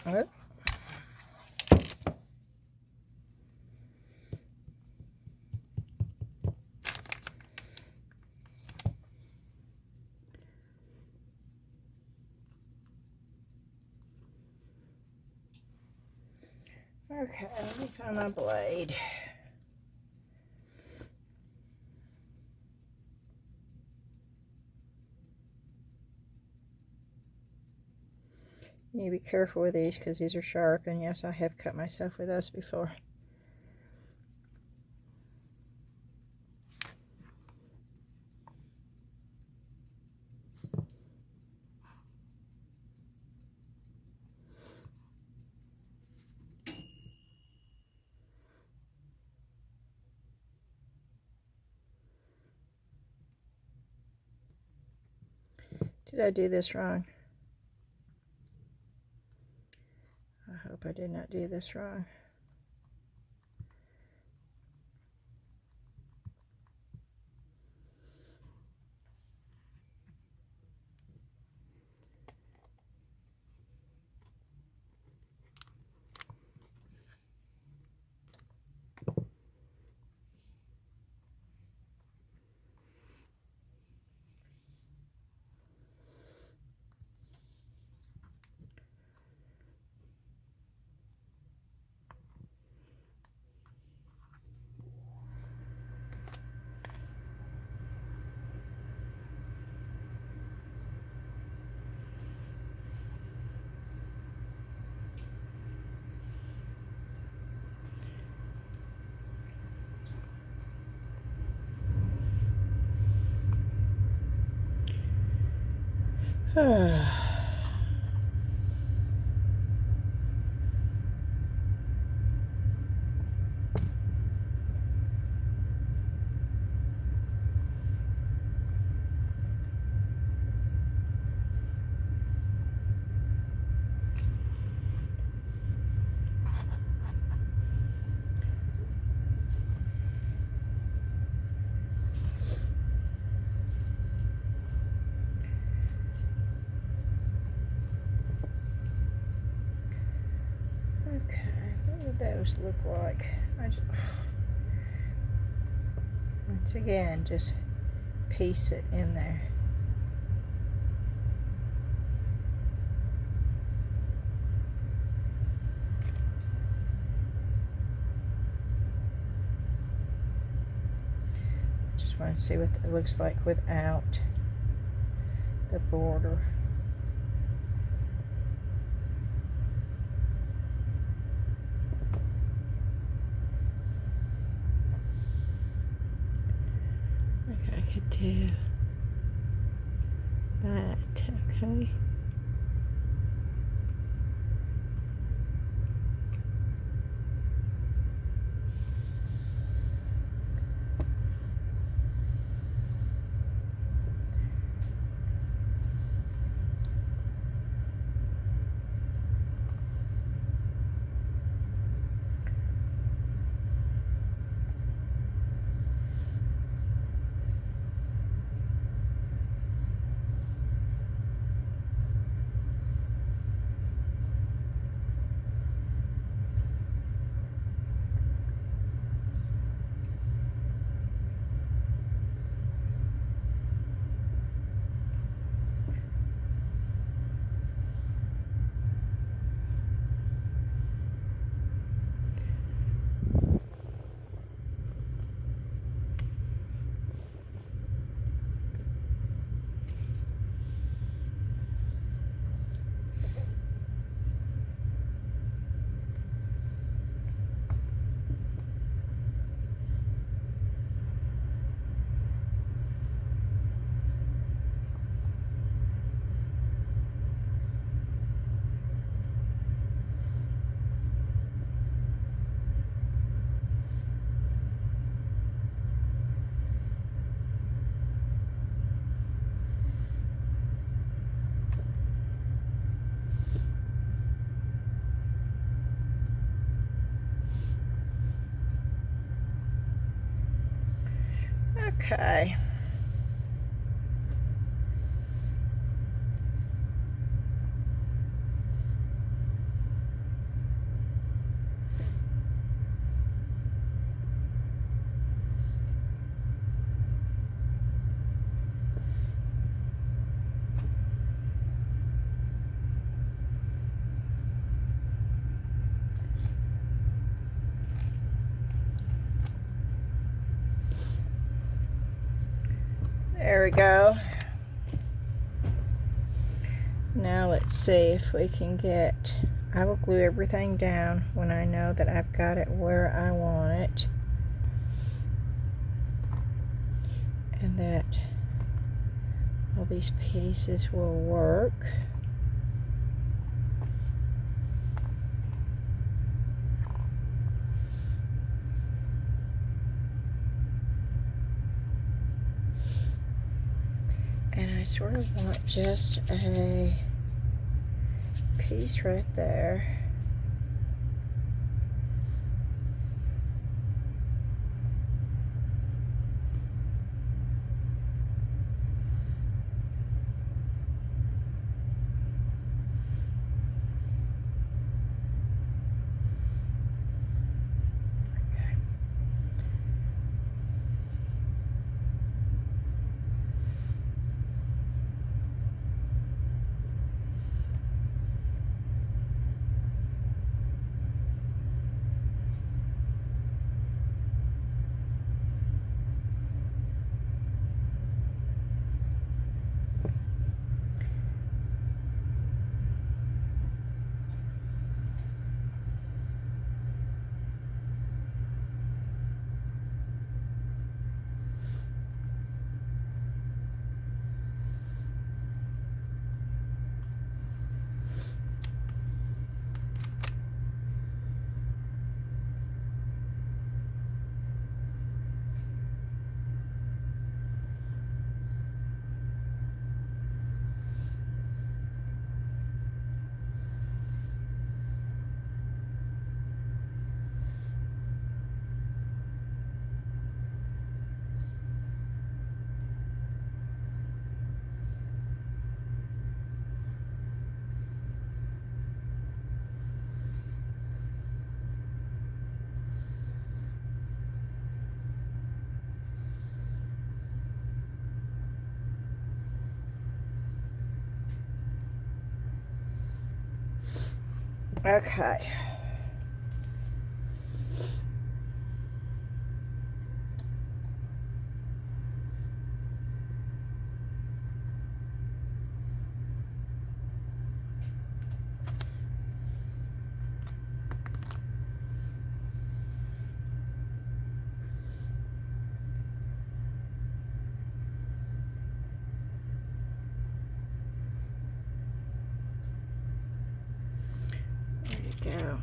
Oh. Okay, let me find my blade. You need to be careful with these because these are sharp, and yes, I have cut myself with those before. Did I do this wrong? I hope I did not do this wrong. what those look like. Once again, just piece it in there. Just want to see what it looks like without the border. Okay, I could do that, okay. Okay. There we go. Now let's see if we can get, I will glue everything down when I know that I've got it where I want it. And that all these pieces will work. And I sort of want just a piece right there. Okay. There you go.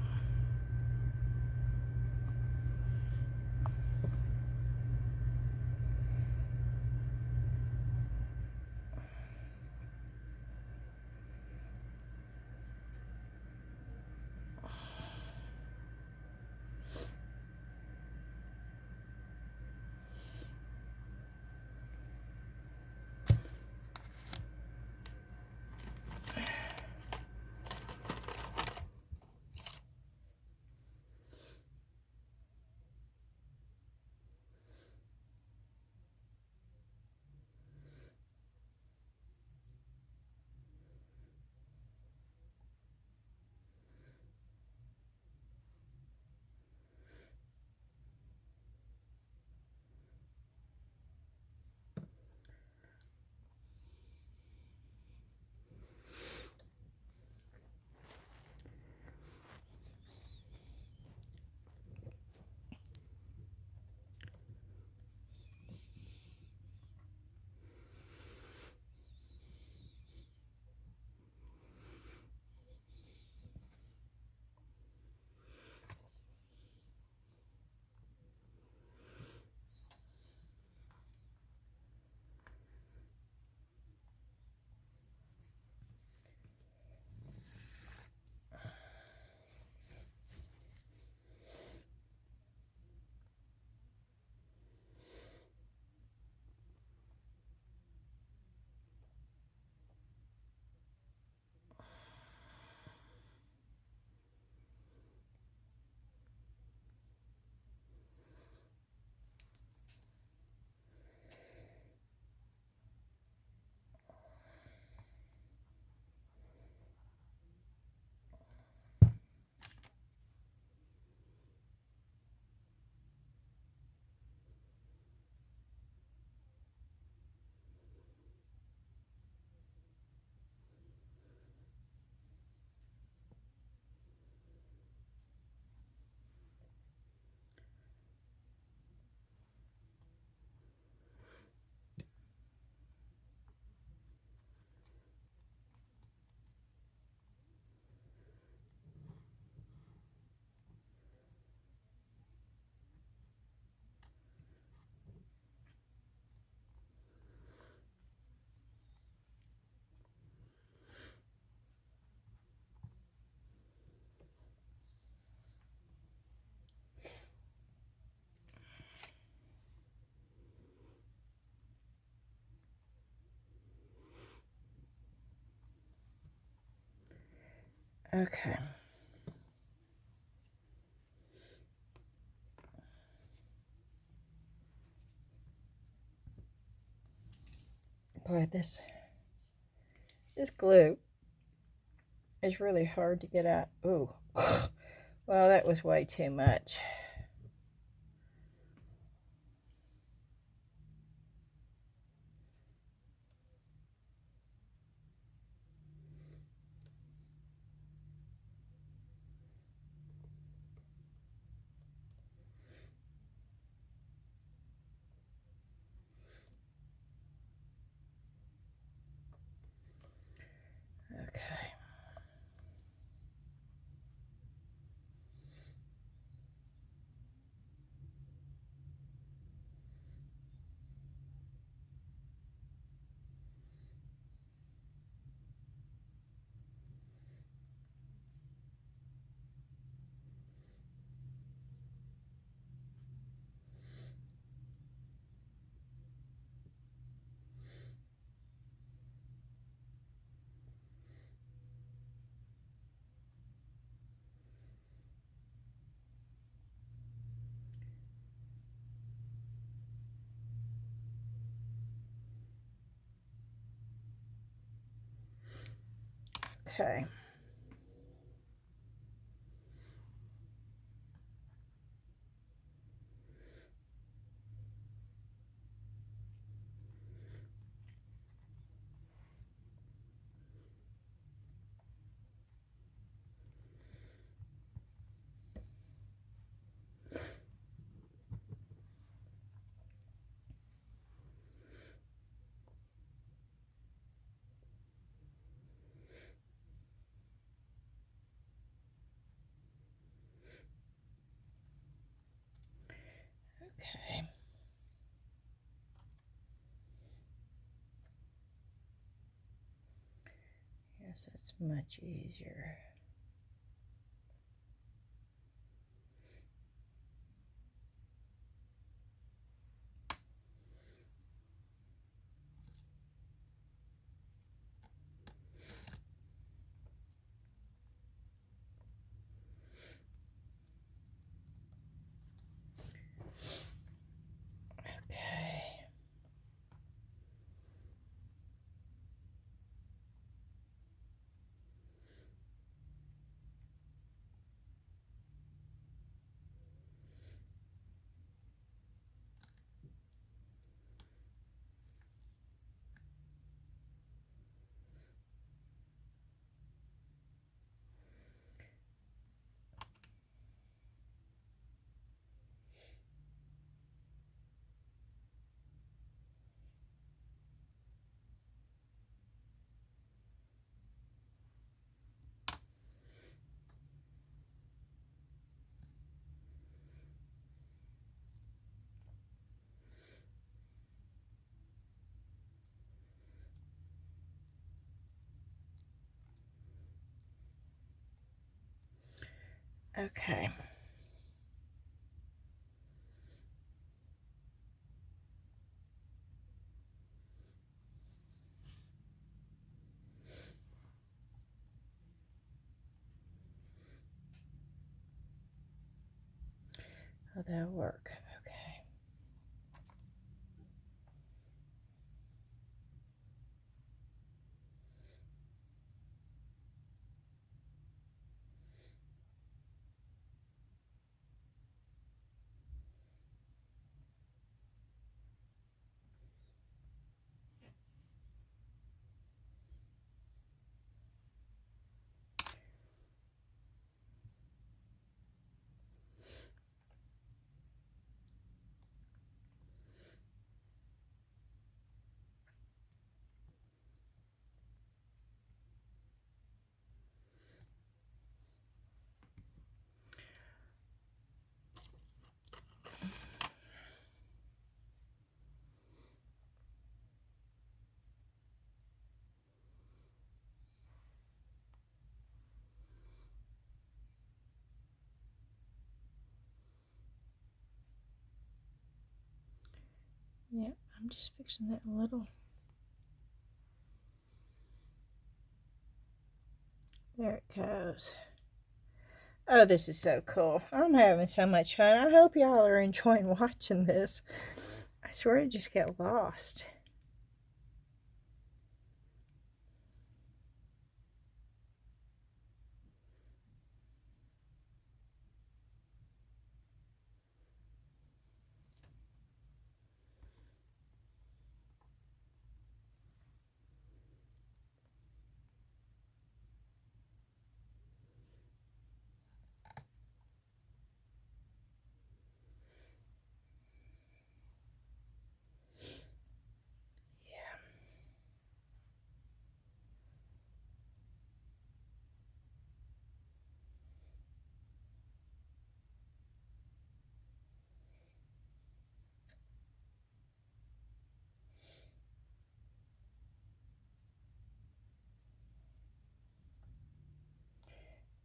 Okay. Boy, this glue is really hard to get out. Ooh. Well, that was way too much. Okay. Okay. So it's much easier. Okay. Oh, that'll work. Okay. Yep, I'm just fixing that a little. There it goes. Oh, this is so cool. I'm having so much fun. I hope y'all are enjoying watching this. I swear to just get lost.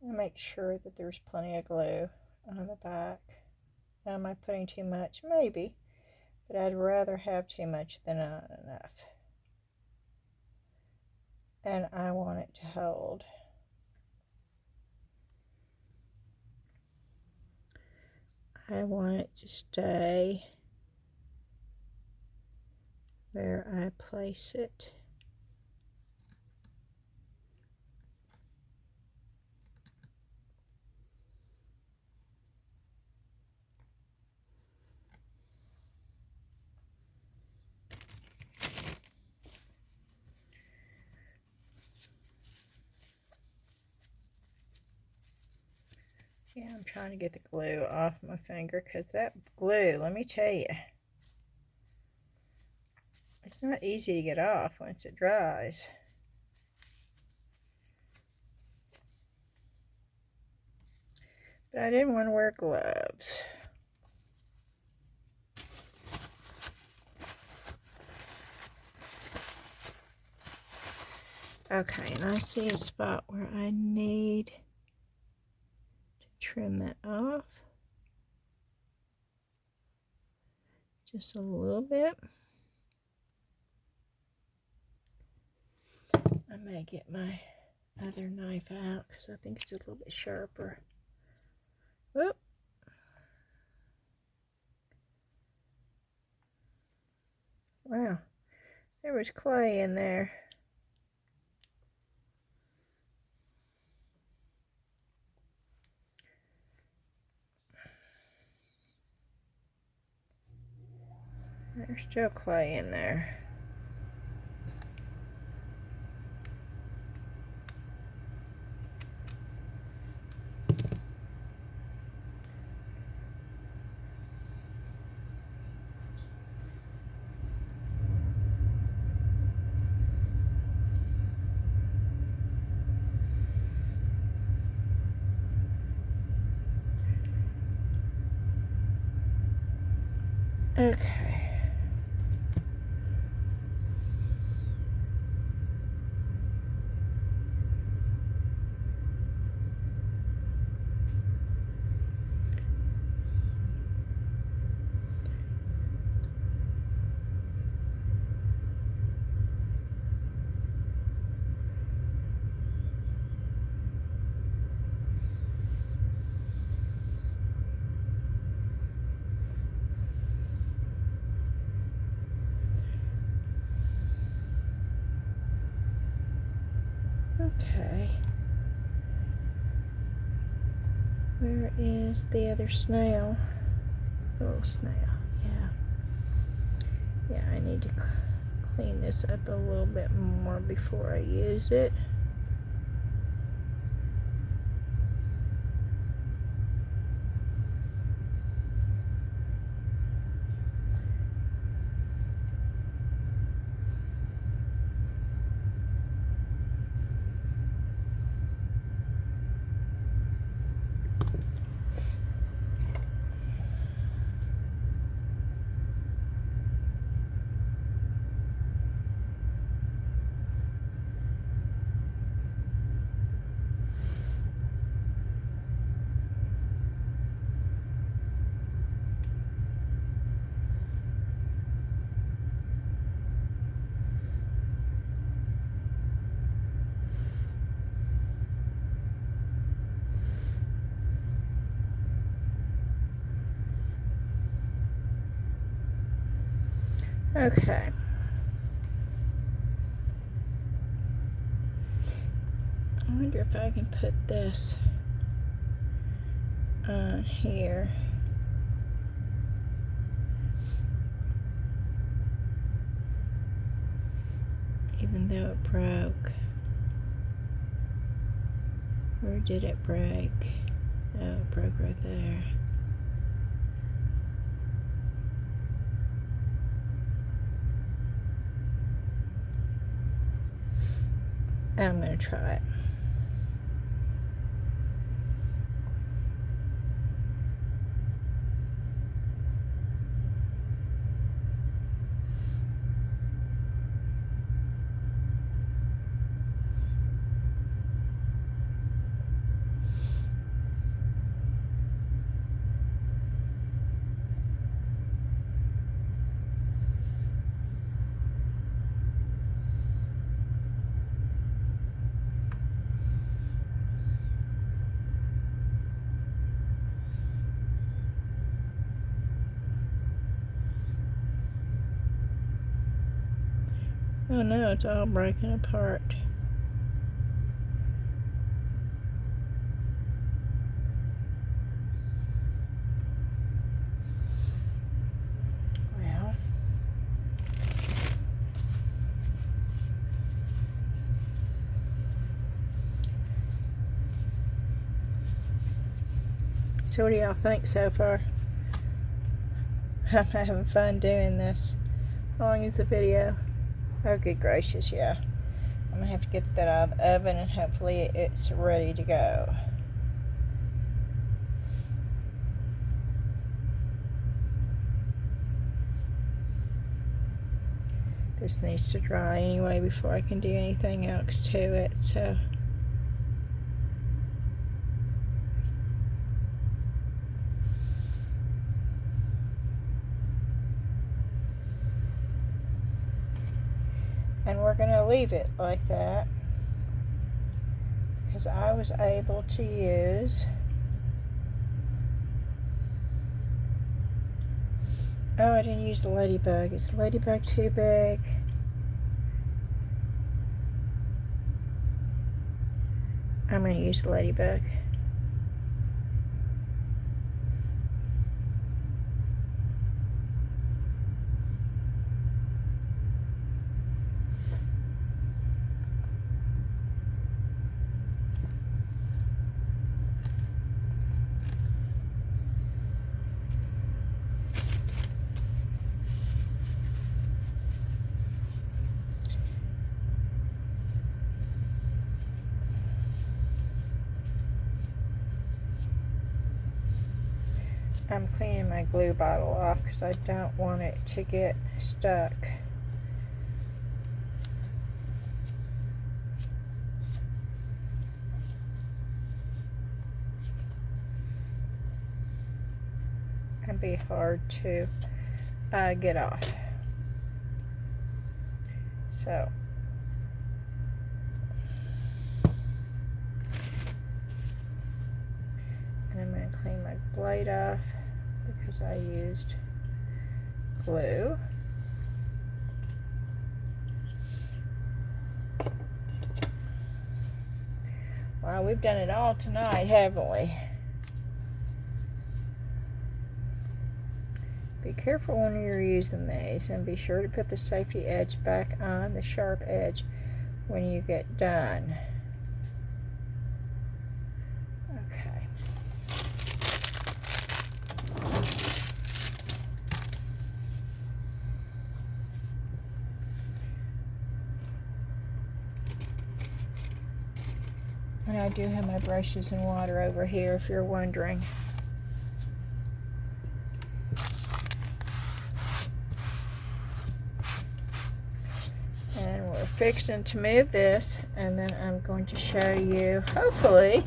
And make sure that there's plenty of glue on the back. Now, am I putting too much? Maybe, but I'd rather have too much than not enough. And I want it to hold. I want it to stay where I place it. Yeah, I'm trying to get the glue off my finger because that glue, let me tell you, it's not easy to get off once it dries. But I didn't want to wear gloves. Okay, and I see a spot where I need to trim that off. Just a little bit. I may get my other knife out because I think it's a little bit sharper. Whoop. Wow, there was clay in there. There's still clay in there. Okay. Okay. Where is the other snail? The little snail, yeah. Yeah, I need to clean this up a little bit more before I use it. Okay. I wonder if I can put this on here. Even though it broke. Where did it break? Oh, it broke right there. I'm going to try it. Oh no, it's all breaking apart. Well, so what do y'all think so far? I'm having fun doing this. How long is the video? Oh, good gracious, yeah. I'm gonna have to get that out of the oven and hopefully it's ready to go. This needs to dry anyway before I can do anything else to it, so. And we're going to leave it like that because I was able to use, oh, I didn't use the ladybug. Is the ladybug too big? I'm going to use the ladybug. I'm cleaning my glue bottle off because I don't want it to get stuck. And be hard to get off. So and I'm going to clean my blade off because I used glue. Wow, we've done it all tonight, haven't we? Be careful when you're using these, and be sure to put the safety edge back on the sharp edge when you get done. And I do have my brushes and water over here if you're wondering. And we're fixing to move this, and then I'm going to show you, hopefully,